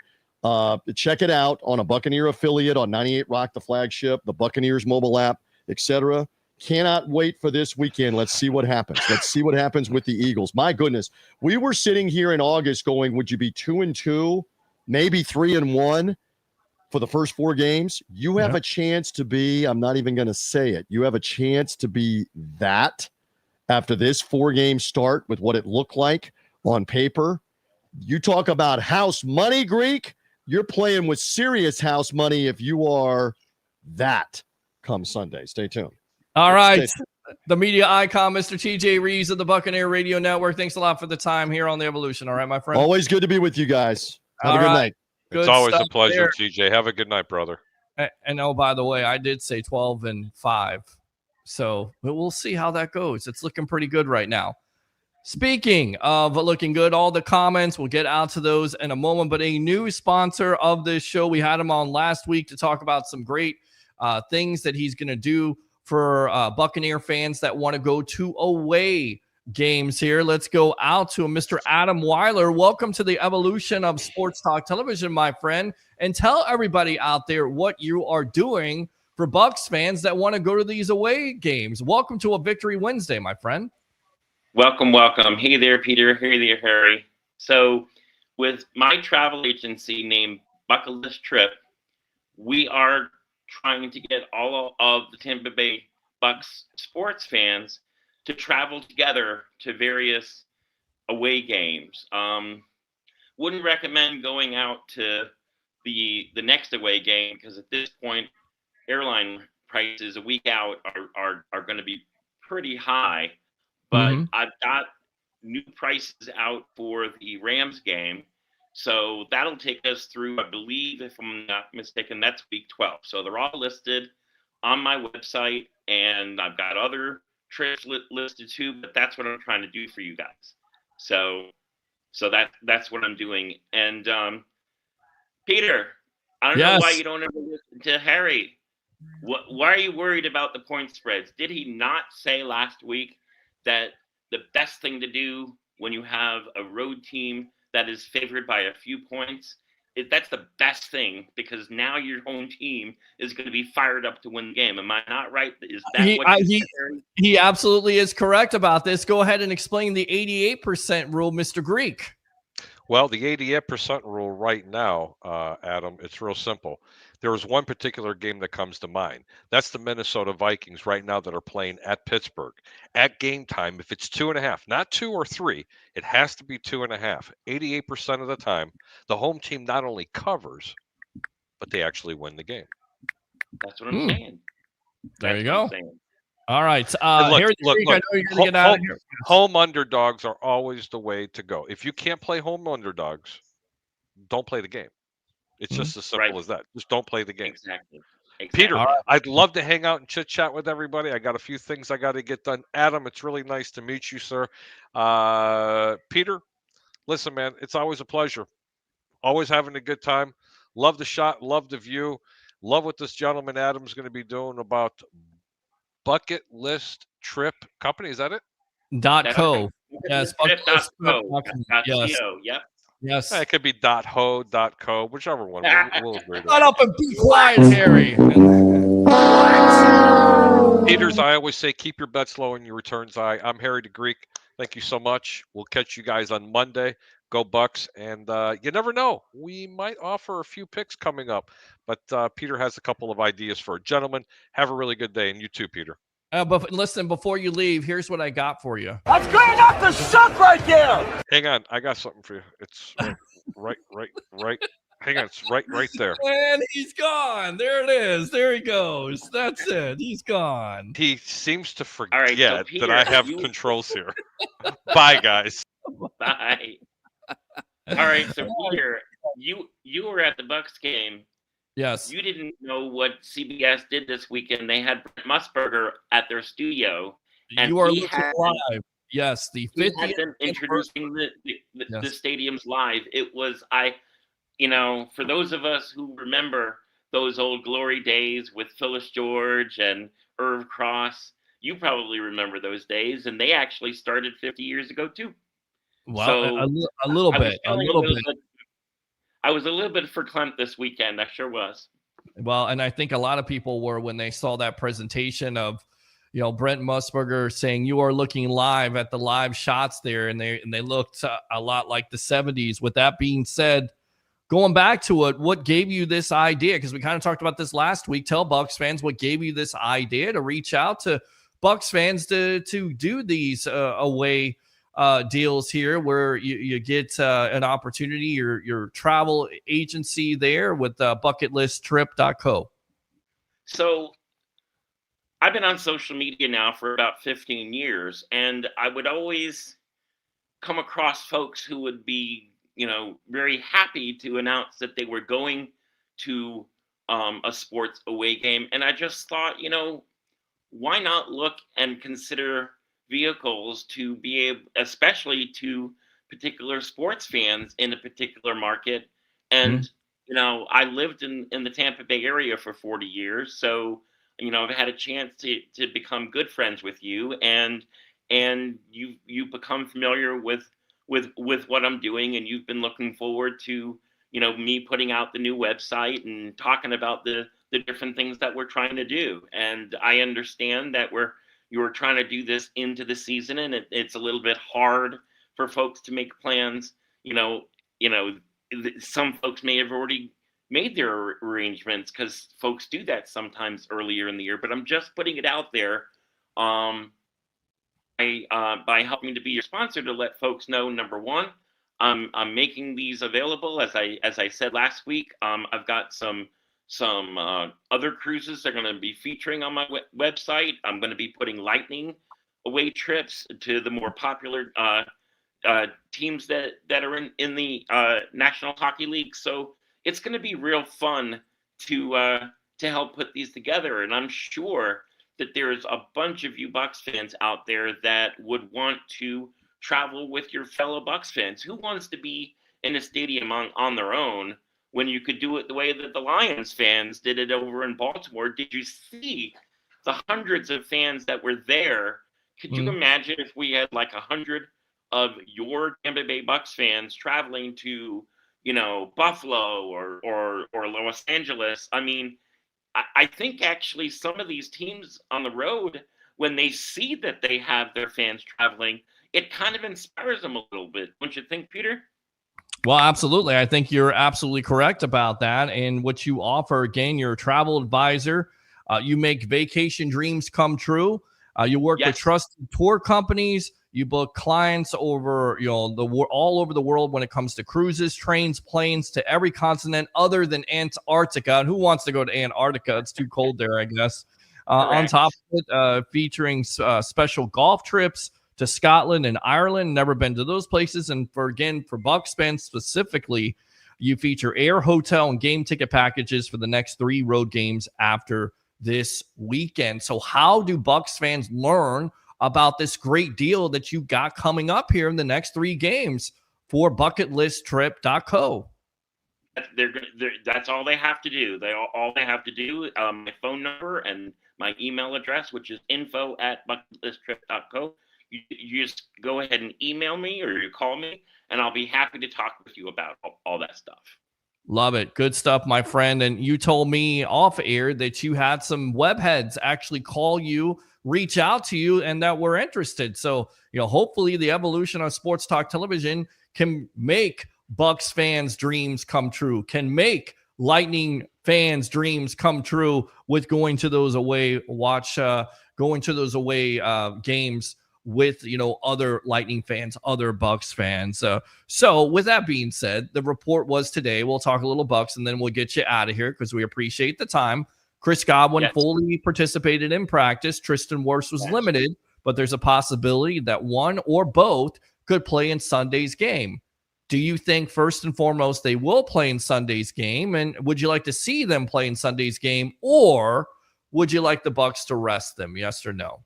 check it out on a Buccaneer affiliate on 98 Rock, the flagship, the Buccaneers mobile app, etc. Cannot wait for this weekend. Let's see what happens. Let's see what happens with the Eagles. My goodness, we were sitting here in August going, would you be 2-2, maybe 3-1 for the first 4 games? You have a chance to be, I'm not even going to say it, you have a chance to be that after this 4-game start with what it looked like on paper. You talk about house money, Greek. You're playing with serious house money if you are that come Sunday. Stay tuned. All right. The media icon, Mr. TJ Rives of the Buccaneer Radio Network. Thanks a lot for the time here on the Evolution. All right, my friend. Always good to be with you guys. Have a good night. It's always a pleasure, TJ. Have a good night, brother. And oh, by the way, I did say 12-5. So we'll see how that goes. It's looking pretty good right now. Speaking of looking good, all the comments, we'll get out to those in a moment. But a new sponsor of this show, we had him on last week to talk about some great things that he's going to do for Buccaneer fans that want to go to away games here. Let's go out to Mr. Adam Weiler. Welcome to the Evolution of Sports Talk Television, my friend. And tell everybody out there what you are doing for Bucs fans that want to go to these away games. Welcome to a Victory Wednesday, my friend. Welcome, welcome. Hey there, Peter. Hey there, Harry. So with my travel agency named Bucket List Trip, we are trying to get all of the Tampa Bay Bucs sports fans to travel together to various away games. Wouldn't recommend going out to the next away game because at this point, airline prices a week out are going to be pretty high. But I've got new prices out for the Rams game. So that'll take us through, I believe, if I'm not mistaken, that's week 12. So they're all listed on my website, and I've got other trips listed too, but that's what I'm trying to do for you guys. So that's what I'm doing. And Peter, I don't know why you don't ever listen to Harry. Why are you worried about the point spreads? Did he not say last week that the best thing to do when you have a road team that is favored by a few points, that's the best thing because now your home team is going to be fired up to win the game. Am I not right? Is that he absolutely is correct about this. Go ahead and explain the 88% rule, Mr. Greek. Well, the 88% rule right now, Adam, it's real simple. There was one particular game that comes to mind. That's the Minnesota Vikings right now that are playing at Pittsburgh. At game time, if it's 2.5, not 2 or 3, it has to be 2.5. 88% of the time, the home team not only covers, but they actually win the game. That's what I'm saying. There you go. All right. Look, I know you're going to get out of here. Home underdogs are always the way to go. If you can't play home underdogs, don't play the game. It's just as simple as that. Just don't play the game. Exactly. Peter, I'd love to hang out and chit-chat with everybody. I got a few things I got to get done. Adam, it's really nice to meet you, sir. Peter, listen, man, it's always a pleasure. Always having a good time. Love the shot. Love the view. Love what this gentleman Adam's going to be doing about Bucket List Trip Company. Is that it? .co. Yes. .co. Yes. Yep. Yes. It could be .ho, .co, whichever one. We'll agree to. Shut up and be quiet, Harry. Peters, I always say keep your bets low and your returns high. I'm Harry the Greek. Thank you so much. We'll catch you guys on Monday. Go Bucks. And you never know. We might offer a few picks coming up. But Peter has a couple of ideas for it. Gentlemen, have a really good day. And you too, Peter. But listen, before you leave, here's what I got for you. That's good enough to suck right there. Hang on, I got something for you. It's right. Hang on, it's right there. And he's gone. There it is. There he goes. That's it. He's gone. He seems to forget All right, so Peter, that I have controls here. Bye, guys. Bye. All right, so Peter, you were at the Bucs game. Yes. You didn't know what CBS did this weekend. They had Brent Musburger at their studio. And you are looking live. Yes, the 50th. He had them introducing the stadiums live. It was, for those of us who remember those old glory days with Phyllis George and Irv Cross, you probably remember those days. And they actually started 50 years ago, too. Well, so a little bit. I was a little bit verklempt this weekend. I sure was. Well, and I think a lot of people were when they saw that presentation of, Brent Musburger saying you are looking live at the live shots there, and they looked a lot like the 70s. With that being said, going back to it, what gave you this idea? Because we kind of talked about this last week. Tell Bucs fans what gave you this idea to reach out to Bucs fans to do these away deals here, where you get an opportunity, your travel agency there with bucketlisttrip.co. So I've been on social media now for about 15 years, and I would always come across folks who would be, very happy to announce that they were going to a sports away game. And I just thought, why not look and consider vehicles to be able, especially to particular sports fans in a particular market. And, I lived in the Tampa Bay area for 40 years. So, I've had a chance to become good friends with you, and you become familiar with what I'm doing, and you've been looking forward to, me putting out the new website and talking about the different things that we're trying to do. And I understand that you're trying to do this into the season, and it's a little bit hard for folks to make plans. Some folks may have already made their arrangements, because folks do that sometimes earlier in the year. But I'm just putting it out there by helping to be your sponsor, to let folks know, number one, I'm making these available. As I said last week, I've got some other cruises that are going to be featuring on my website. I'm going to be putting lightning away trips to the more popular teams that are in the National Hockey League. So it's going to be real fun to help put these together. And I'm sure that there's a bunch of you Bucs fans out there that would want to travel with your fellow Bucs fans. Who wants to be in a stadium on their own when you could do it the way that the Lions fans did it over in Baltimore? Did you see the hundreds of fans that were there? Could you imagine if we had like 100 of your Tampa Bay Bucs fans traveling to, Buffalo or Los Angeles? I mean, I think actually some of these teams on the road, when they see that they have their fans traveling, it kind of inspires them a little bit. Don't you think, Peter? Well, absolutely. I think you're absolutely correct about that. And what you offer, again, you're a travel advisor. You make vacation dreams come true. You work with trusted tour companies. You book clients over, all over the world when it comes to cruises, trains, planes, to every continent other than Antarctica. And who wants to go to Antarctica? It's too cold there, I guess. On top of it, featuring special golf trips to Scotland and Ireland. Never been to those places. And for Bucs fans specifically, you feature air, hotel, and game ticket packages for the next 3 road games after this weekend. So how do Bucs fans learn about this great deal that you got coming up here in the next 3 games for bucketlisttrip.co? That's all they have to do. All they have to do, my phone number and my email address, which is info@bucketlisttrip.co. You just go ahead and email me, or you call me, and I'll be happy to talk with you about all that stuff. Love it. Good stuff, my friend. And you told me off air that you had some web heads actually call you, reach out to you, and that were interested. So, hopefully the evolution of sports talk television can make Bucs fans' dreams come true, can make Lightning fans' dreams come true with going to those away games with, other Lightning fans, other Bucs fans. So with that being said, the report was today. We'll talk a little Bucs and then we'll get you out of here because we appreciate the time. Chris Godwin fully participated in practice. Tristan Wirfs was limited, but there's a possibility that one or both could play in Sunday's game. Do you think, first and foremost, they will play in Sunday's game? And would you like to see them play in Sunday's game? Or would you like the Bucs to rest them? Yes or no?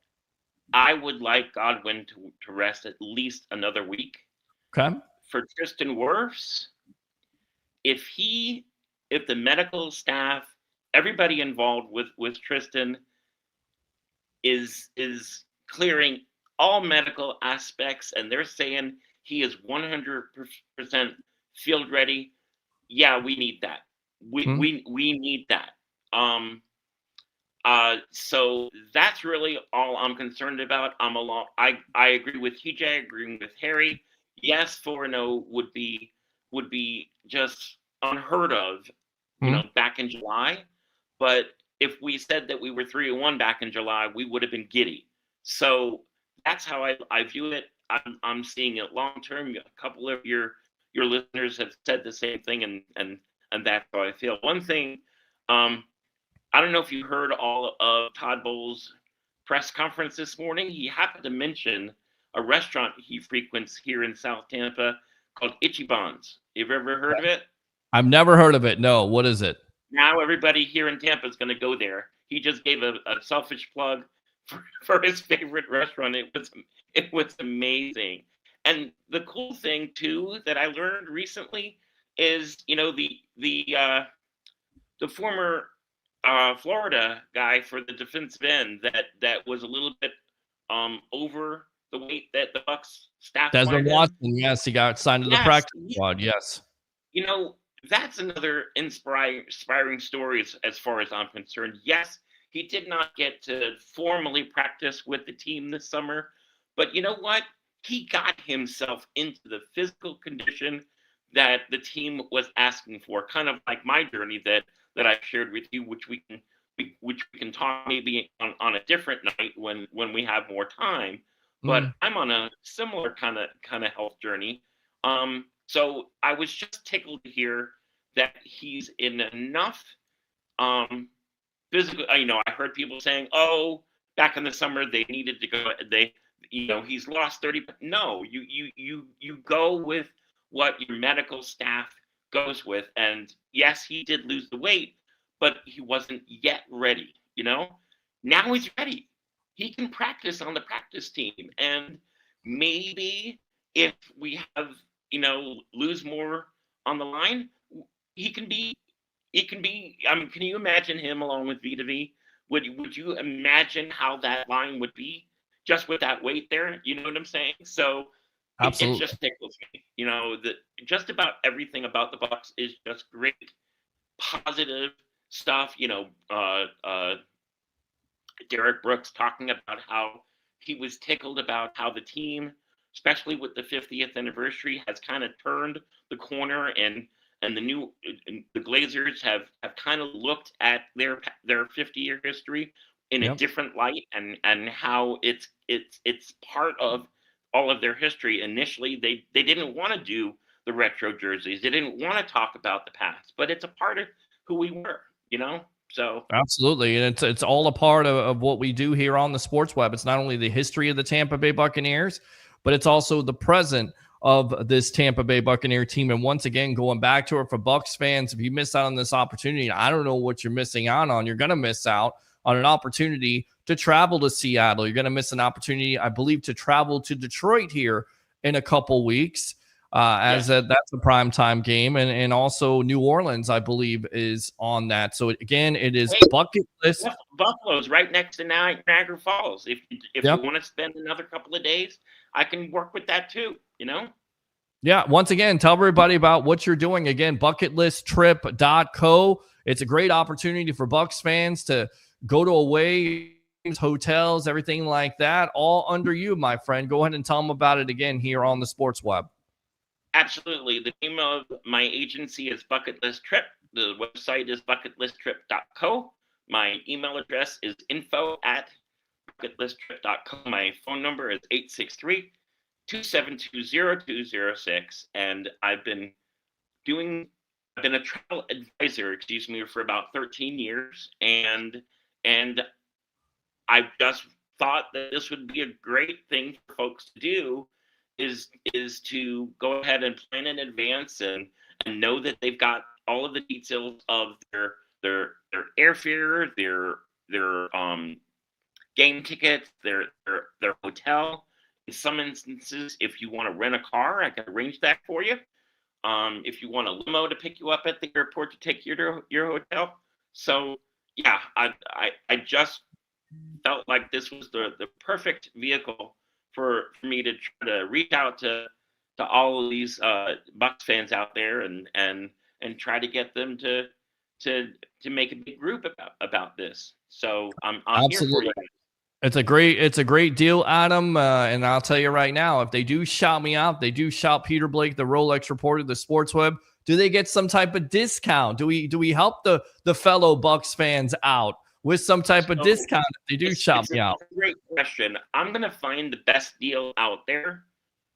I would like Godwin to rest at least another week. Okay. For Tristan Wirfs, if the medical staff, everybody involved with Tristan is clearing all medical aspects, and they're saying he is 100% field ready. Yeah, we need that. We need that. So that's really all I'm concerned about. I agree with TJ. I agree with Harry. Yes, 4-0 would be just unheard of, back in July. But if we said that we were 3-1 back in July, we would have been giddy. So that's how I view it. I'm seeing it long term. A couple of your listeners have said the same thing, and that's how I feel. One thing, I don't know if you heard all of Todd Bowles' press conference this morning. He happened to mention a restaurant he frequents here in South Tampa called Ichiban's. You've ever heard of it? I've never heard of it. No. What is it? Now everybody here in Tampa is going to go there. He just gave a selfish plug for his favorite restaurant. It was amazing. And the cool thing too that I learned recently is, the former Florida guy for the defensive end that was a little bit over the weight that the Bucs staff. Desmond Watson, yes, he got signed to the practice squad. Yes. That's another inspiring story as far as I'm concerned. Yes, he did not get to formally practice with the team this summer, but you know what? He got himself into the physical condition that the team was asking for, kind of like my journey that I shared with you, which we can talk maybe on a different night when we have more time. But I'm on a similar kind of health journey. So I was just tickled to hear that he's in enough physical. I heard people saying, "Oh, back in the summer they needed to go." He's lost 30. But no, you go with what your medical staff goes with. And yes, he did lose the weight, but he wasn't yet ready. Now he's ready. He can practice on the practice team, and maybe if we have lose more on the line, he can be. I mean, can you imagine him along with V2V? Would you imagine how that line would be just with that weight there? You know what I'm saying? So it just tickles me. Just about everything about the Bucs is just great, positive stuff. Derek Brooks talking about how he was tickled about how the team, especially with the 50th anniversary, has kind of turned the corner, and the Glazers have kind of looked at their 50-year history in a different light, and how it's part of all of their history. Initially, they didn't want to do the retro jerseys. They didn't want to talk about the past, but it's a part of who we were, So absolutely, and it's all a part of what we do here on the Sports Web. It's not only the history of the Tampa Bay Buccaneers, but it's also the present of this Tampa Bay Buccaneer team. And once again, going back to it for Bucs fans, if you miss out on this opportunity, I don't know what you're missing out on. You're going to miss out on an opportunity to travel to Seattle. You're going to miss an opportunity, I believe, to travel to Detroit here in a couple weeks. That's a primetime game, and also New Orleans, I believe, is on that. So again, it is bucket list. Buffalo's right next to Niagara Falls. If you want to spend another couple of days, I can work with that too. Yeah. Once again, tell everybody about what you're doing. Again, bucketlisttrip.co. It's a great opportunity for Bucs fans to go to away hotels, everything like that, all under you, my friend. Go ahead and tell them about it again here on the Sports Web. Absolutely. The name of my agency is Bucket List Trip. The website is bucketlisttrip.co. My email address is info@bucketlisttrip.co. My phone number is 863-272-0206. And I've been a travel advisor, for about 13 years. And I just thought that this would be a great thing for folks to do, is to go ahead and plan in advance and know that they've got all of the details of their airfare, their game tickets, their hotel. In some instances, if you want to rent a car, I can arrange that for you. If you want a limo to pick you up at the airport to take you to your hotel. So yeah, I just felt like this was the perfect vehicle for me to try to reach out to all of these Bucs fans out there and try to get them to make a big group about this. So I'm here for you. It's a great deal, Adam. And I'll tell you right now, if they do shout me out, they do shout Peter Blake, the Rolex reporter, the Sports Web, do they get some type of discount? Do we help the fellow Bucs fans out with some type of discount if they do shout me out? Great question. I'm going to find the best deal out there.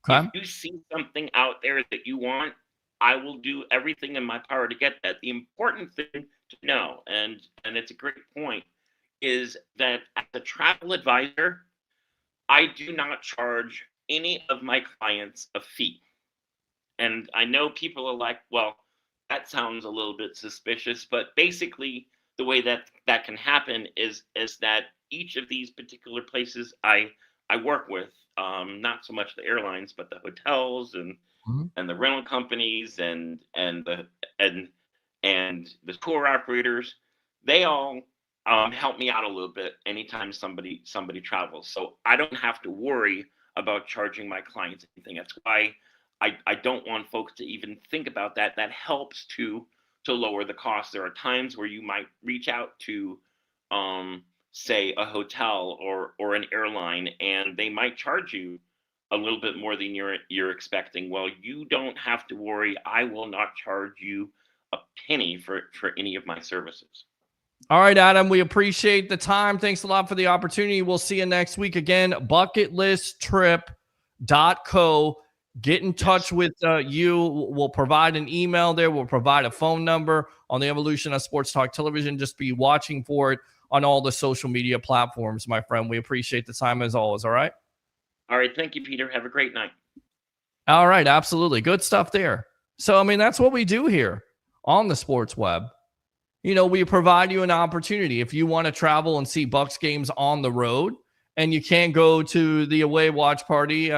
Okay. If you see something out there that you want, I will do everything in my power to get that. The important thing to know, and it's a great point, is that as a travel advisor, I do not charge any of my clients a fee. And I know people are like, well, that sounds a little bit suspicious, but basically the way that can happen is that each of these particular places I work with, not so much the airlines, but the hotels and the rental companies and the tour operators, they all help me out a little bit anytime somebody travels. So I don't have to worry about charging my clients anything. That's why I don't want folks to even think about that. That helps to lower the cost. There are times where you might reach out to say a hotel or an airline, and they might charge you a little bit more than you're expecting. Well, you don't have to worry. I will not charge you a penny for any of my services. All right, Adam, we appreciate the time. Thanks a lot for the opportunity. We'll see you next week again. Bucketlisttrip.co. Get in touch with you. We'll provide an email there. We'll provide a phone number on the evolution of Sports Talk Television. Just be watching for it on all the social media platforms, my friend. We appreciate the time as always. All right. All right. Thank you, Peter. Have a great night. All right. Absolutely. Good stuff there. So, I mean, that's what we do here on the Sports Web. You know, we provide you an opportunity. If you want to travel and see Bucs games on the road and you can't go to the away watch party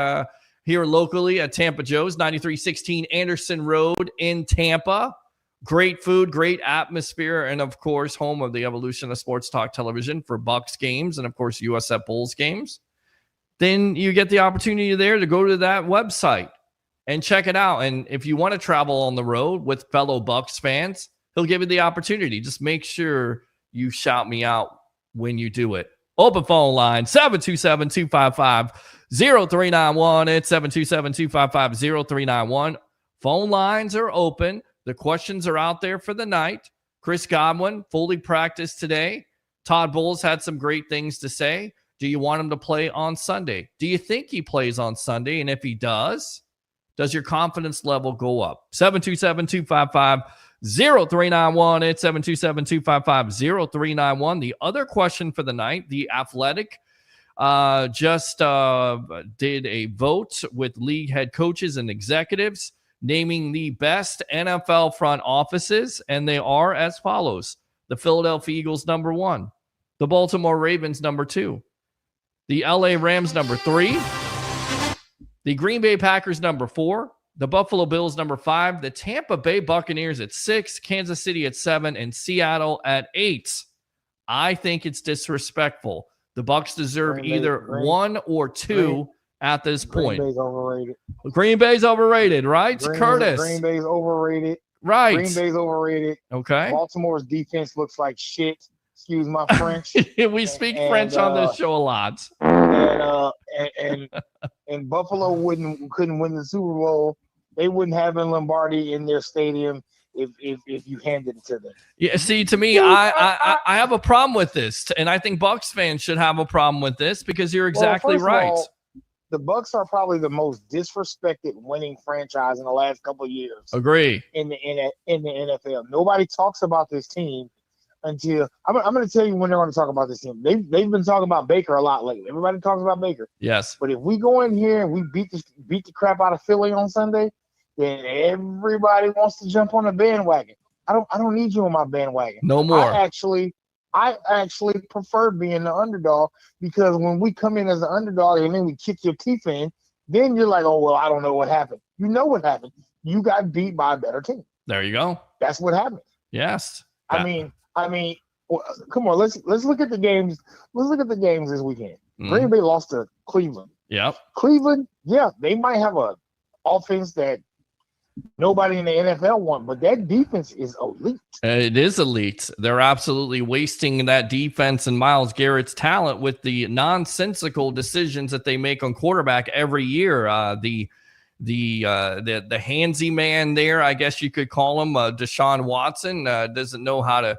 here locally at Tampa Joe's, 9316 Anderson Road in Tampa. Great food, great atmosphere, and, of course, home of the evolution of Sports Talk Television for Bucs games and, of course, USF Bulls games. Then you get the opportunity there to go to that website and check it out. And if you want to travel on the road with fellow Bucs fans, he'll give you the opportunity. Just make sure you shout me out when you do it. Open phone line, 727-255-0391. It's 727-255-0391. Phone lines are open. The questions are out there for the night. Chris Godwin fully practiced today. Todd Bowles had some great things to say. Do you want him to play on Sunday? Do you think he plays on Sunday? And if he does your confidence level go up? 727-255-0391. It's 727-255-0391. The other question for the night, The Athletic just did a vote with league head coaches and executives naming the best NFL front offices, and they are as follows. The Philadelphia Eagles, number 1. The Baltimore Ravens, number 2. The LA Rams, number 3. The Green Bay Packers, number 4. The Buffalo Bills, number 5. The Tampa Bay Buccaneers at 6. Kansas City at 7. And Seattle at 8. I think it's disrespectful. The Bucs deserve either 1 or 2 at this point. Green Bay's overrated. Green Bay's overrated, right? Curtis. Green Bay's overrated. Right. Green Bay's overrated. Okay. Baltimore's defense looks like shit. Excuse my French. We speak French on this show a lot. And Buffalo couldn't win the Super Bowl. They wouldn't have Lombardi in their stadium if you handed it to them. Yeah, see, to me, I have a problem with this, and I think Bucs fans should have a problem with this because you're exactly right. All, the Bucs are probably the most disrespected winning franchise in the last couple of years. Agree. In the NFL, nobody talks about this team until I'm going to tell you when they're going to talk about this team. They've been talking about Baker a lot lately. Everybody talks about Baker. Yes. But if we go in here and we beat the crap out of Philly on Sunday, then everybody wants to jump on the bandwagon. I don't need you on my bandwagon. No more. I actually prefer being the underdog because when we come in as an underdog and then we kick your teeth in, then you're like, oh well, I don't know what happened. You know what happened. You got beat by a better team. There you go. That's what happened. Yes. I mean, well, come on, let's look at the games. Let's look at the games this weekend. Green Bay lost to Cleveland. Yep. Cleveland, yeah, they might have a offense that nobody in the NFL won, but that defense is elite. It is elite. They're absolutely wasting that defense and Myles Garrett's talent with the nonsensical decisions that they make on quarterback every year. The handsy man there, I guess you could call him, Deshaun Watson, doesn't know how to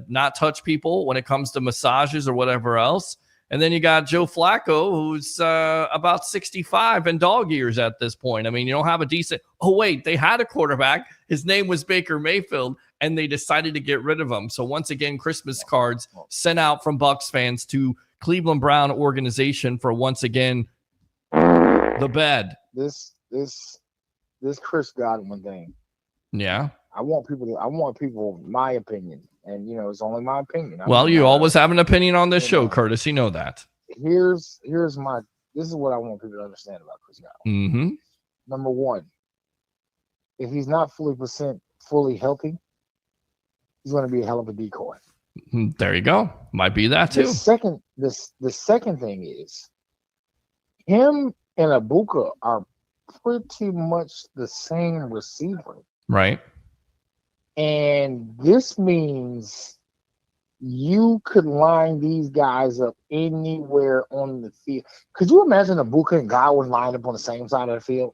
not touch people when it comes to massages or whatever else. And then you got Joe Flacco, who's about 65 and dog years at this point. I mean, you don't have a decent – oh, wait, they had a quarterback. His name was Baker Mayfield, and they decided to get rid of him. So once again, Christmas cards sent out from Bucs fans to Cleveland Brown organization for once again the bed. This Chris Godwin thing. Yeah. I want people my opinion. And, it's only my opinion. Well, you always have an opinion on this show, Curtis. You know that. This is what I want people to understand about Chris Godwin. Mm-hmm. Number one, if he's not fully healthy, he's going to be a hell of a decoy. There you go. Might be that too. The second thing is him and Ibuka are pretty much the same receiver. Right. And this means you could line these guys up anywhere on the field. Could you imagine Ibuka and Godwin lined up on the same side of the field?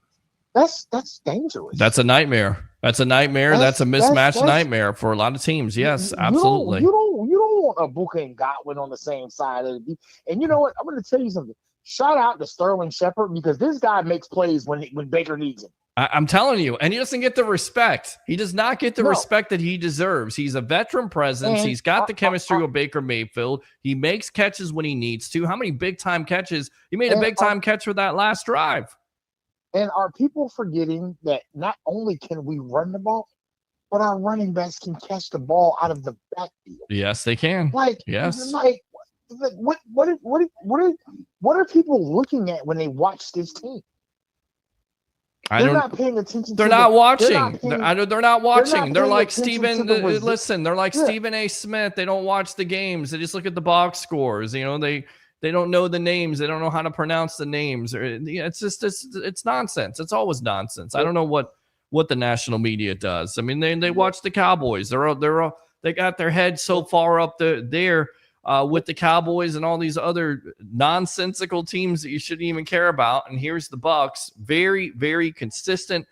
That's dangerous. That's a nightmare. That's a nightmare. That's a mismatched nightmare for a lot of teams. Yes, absolutely. You don't want Ibuka and Godwin on the same side of the. And you know what? I'm going to tell you something. Shout out to Sterling Shepard because this guy makes plays when Baker needs him. I'm telling you, and he doesn't get the respect. He does not get the respect that he deserves. He's a veteran presence. And he's got the chemistry with Baker Mayfield. He makes catches when he needs to. How many big-time catches? He made a big-time catch for that last drive. And are people forgetting that not only can we run the ball, but our running backs can catch the ball out of the backfield? Yes, they can. What are people looking at when they watch this team? They're not paying attention. They're not watching. They're not watching. They're like Stephen. Listen, they're like Stephen A. Smith. They don't watch the games. They just look at the box scores. They don't know the names. They don't know how to pronounce the names. It's just it's nonsense. It's always nonsense. I don't know what the national media does. I mean, they watch the Cowboys. They got their head so far up there. With the Cowboys and all these other nonsensical teams that you shouldn't even care about. And here's the Bucs, very, very consistent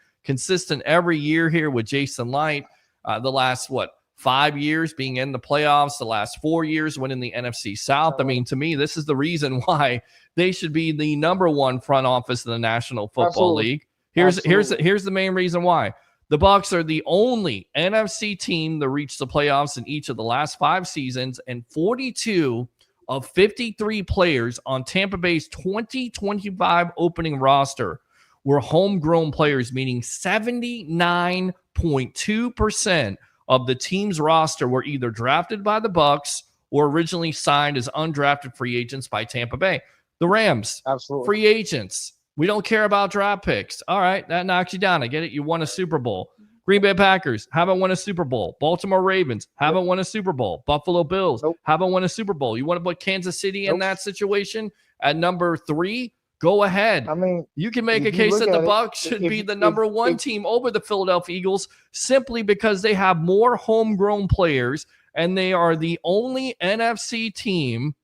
every year here with Jason Light. The last, 5 years being in the playoffs, the last 4 years winning the NFC South. I mean, to me, this is the reason why they should be the number one front office in the National Football League. Here's the main reason why. The Bucs are the only NFC team to reach the playoffs in each of the last 5 seasons, and 42 of 53 players on Tampa Bay's 2025 opening roster were homegrown players, meaning 79.2% of the team's roster were either drafted by the Bucs or originally signed as undrafted free agents by Tampa Bay. The Rams, free agents. We don't care about draft picks. All right, that knocks you down. I get it. You won a Super Bowl. Green Bay Packers haven't won a Super Bowl. Baltimore Ravens haven't won a Super Bowl. Buffalo Bills haven't won a Super Bowl. You want to put Kansas City in that situation at number 3? Go ahead. I mean, you can make a case that the Bucs should be the number 1 team over the Philadelphia Eagles simply because they have more homegrown players and they are the only NFC team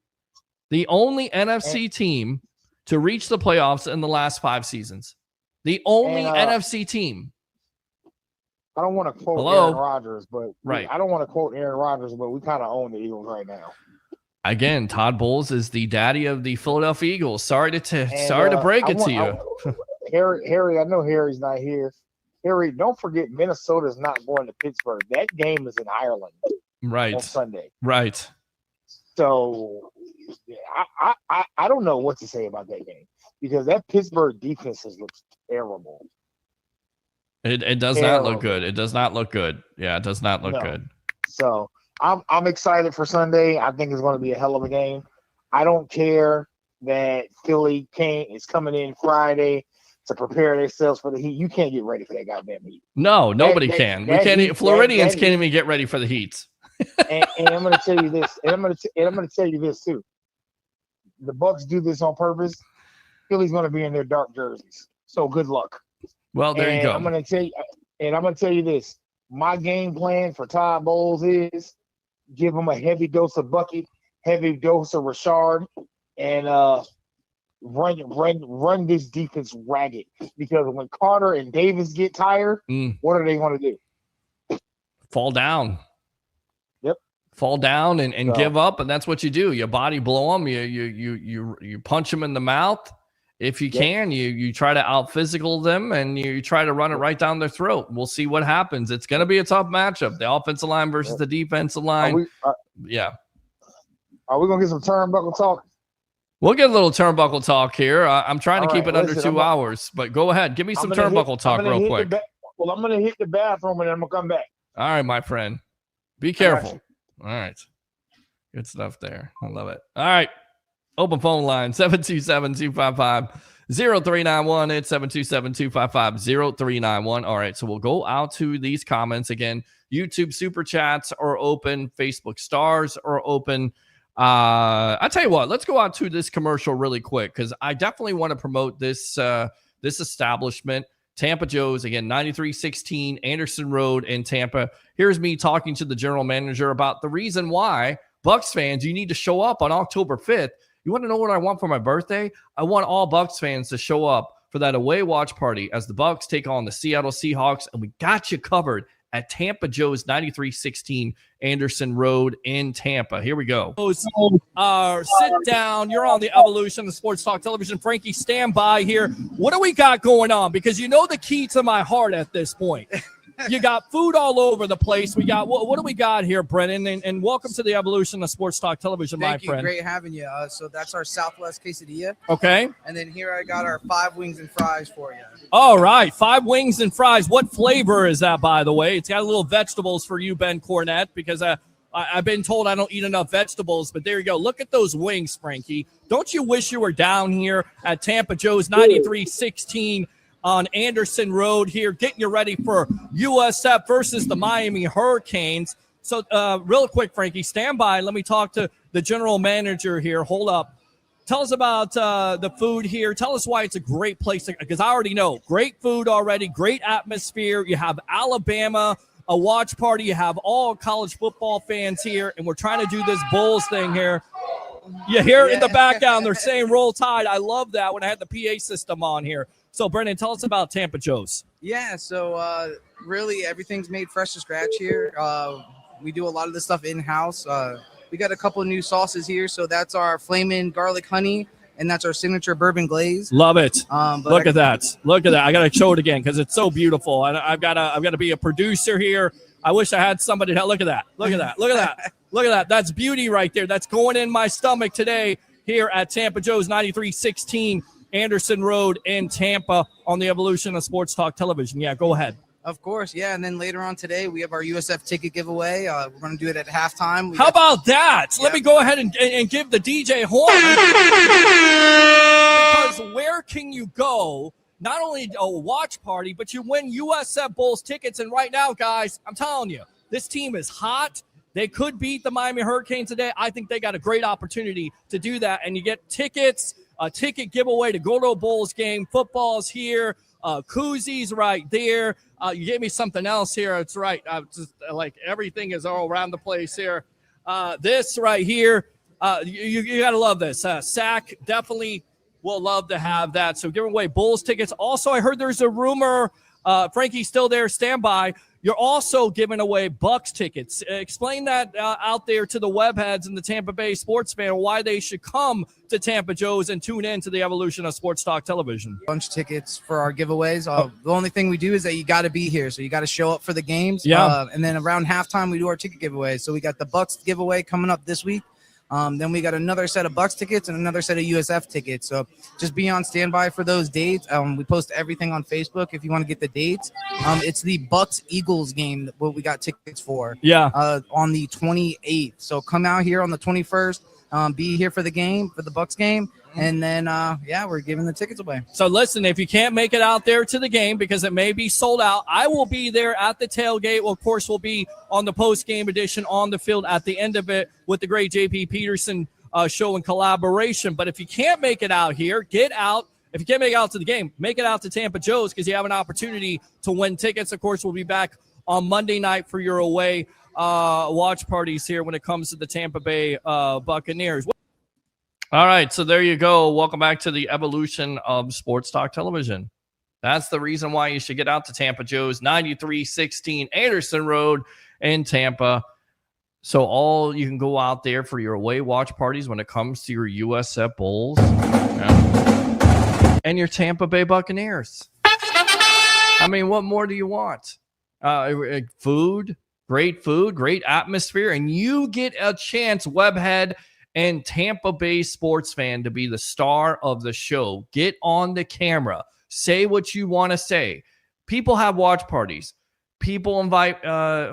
to reach the playoffs in the last 5 seasons. The only NFC team. I don't want to quote Hello? Aaron Rodgers, but Right. I don't want to quote Aaron Rodgers, but we kind of own the Eagles right now. Again, Todd Bowles is the daddy of the Philadelphia Eagles. Sorry to break it to you. Harry, I know Harry's not here. Harry, don't forget Minnesota's not going to Pittsburgh. That game is in Ireland. Right. On Sunday. Right. So I don't know what to say about that game because that Pittsburgh defense has looked terrible. It does not look good. It does not look good. Yeah, it does not look good. So I'm excited for Sunday. I think it's going to be a hell of a game. I don't care that Philly is coming in Friday to prepare themselves for the Heat. You can't get ready for that goddamn Heat. No, nobody can. We can't. Floridians can't even get ready for the Heat. and I'm going to tell you this. And I'm going to tell you this too. The Bucs do this on purpose. Philly's going to be in their dark jerseys. So good luck. Well, there you go. I'm going to tell you this. My game plan for Todd Bowles is give him a heavy dose of Bucky, heavy dose of Rashard, and run this defense ragged. Because when Carter and Davis get tired, what are they going to do? Fall down. Yep. Fall down and give up, and that's what you do. Your body blow them. You punch them in the mouth. If you can, you try to out physical them and you try to run it right down their throat. We'll see what happens. It's going to be a tough matchup. The offensive line versus the defensive line. Are we going to get some turnbuckle talk? We'll get a little turnbuckle talk here. I'm trying to keep it under 2 hours, but go ahead. Give me some turnbuckle talk real quick. I'm going to hit the bathroom and then I'm going to come back. All right, my friend. Be careful. All right. Good stuff there. I love it. All right. Open phone line, 727-255-0391. It's 727-255-0391. All right, so we'll go out to these comments. Again, YouTube Super Chats are open. Facebook Stars are open. I tell you what, let's go out to this commercial really quick because I definitely want to promote this this establishment. Tampa Joe's, again, 9316 Anderson Road in Tampa. Here's me talking to the general manager about the reason why Bucs fans, you need to show up on October 5th. You want to know what I want for my birthday? I want all Bucs fans to show up for that away watch party as the Bucs take on the Seattle Seahawks, and we got you covered at Tampa Joe's 9316 Anderson Road in Tampa. Here we go. Sit down. You're on the Evolution of Sports Talk Television. Frankie, stand by here. What do we got going on? Because you know the key to my heart at this point. You got food all over the place. We got what do we got here, Brennan? And welcome to the Evolution of Sports Talk Television, my friend. Thank you. Great having you. So that's our Southwest quesadilla. Okay. And then here I got our 5 wings and fries for you. All right, 5 wings and fries. What flavor is that, by the way? It's got a little vegetables for you, Ben Cornett, because I've been told I don't eat enough vegetables. But there you go. Look at those wings, Frankie. Don't you wish you were down here at Tampa Joe's 9316 on Anderson Road here, getting you ready for USF versus the Miami Hurricanes. So real quick, Frankie, stand by. Let me talk to the general manager here. Hold up. Tell us about the food here. Tell us why it's a great place, because I already know. Great food already, great atmosphere. You have Alabama, a watch party. You have all college football fans here, and we're trying to do this Bulls thing here. You hear in the background, they're saying Roll Tide. I love that when I had the PA system on here. So, Brendan, tell us about Tampa Joe's. Yeah, so really everything's made fresh to scratch here. We do a lot of this stuff in-house. We got a couple of new sauces here. So that's our Flamin' Garlic Honey, and that's our signature bourbon glaze. Love it. Look at that. Look at that. I got to show it again because it's so beautiful. And I've got to be a producer here. I wish I had somebody to look at that. Look at that. Look at that. Look at that. That's beauty right there. That's going in my stomach today here at Tampa Joe's 9316 Anderson Road in Tampa on the Evolution of Sports Talk Television. Yeah, go ahead. Of course, yeah. And then later on today, we have our USF ticket giveaway. We're going to do it at halftime. How about that? Let me go ahead and give the DJ horn. Because where can you go? Not only a watch party, but you win USF Bulls tickets. And right now, guys, I'm telling you, this team is hot. They could beat the Miami Hurricanes today. I think they got a great opportunity to do that. And you get tickets, a ticket giveaway to go to a Bulls game. Football's here. Koozies right there. You gave me something else here. It's right. Just like everything is all around the place here. This right here, you got to love this. SAC definitely will love to have that. So giving away Bulls tickets. Also, I heard there's a rumor. Frankie's still there. Stand by. you're also giving away Bucs tickets. Explain that out there to the web heads and the Tampa Bay sports fan why they should come to Tampa Joe's and tune in to the evolution of Sports Talk Television. Bunch of tickets for our giveaways. The only thing we do is that you got to be here, so you got to show up for the games. Yeah. And then around halftime, we do our ticket giveaways. So we got the Bucs giveaway coming up this week. Then we got another set of Bucs tickets and another set of USF tickets. So just be on standby for those dates. We post everything on Facebook if you want to get the dates. It's the Bucs-Eagles game that we got tickets for. Yeah. On the 28th. So come out here on the 21st. Be here for the game, for the Bucs game. And then, we're giving the tickets away. So listen, if you can't make it out there to the game because it may be sold out, I will be there at the tailgate. Well, of course, we'll be on the post-game edition on the field at the end of it with the great JP Peterson show and collaboration. But if you can't make it out here, get out. If you can't make it out to the game, make it out to Tampa Joe's because you have an opportunity to win tickets. Of course, we'll be back on Monday night for your away watch parties here when it comes to the Tampa Bay Buccaneers. All right, so there you go. Welcome back to the evolution of Sports Talk Television. That's the reason why you should get out to Tampa Joe's, 9316 Anderson Road in Tampa. So you can go out there for your away watch parties when it comes to your USF Bulls and your Tampa Bay Buccaneers. I mean, what more do you want? Food, great atmosphere, and you get a chance, Webhead and Tampa Bay sports fan, to be the star of the show. Get on the camera. Say what you want to say. People have watch parties. People invite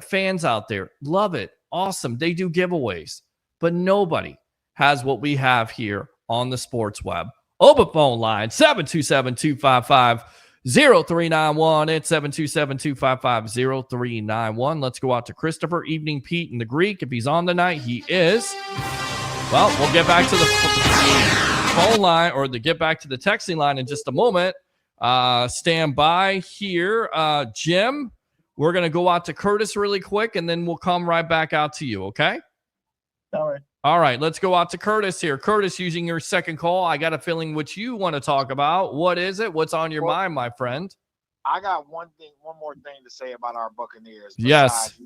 fans out there. Love it. Awesome. They do giveaways. But nobody has what we have here on the sports web. Open phone line, 727-255-0391. It's 727-255-0391. Let's go out to Christopher. Evening, Pete, and the Greek. If he's on tonight, he is. Well, we'll get back to the phone line or get back to the texting line in just a moment. Stand by here. Jim, we're going to go out to Curtis really quick, and then we'll come right back out to you, okay? All right, let's go out to Curtis here. Curtis, using your second call, I got a feeling what you want to talk about. What is it? What's on your mind, my friend? I got one more thing to say about our Buccaneers. Yes.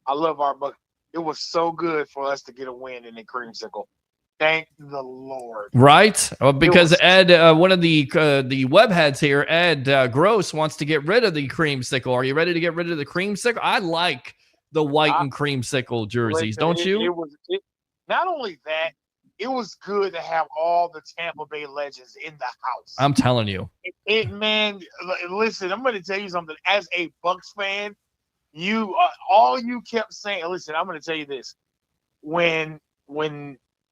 I love our Buccaneers. It was so good for us to get a win in the creamsicle. Thank the Lord. Right? Because Ed, one of the web heads here, Ed Gross, wants to get rid of the creamsicle. Are you ready to get rid of the creamsicle? I like the white and creamsicle jerseys, don't you? Not only that, it was good to have all the Tampa Bay legends in the house. I'm telling you. Man, listen, I'm going to tell you something. As a Bucs fan, all you kept saying, listen, I'm going to tell you this. When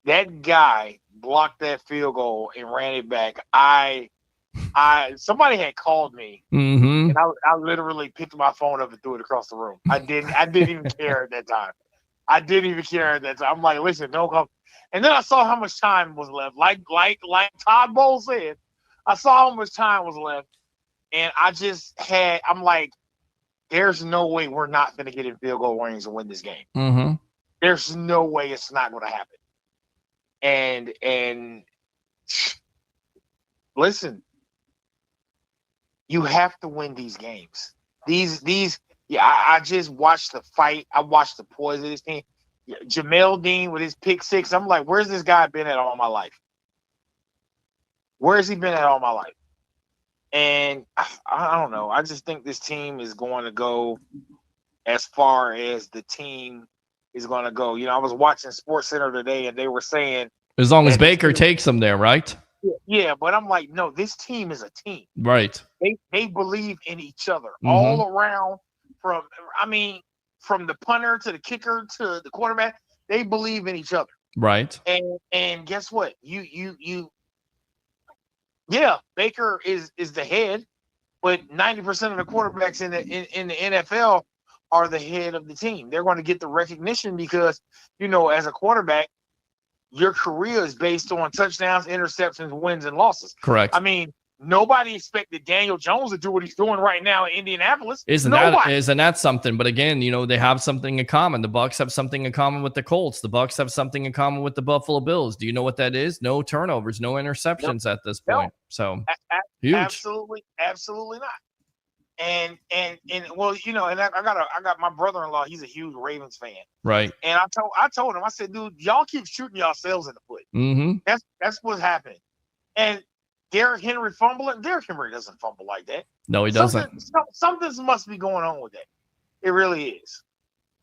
that guy blocked that field goal and ran it back, somebody had called me, and I literally picked my phone up and threw it across the room. I didn't even care at that time. I'm like, listen, don't come. And then I saw how much time was left. Like Todd Bowles said, I saw how much time was left, and I'm like, there's no way we're not going to get in field goal range and win this game. Mm-hmm. There's no way it's not going to happen. And listen, you have to win these games. I just watched the fight. I watched the poise of this team. Jamel Dean with his pick six. I'm like, where's this guy been at all my life? Where has he been at all my life? And I don't know. I just think this team is going to go as far as the team is going to go. I was watching SportsCenter today, and they were saying as long as Baker takes them there, right? Yeah, but I'm like, no, this team is a team. Right. They believe in each other all around. From the punter to the kicker to the quarterback, they believe in each other. Right. And guess what? Yeah, Baker is the head, but 90% of the quarterbacks in the NFL are the head of the team. They're going to get the recognition because, as a quarterback, your career is based on touchdowns, interceptions, wins, and losses. Correct. I mean, nobody expected Daniel Jones to do what he's doing right now in Indianapolis. Isn't that something? But again, they have something in common. The Bucs have something in common with the Colts. The Bucs have something in common with the Buffalo Bills. Do you know what that is? No turnovers, no interceptions at this point. So huge. Absolutely not. And well, you know, and I got my brother-in-law. He's a huge Ravens fan, Right. and I told him, I said, dude, y'all keep shooting yourselves in the foot. Mm-hmm. That's what's happening. And Derrick Henry fumbling. Derrick Henry doesn't fumble like that. No, he doesn't. Something must be going on with that. It really is.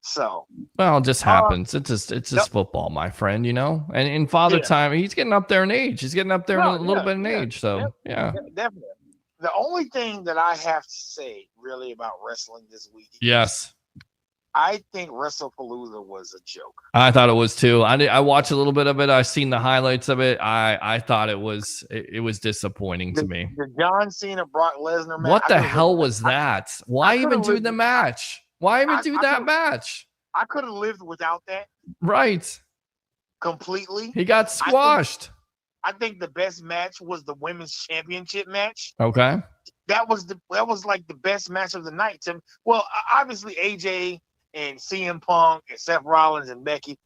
So. Well, it just happens. It's just football, my friend. You know, and in father time, he's getting up there in age. He's getting up there in a little bit in age. So yeah, definitely. The only thing that I have to say really about wrestling this week, yes, I think WrestlePalooza was a joke. I thought it was too. I watched a little bit of it. I've seen the highlights of it. I thought it was disappointing to me. The John Cena Brock Lesnar match. What the hell was that? Why even do the match? Why even do that match? I could have lived without that. Right. Completely. He got squashed. I think the best match was the women's championship match. Okay. That was like the best match of the night. Well, obviously AJ and CM Punk and Seth Rollins and Becky.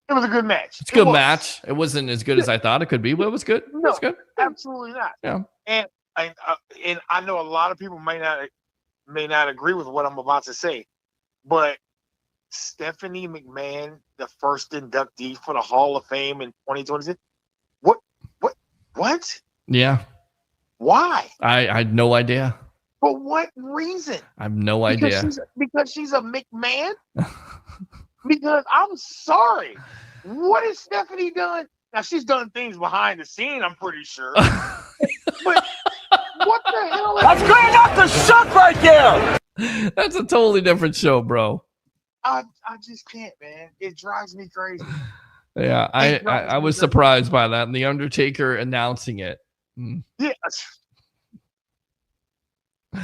It was a good match. It's a good match. It wasn't as good as I thought it could be, but it was good. It was good. Absolutely not. Yeah. And I know a lot of people may not agree with what I'm about to say, but Stephanie McMahon, the first inductee for the Hall of Fame in 2026. What? Yeah. Why? I had no idea. For what reason? I have no idea. Because she's a McMahon? Because I'm sorry. What has Stephanie done? Now, she's done things behind the scene, I'm pretty sure. But what the hell is That's great enough to suck right there! That's a totally different show, bro. I just can't, man. It drives me crazy. Yeah, I was surprised by that, and the Undertaker announcing it. Yeah.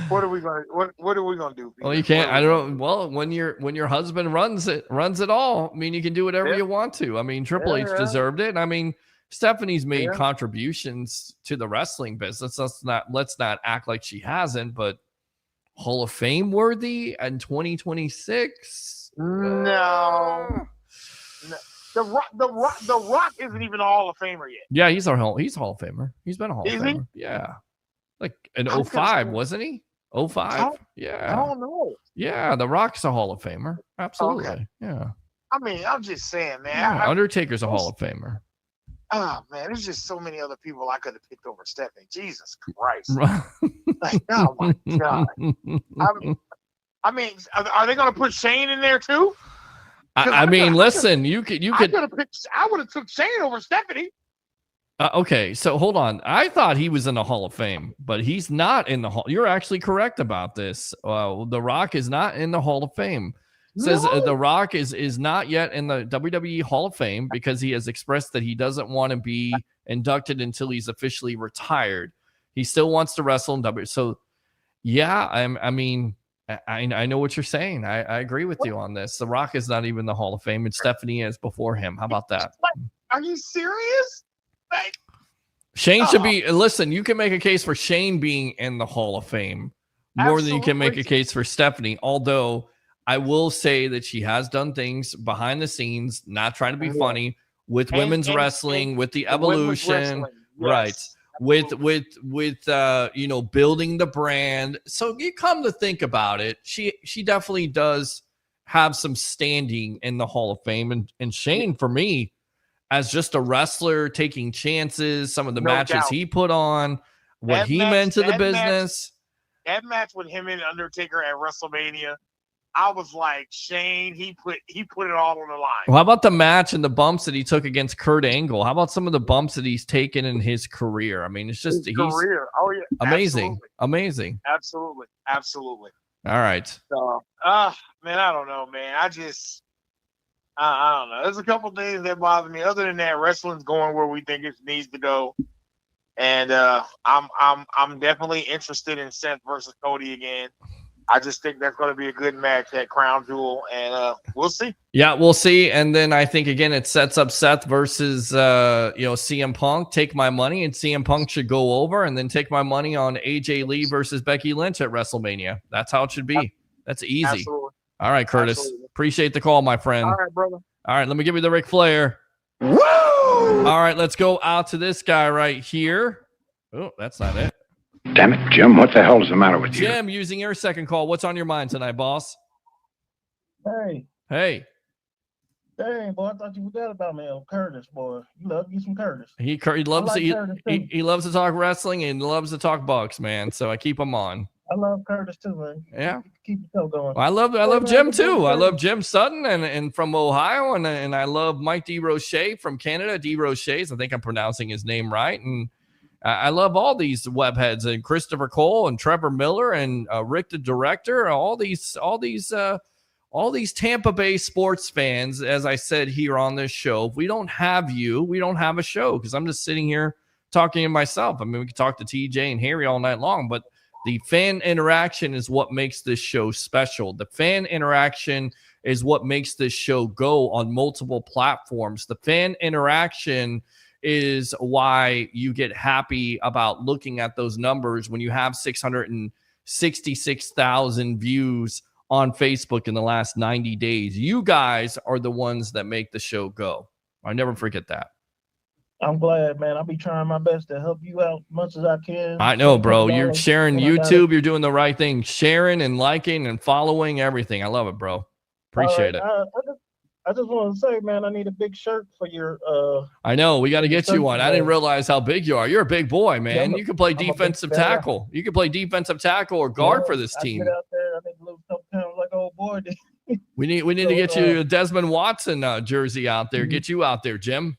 What are we gonna do? Well, you can't. I don't know. Well, when your husband runs it all. I mean, you can do whatever you want to. I mean, Triple H deserved it. I mean, Stephanie's made contributions to the wrestling business. Let's not act like she hasn't. But Hall of Fame worthy in 2026? No. The Rock isn't even a Hall of Famer yet. Yeah, he's a Hall of Famer. He's been a Hall of Famer. Yeah. Like in 05, wasn't he? 05? Yeah. I don't know. Yeah, The Rock's a Hall of Famer. Absolutely. Okay. Yeah. I mean, I'm just saying, man. Yeah, Undertaker's a Hall of Famer. Oh, man, there's just so many other people I could have picked over Stephanie. Jesus Christ. Like, oh, my God. I mean, are they going to put Shane in there, too? I mean, listen, you could. I would have took Shane over Stephanie. Okay, so hold on. I thought he was in the Hall of Fame, but he's not in the Hall. You're actually correct about this. The Rock is not in the Hall of Fame. Says The Rock is not yet in the WWE Hall of Fame because he has expressed that he doesn't want to be inducted until he's officially retired. He still wants to wrestle in WWE. So, yeah, I mean, I know what you're saying. I agree with you on this. The Rock is not even in the Hall of Fame, and Stephanie is before him. How about that? Are you serious? Like, Shane should be. Listen, you can make a case for Shane being in the Hall of Fame more than you can make a case for Stephanie. Although I will say that she has done things behind the scenes, not trying to be funny, with women's wrestling, with the evolution, right? With building the brand. So you come to think about it, she definitely does have some standing in the Hall of Fame. And Shane, for me, as just a wrestler taking chances, some of the matches he put on, what he meant to the business. That match with him and Undertaker at WrestleMania, I was like, Shane, he put it all on the line. Well, how about the match and the bumps that he took against Kurt Angle? How about some of the bumps that he's taken in his career? I mean, it's just his career. Oh yeah, amazing, amazing. Absolutely. All right. So, man, I don't know, man. I don't know. There's a couple things that bother me. Other than that, wrestling's going where we think it needs to go, and I'm definitely interested in Seth versus Cody again. I just think that's going to be a good match at Crown Jewel, and we'll see. Yeah, we'll see. And then I think again it sets up Seth versus CM Punk. Take my money, and CM Punk should go over, and then take my money on AJ Lee versus Becky Lynch at WrestleMania. That's how it should be. That's easy. Absolutely. All right, Curtis. Absolutely. Appreciate the call, my friend. All right, brother. All right, let me give you the Ric Flair. Woo! All right, let's go out to this guy right here. Oh, that's not it. Damn it, Jim, what the hell's the matter with you? Jim, using your second call, what's on your mind tonight, boss? Hey, Hey. dang, boy, I thought you forgot about me. Curtis, boy. You love you some Curtis. He loves like Curtis, too. he loves to talk wrestling and loves to talk Bucs, man. So I keep him on. I love Curtis too, man. Yeah. Keep the show going. Well, I love Jim too. I love Jim Sutton and from Ohio, and I love Mike DeRoche from Canada. DeRoche, I think I'm pronouncing his name right. And I love all these webheads and Christopher Cole and Trevor Miller and Rick the director. All these Tampa Bay sports fans. As I said here on this show, if we don't have you, we don't have a show, because I'm just sitting here talking to myself. I mean, we could talk to TJ and Harry all night long, but the fan interaction is what makes this show special. The fan interaction is what makes this show go on multiple platforms. The fan interaction is why you get happy about looking at those numbers when you have 666,000 views on Facebook in the last 90 days. You guys are the ones that make the show go. I never forget that. I'm glad, man. I'll be trying my best to help you out as much as I can. I know, bro. You're sharing YouTube. You're doing the right thing. Sharing and liking and following everything. I love it, bro. Appreciate it. I just want to say, man, I need a big shirt for your I know. We got to get you one. I didn't realize how big you are. You're a big boy, man. Yeah, you can play defensive tackle. You can play defensive tackle or guard for this I team. get out there, I think a little couple times like old boy. We need to get you a Desmond Watson jersey out there. Get you out there, Jim.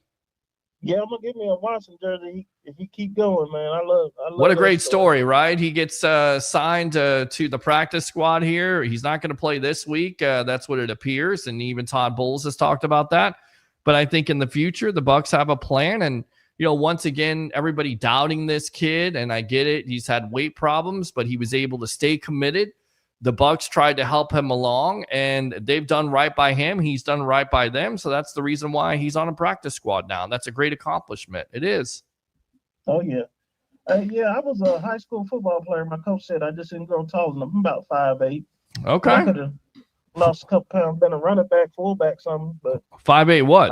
Yeah, I'm gonna get me a Watson jersey if you keep going, man. I love What a great story, right? He gets signed to the practice squad here. He's not going to play this week. That's what it appears, and even Todd Bowles has talked about that. But I think in the future, the Bucs have a plan, and once again, everybody doubting this kid, and I get it. He's had weight problems, but he was able to stay committed. The Bucs tried to help him along, and they've done right by him. He's done right by them. So that's the reason why he's on a practice squad now. That's a great accomplishment. It is. Oh, yeah. Yeah, I was a high school football player. My coach said I just didn't grow tall enough. I'm about 5'8". Okay. I could have lost a couple pounds, been a running back, fullback, something. But 5'8" what?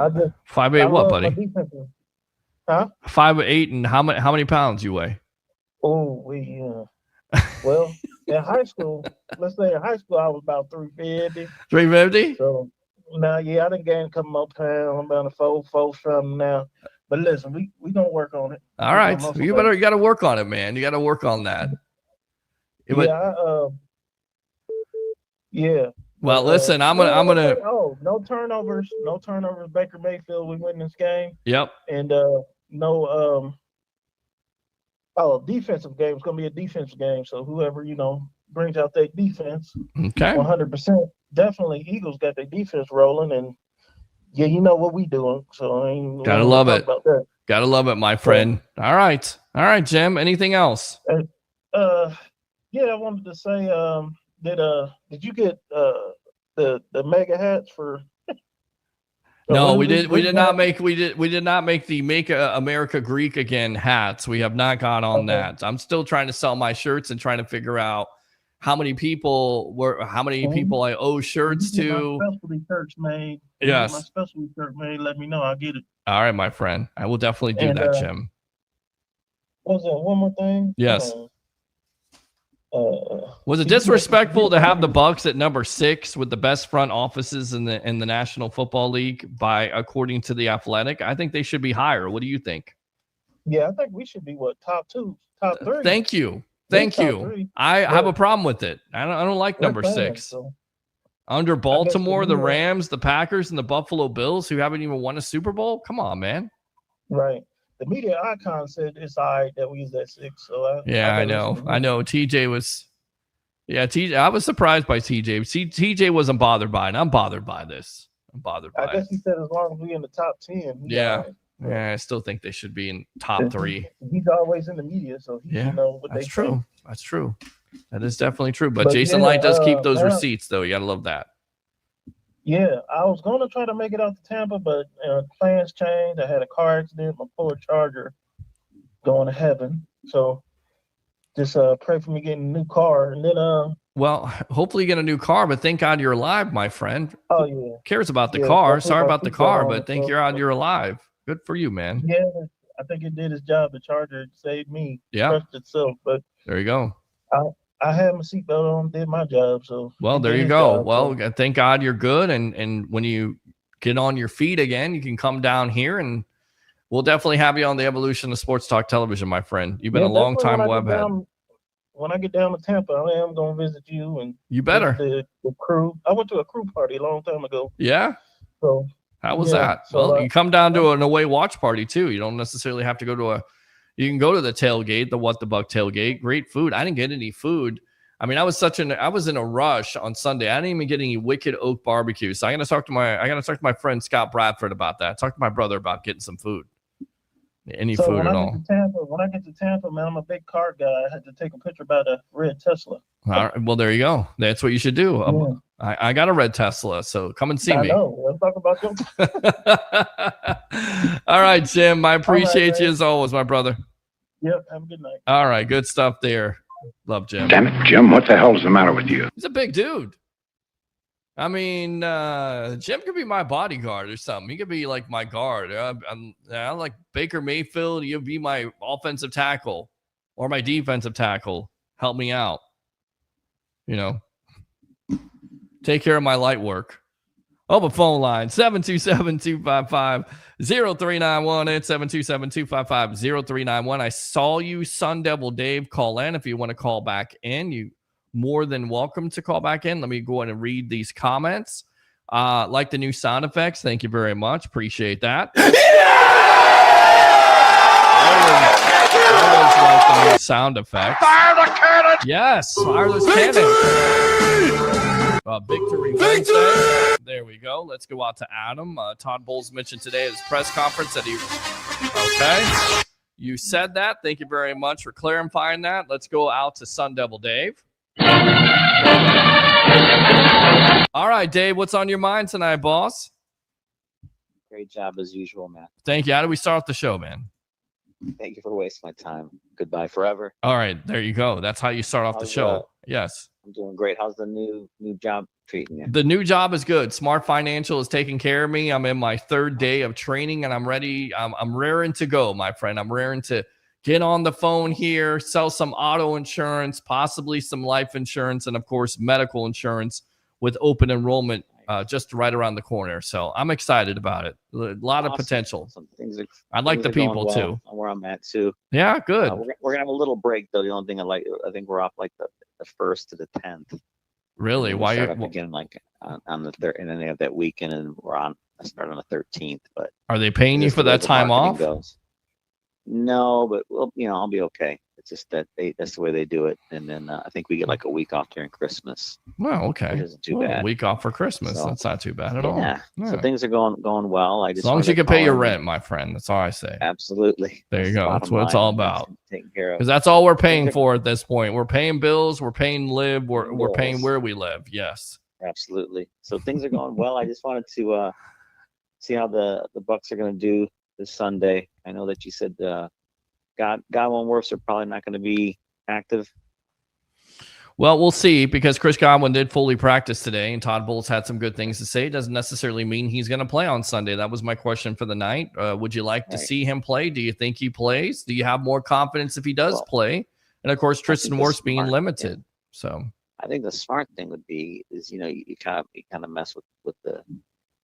5'8" what, buddy? 5'8", and how many pounds you weigh? Oh, well, in high school, let's say in high school, I was about 350. 350? So now, yeah, I done gained a couple more pounds. I'm about a 4 something now. But listen, we gonna work on it. All right, you got to work on it, man. You got to work on that. Yeah. Well, listen, I'm gonna. Oh, no turnovers, Baker Mayfield, we win this game. Yep. And defensive game. It's gonna be a defensive game. So whoever brings out their defense, okay, 100%. Definitely, Eagles got their defense rolling, and yeah, you know what we doing. So I ain't gotta love it. Gotta love it, my friend. All right, Jim. Anything else? Yeah, I wanted to say, did you get the mega hats for? No, we did not make the Make America Greek Again hats. We have not got on that. I'm still trying to sell my shirts and trying to figure out how many people I owe shirts to. My specialty shirts made. Yes. My specialty shirt made. Let me know. I'll get it. All right, my friend. I will definitely do that, Jim. Was there one more thing? Yes. Was it disrespectful to have the Bucs at number 6 with the best front offices in the National Football League according to The Athletic? I think they should be higher. What do you think? Yeah, I think we should be top 2, top 3. Thank you. I have a problem with it. I don't like number 6. Under Baltimore, the Rams, the Packers, and the Buffalo Bills, who haven't even won a Super Bowl. Come on, man. Right. The media icon said it's all right that we was at 6. So I know. TJ was. Yeah, TJ. I was surprised by TJ. TJ wasn't bothered by it. I'm bothered by this. I guess he said as long as we in the top 10. Yeah. Yeah, I still think they should be in top 3. He's always in the media, so he should know what that's they true. think. That's true. That is definitely true. But Jason Light does keep those receipts, though. You got to love that. Yeah, I was going to try to make it out to Tampa, but plans changed. I had a car accident. My Ford Charger going to heaven. So just pray for me getting a new car. And then well, hopefully you get a new car, but thank God you're alive, my friend. Oh, yeah. Who cares about the car? Sorry about the car, but thank God you're alive. Good for you, man. Yeah, I think it did its job. The Charger saved me. Yeah. Crushed itself. But There you go. I had my seatbelt on, did my job. So well, there you go. Well, thank God you're good. And when you get on your feet again, you can come down here and we'll definitely have you on the Evolution of Sports Talk Television, my friend. You've been a long time webhead. When I get down to Tampa, I am going to visit you. And you better. The crew. I went to a crew party a long time ago. Yeah? So how was that? So, well, you come down to an away watch party, too. You don't necessarily have to go to you can go to the tailgate, the What the Buck tailgate. Great food. I didn't get any food. I mean, I was in a rush on Sunday. I didn't even get any Wicked Oak barbecue. So I got to talk to my friend Scott Bradford about that. Talk to my brother about getting some food. Any food at all. When I get to Tampa, man, I'm a big car guy. I had to take a picture about a red Tesla. All right, well, there you go. That's what you should do. Yeah. I got a red Tesla, so come and see me. I know. Let's talk about your. All right, Jim. I appreciate you as always, my brother. Yep. Have a good night. All right. Good stuff there. Love Jim. Damn it, Jim. What the hell is the matter with you? He's a big dude. I mean, Jim could be my bodyguard or something. He could be like my guard. I'm like Baker Mayfield. You'll be my offensive tackle or my defensive tackle. Help me out. You know, take care of my light work. Open phone line 727-255-0391 and 727-255-0391. I saw you, Sun Devil Dave. Call in if you want to call back in. You more than welcome to call back in. Let me go ahead and read these comments. Like the new sound effects. Thank you very much. Appreciate that. Always like the new sound effects. Fire the cannon! Yes, fire this cannon. Victory Wednesday. There we go. Let's go out to Adam. Todd Bowles mentioned today at his press conference that he. Okay. You said that. Thank you very much for clarifying that. Let's go out to Sun Devil Dave. All right, Dave, what's on your mind tonight, boss? Great job as usual, man. Thank you. How do we start the show, man? Thank you for wasting my time. Goodbye forever. All right, there you go. That's how you start off the show. Yes. I'm doing great. How's the new job treating you? The new job is good. Smart Financial is taking care of me. I'm in my third day of training, and I'm ready. I'm raring to go, my friend. I'm raring to get on the phone here, sell some auto insurance, possibly some life insurance, and, of course, medical insurance with open enrollment just right around the corner. So I'm excited about it. A lot of potential. I like the people, too. Where I'm at, too. Yeah, good. We're going to have a little break, though. The only thing I think we're off like the 1st to the 10th. Really? Why are we again like on the third, and then they have that weekend, and I start on the 13th. But are they paying you for that time off? No, but I'll be okay. It's just that that's the way they do it, and then I think we get like a week off during Christmas. Well, okay, which isn't too bad. A week off for Christmas. So, that's not too bad at all. Yeah. So things are going well. As long as you can pay your rent, my friend. That's all I say. Absolutely. There you go. That's what it's all about. Taking care of. Because that's all we're paying for at this point. We're paying bills. We're paying live. We're paying where we live. Yes. Absolutely. So things are going well. I just wanted to see how the Bucs are going to do this Sunday. I know that you said Godwin and Wirfs are probably not going to be active. Well, we'll see, because Chris Godwin did fully practice today, and Todd Bowles had some good things to say. It doesn't necessarily mean he's going to play on Sunday. That was my question for the night. Would you like to see him play? Do you think he plays? Do you have more confidence if he does play? And, of course, Tristan Wirfs being limited. So I think the smart thing would be is, you kind of mess with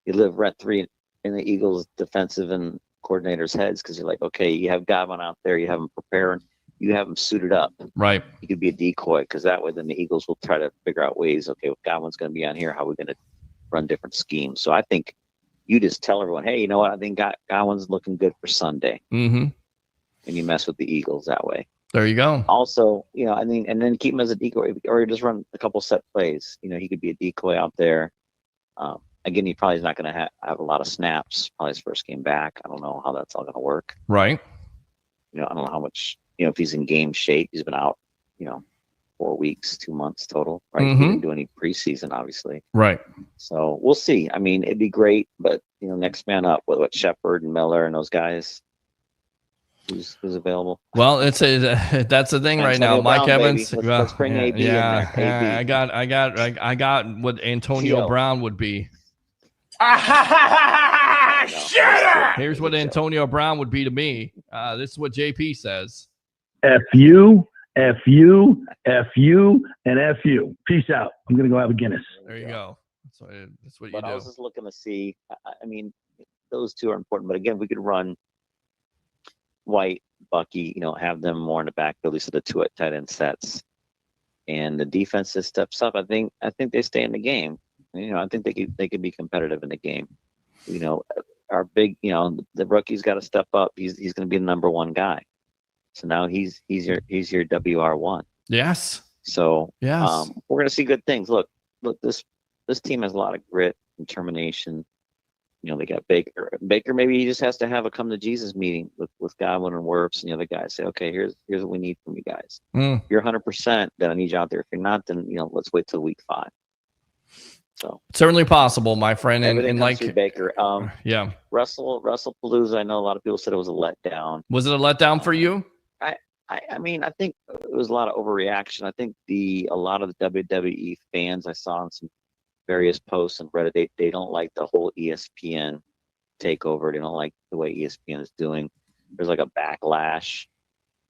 you live rent free in the Eagles defensive and coordinators' heads, because you're like, okay, you have Godwin out there, you have him preparing, you have him suited up. Right. He could be a decoy, because that way then the Eagles will try to figure out ways, okay, if Godwin's going to be on here, how are we going to run different schemes? So I think you just tell everyone, hey, you know what, I think Godwin's looking good for Sunday. Mm-hmm. And you mess with the Eagles that way. There you go. Also, and then keep him as a decoy, or just run a couple set plays. He could be a decoy out there. Again, he probably is not going to have a lot of snaps. Probably his first game back. I don't know how that's all going to work. Right. I don't know how much, if he's in game shape. He's been out, 4 weeks, 2 months total. Right. Mm-hmm. He didn't do any preseason, obviously. Right. So we'll see. I mean, it'd be great, but, next man up with what Shepard and Miller and those guys. Who's available? Well, that's the thing right now. Mike Evans. Let's bring AB in there. I got what Antonio Brown would be. Here's what Antonio Brown would be to me. This is what JP says. F you F you, and F you. Peace out. I'm going to go have a Guinness. There you go. That's what you But do. I was just looking to see. I mean, those two are important. But again, we could run White, Bucky, have them more in the backfield. These are the two tight end sets, and the defense just steps up. I think they stay in the game. I think they could be competitive in the game. Our big, the rookie's got to step up. He's going to be the number one guy. So now he's your WR1. Yes. So yes, we're going to see good things. Look, this team has a lot of grit and determination. They got Baker. Baker, maybe he just has to have a come to Jesus meeting with Godwin and Wirfs and the other guys. Say, okay, here's what we need from you guys. If you're 100%, then I need you out there. If you're not, then let's wait till week 5. So certainly possible, my friend. And like Baker, yeah, Russell Palooza. I know a lot of people said it was a letdown. Was it a letdown for you? I mean, I think it was a lot of overreaction. I think a lot of the WWE fans I saw in some various posts on Reddit, they don't like the whole ESPN takeover. They don't like the way ESPN is doing. There's like a backlash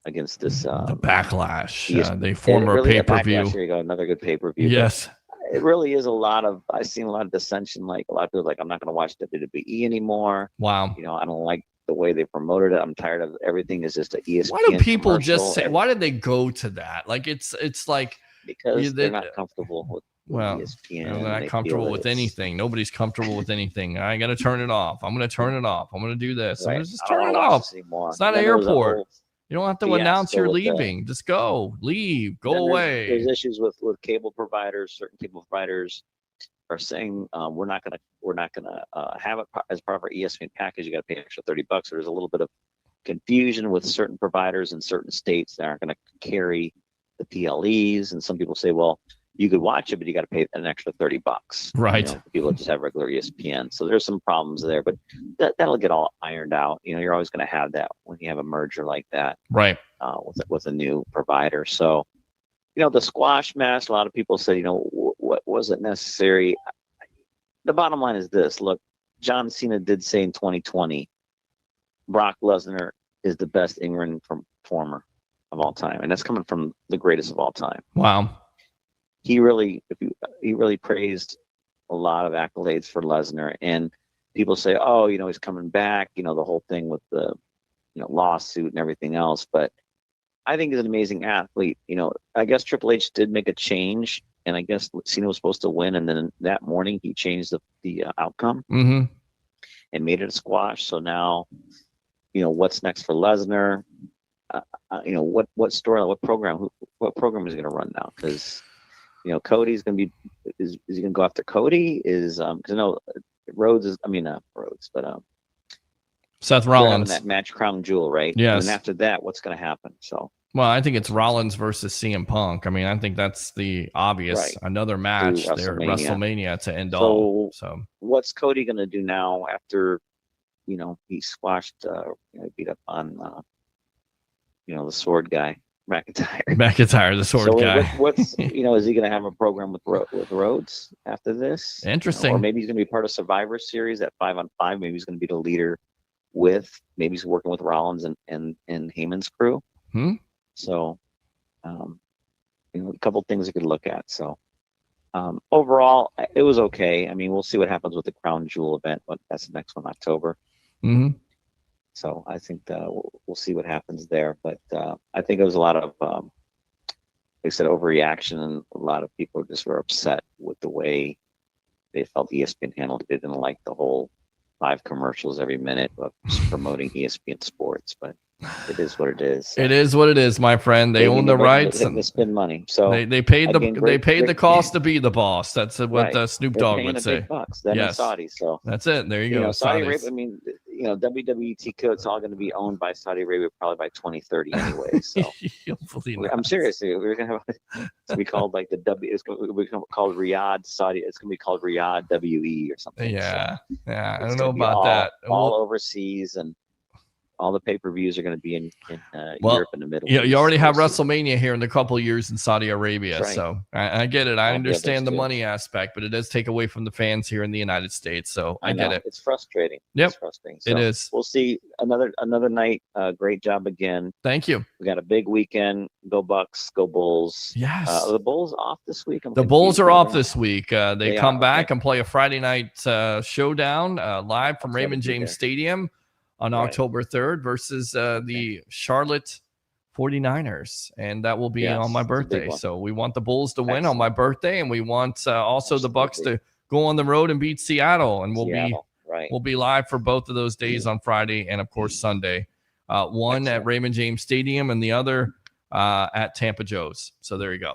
against this. The backlash. They form a pay-per-view. Here you go, another good pay-per-view. Yes. It really is I've seen a lot of dissension. Like a lot of people I'm not going to watch WWE anymore. Wow. I don't like the way they promoted it. I'm tired of everything is just a ESPN. Why do people just say, why did they go to that? Like it's like because they're not comfortable with ESPN. They're not comfortable with anything. Nobody's comfortable with anything. I got to turn it off. I'm going to turn it off. I'm going to do this. Right. I'm going to just turn it off. It's not an airport. You don't have to announce you're leaving. Just go, leave, go away. There's issues with cable providers. Certain cable providers are saying we're not gonna have it as part of our ESPN package. You got to pay an extra $30. So there's a little bit of confusion with certain providers in certain states that aren't going to carry the PLEs. And some people say, well, you could watch it, but you got to pay an extra $30. Right. People just have regular ESPN. So there's some problems there, but that'll get all ironed out. You're always going to have that when you have a merger like that. Right. With a new provider. So, the squash match, a lot of people say, what wasn't necessary. The bottom line is this. Look, John Cena did say in 2020, Brock Lesnar is the best in-ring performer of all time. And that's coming from the greatest of all time. Wow. He really praised a lot of accolades for Lesnar, and people say, oh, he's coming back, the whole thing with the, lawsuit and everything else. But I think he's an amazing athlete. I guess Triple H did make a change, and I guess Cena was supposed to win, and then that morning he changed the outcome and made it a squash. So now, what's next for Lesnar? What story, what program is he going to run now? Because Cody's going to be, is he going to go after Cody? Because Rhodes is, not Rhodes, but Seth Rollins. That match crown jewel, right? Yes. And after that, what's going to happen? So. Well, I think it's Rollins versus CM Punk. I think that's the obvious another match there, WrestleMania to end all. So what's Cody going to do now after, he squashed, beat up on, the sword guy. McIntyre, the sword guy. What's is he going to have a program with Rhodes after this? Interesting. Or maybe he's going to be part of Survivor Series at 5-on-5. Maybe he's going to be the leader maybe he's working with Rollins and Heyman's crew. So, a couple things you could look at. So, overall, it was okay. We'll see what happens with the Crown Jewel event, but that's the next one, October. So I think we'll see what happens there. But I think it was a lot of, like I said, overreaction, and a lot of people just were upset with the way they felt ESPN handled it. They didn't like the whole 5 commercials every minute of promoting ESPN Sports, but it is what it is. It is what it is, my friend. They own the rights and they spend money. So they paid the cost to be be the boss. That's what Snoop Dogg would say. Then in Saudi, so that's it. There you go. Saudi Arabia. WWE TCO, it's all going to be owned by Saudi Arabia probably by 2030 anyway. So I'm serious. We're going to have it's going to be called like the W. It's going to be called Riyadh Saudi. It's going to be called Riyadh WE or something. Yeah, so I don't know about that. All overseas and all the pay-per-views are going to be in Europe and the Middle East. You already have WrestleMania here in a couple of years in Saudi Arabia. Right. So I get it. I understand the too. money aspect, but it does take away from the fans here in the United States. So I know. get it. It's frustrating. Yep. It's frustrating. So it is. We'll see another night. Great job again. Thank you. We got a big weekend. Go Bucs. Go Bulls. Yes. The Bulls off this week. The Bulls are off this week. They come back and play a Friday night showdown live from Raymond James Stadium on October 3rd versus the Charlotte 49ers. And that will be on my birthday. So we want the Bulls to win on my birthday. And we want also the Bucs to go on the road and beat Seattle. And we'll be live for both of those days on Friday and, of course, Sunday. One at Raymond James Stadium and the other at Tampa Joe's. So there you go.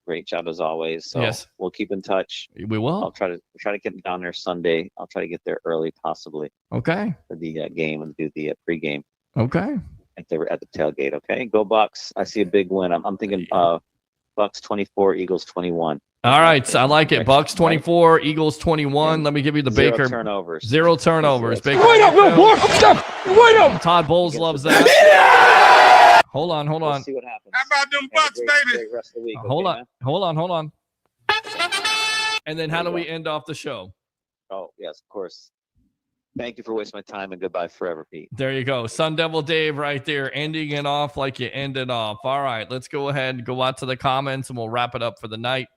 Great job as always. So yes, we'll keep in touch. We will. I'll try to get down there Sunday. I'll try to get there early, possibly. Okay. For the game and do the pregame. Okay. At the tailgate. Okay. Go Bucs. I see a big win. I'm thinking Bucs 24, Eagles 21. All right, I like it. Bucs 24, Eagles 21. Let me give you the Zero Baker. turnovers. Zero turnovers. Baker. Wait up, wait up. Todd Bowles loves that. Hold on. We'll see what happens. How about them Bucs, baby? Great rest of the week. Hold okay, on. And then how do we end off the show? Oh, yes, of course. Thank you for wasting my time, and goodbye forever, Pete. There you go. Sun Devil Dave right there, ending it off like you ended off. All right, let's go ahead and go out to the comments, and we'll wrap it up for the night.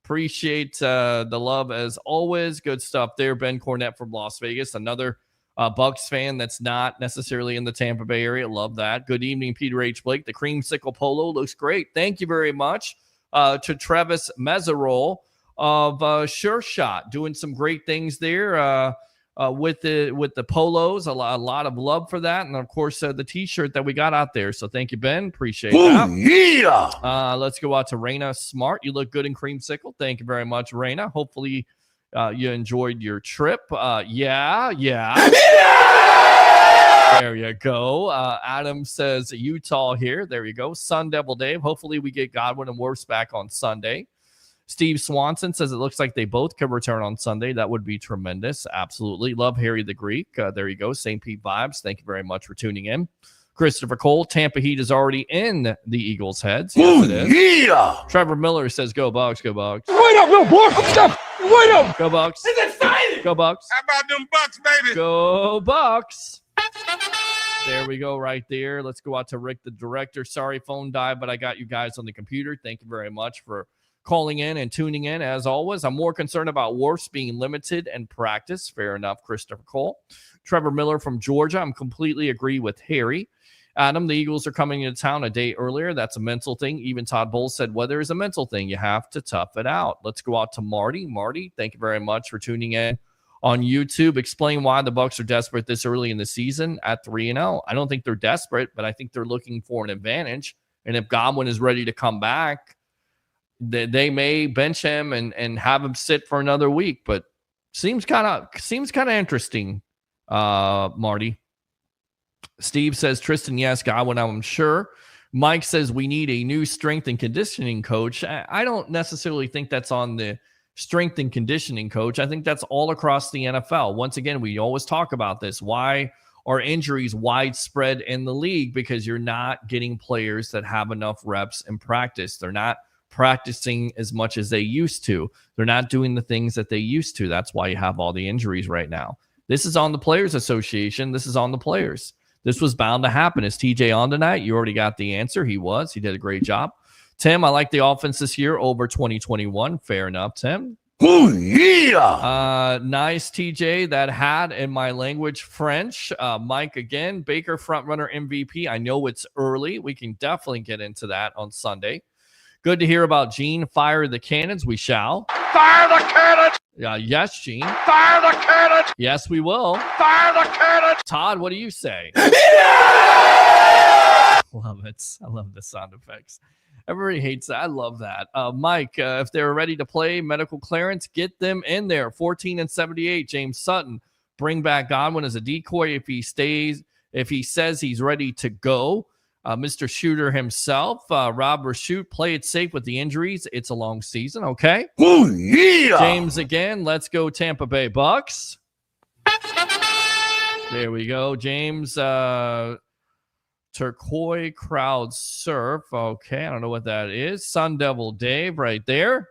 Appreciate the love as always. Good stuff there. Ben Cornett from Las Vegas, another Bucs fan that's not necessarily in the Tampa Bay area. Love that. Good evening, Peter H. Blake. The creamsicle polo looks great. Thank you very much to Travis Mezzarol of Sure Shot, doing some great things there with the polos. A lot of love for that, and of course the T-shirt that we got out there. So thank you, Ben. Appreciate that. Yeah. Let's go out to Raina Smart. You look good in creamsicle. Thank you very much, Raina. Hopefully you enjoyed your trip. Yeah. There you go. Adam says Utah here. There you go. Sun Devil Dave. Hopefully we get Godwin and Wirfs back on Sunday. Steve Swanson says it looks like they both could return on Sunday. That would be tremendous. Absolutely. Love Harry the Greek. There you go. St. Pete vibes. Thank you very much for tuning in. Christopher Cole, Tampa Heat is already in the Eagles' heads. Yes, it is. Yeah. Trevor Miller says, go Bucs, go Bucs. Wait up, little boy. Wait up. Go Bucs. It's exciting. Go Bucs. How about them Bucs, baby? Go Bucs. There we go right there. Let's go out to Rick, the director. Sorry, phone died, but I got you guys on the computer. Thank you very much for calling in and tuning in. As always, I'm more concerned about Wirfs being limited and practice. Fair enough, Christopher Cole. Trevor Miller from Georgia. I'm completely agree with Harry. Adam, the Eagles are coming into town a day earlier. That's a mental thing. Even Todd Bowles said weather is a mental thing. You have to tough it out. Let's go out to Marty. Marty, thank you very much for tuning in on YouTube. Explain why the Bucs are desperate this early in the season at 3-0. I don't think they're desperate, but I think they're looking for an advantage. And if Godwin is ready to come back, they may bench him and have him sit for another week. But seems kind of interesting, Marty. Steve says, Tristan, yes, Godwin, I'm sure. Mike says we need a new strength and conditioning coach. I don't necessarily think that's on the strength and conditioning coach. I think that's all across the NFL. Once again, we always talk about this. Why are injuries widespread in the league? Because you're not getting players that have enough reps in practice. They're not practicing as much as they used to. They're not doing the things that they used to. That's why you have all the injuries right now. This is on the Players Association. This is on the players. This was bound to happen. Is TJ on tonight? You already got the answer. He was. He did a great job. Tim, I like the offense this year over 2021. Fair enough, Tim. Oh, yeah. Nice, TJ. That hat in my language, French. Mike, again, Baker frontrunner MVP. I know it's early. We can definitely get into that on Sunday. Good to hear about Gene. Fire the cannons. We shall. Fire the cannons. Yes, Gene. Fire the cannons. Yes, we will. Fire the cannons. Todd, what do you say? Love it. I love the sound effects. Everybody hates that. I love that. Mike, if they're ready to play medical clearance, get them in there. 14-78. James Sutton, bring back Godwin as a decoy if he says he's ready to go. Mr. Shooter himself, Rob Rashoot, play it safe with the injuries. It's a long season, okay? Oh, yeah. James again, let's go Tampa Bay Bucks. There we go. James, Turquoise Crowd Surf. Okay, I don't know what that is. Sun Devil Dave right there.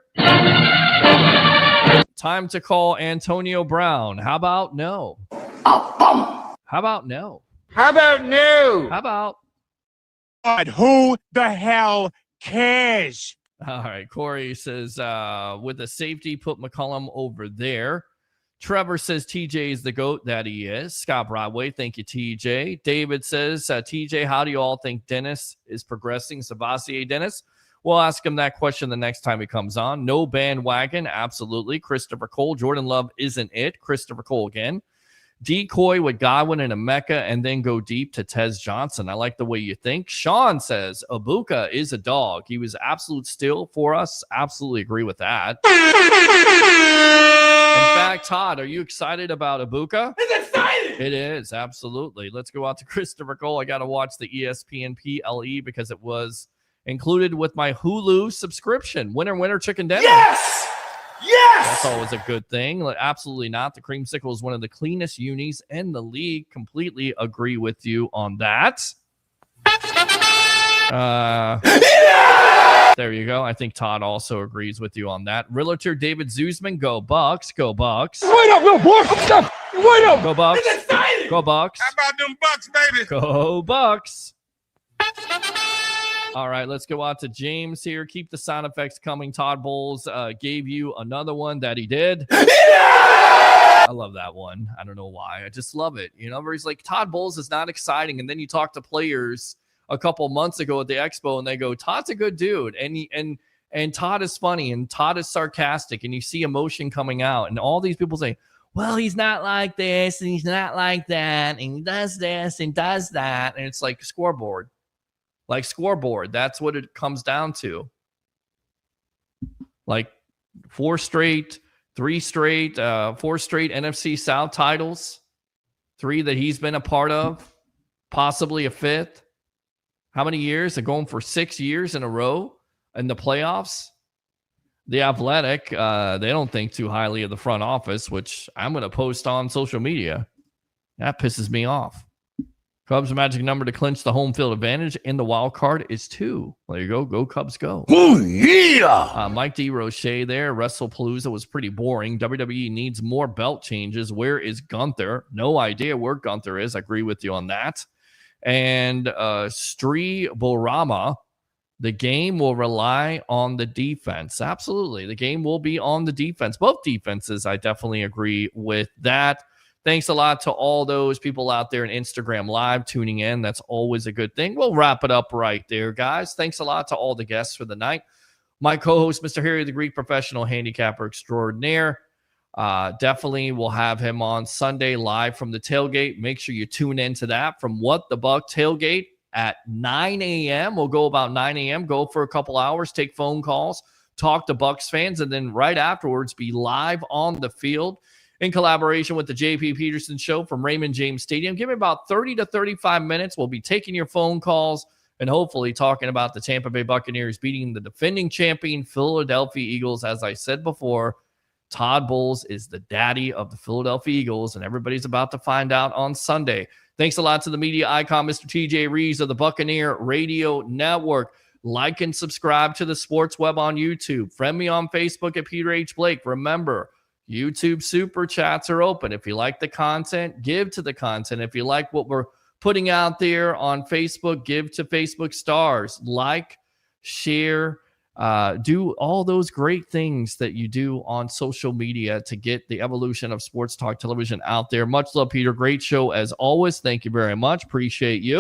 Time to call Antonio Brown. How about no? How about no? How about no? How about? God, who the hell cares? All right. Corey says, with the safety, put McCollum over there. Trevor says TJ is the GOAT. That he is. Scott Broadway, thank you, TJ. David says, TJ, how do you all think Dennis is progressing? Savasier Dennis? We'll ask him that question the next time he comes on. No bandwagon, absolutely. Christopher Cole. Jordan Love isn't it. Christopher Cole again. Decoy with Godwin and Emeka, and then go deep to Tez Johnson. I like the way you think. Sean says, Ibuka is a dog. He was absolute steal for us. Absolutely agree with that. In fact, Todd, are you excited about Ibuka? It's exciting! It is, absolutely. Let's go out to Christopher Cole. I got to watch the ESPN PLE because it was included with my Hulu subscription. Winner, chicken dinner. Yes! Yes! That's always a good thing. Absolutely not. The Creamsicle is one of the cleanest unis in the league. Completely agree with you on that. There you go. I think Todd also agrees with you on that. Realtor David Zuzman, go Bucs. Go Bucs. Wait up, little boy. Wait up. Go Bucs. It's exciting! Go Bucs. How about them Bucks, baby? Go Bucs. All right, let's go out to James here. Keep the sound effects coming. Todd Bowles gave you another one that he did. I love that one. I don't know why. I just love it. You know, where he's like, Todd Bowles is not exciting. And then you talk to players a couple months ago at the Expo, and they go, Todd's a good dude. And Todd is funny, and Todd is sarcastic, and you see emotion coming out. And all these people say, well, he's not like this, and he's not like that, and he does this and does that. And it's like scoreboard. Like scoreboard. That's what it comes down to. Like 4 straight NFC South titles. 3 that he's been a part of. Possibly a 5th. How many years? They're going for 6 years in a row in the playoffs. The Athletic, they don't think too highly of the front office, which I'm going to post on social media. That pisses me off. Cubs' magic number to clinch the home field advantage in the wild card is 2. There you go. Go Cubs, go. Oh, yeah! Mike D. Roche there. WrestlePalooza was pretty boring. WWE needs more belt changes. Where is Gunther? No idea where Gunther is. I agree with you on that. And Sri Borama, the game will rely on the defense. Absolutely. The game will be on the defense. Both defenses, I definitely agree with that. Thanks a lot to all those people out there in Instagram Live tuning in. That's always a good thing. We'll wrap it up right there, guys. Thanks a lot to all the guests for the night. My co-host, Mr. Harry the Greek, professional handicapper extraordinaire. Definitely we'll have him on Sunday live from the tailgate. Make sure you tune into that from What the Buck tailgate at 9 a.m. We'll go about 9 a.m., go for a couple hours, take phone calls, talk to Bucs fans, and then right afterwards be live on the field in collaboration with the J.P. Peterson Show from Raymond James Stadium. Give me about 30 to 35 minutes. We'll be taking your phone calls and hopefully talking about the Tampa Bay Buccaneers beating the defending champion Philadelphia Eagles. As I said before, Todd Bowles is the daddy of the Philadelphia Eagles, and everybody's about to find out on Sunday. Thanks a lot to the media icon, Mr. TJ Rives of the Buccaneer Radio Network. Like and subscribe to the Sports Web on YouTube. Friend me on Facebook at Peter H. Blake. Remember, YouTube super chats are open. If you like the content, give to the content. If you like what we're putting out there on Facebook, give to Facebook stars. Like, share, do all those great things that you do on social media to get the evolution of sports talk television out there. Much love, Peter. Great show as always. Thank you very much. Appreciate you.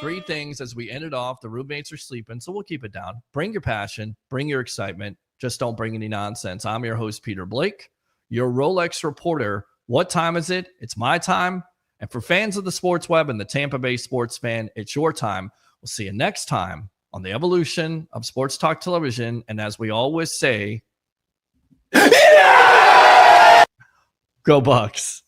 3 things as we end it off. The roommates are sleeping, so we'll keep it down. Bring your passion. Bring your excitement. Just don't bring any nonsense. I'm your host, Peter Blake, your Rolex reporter. What time is it? It's my time. And for fans of the Sports Web and the Tampa Bay sports fan, it's your time. We'll see you next time on the evolution of sports talk television. And as we always say, go Bucs.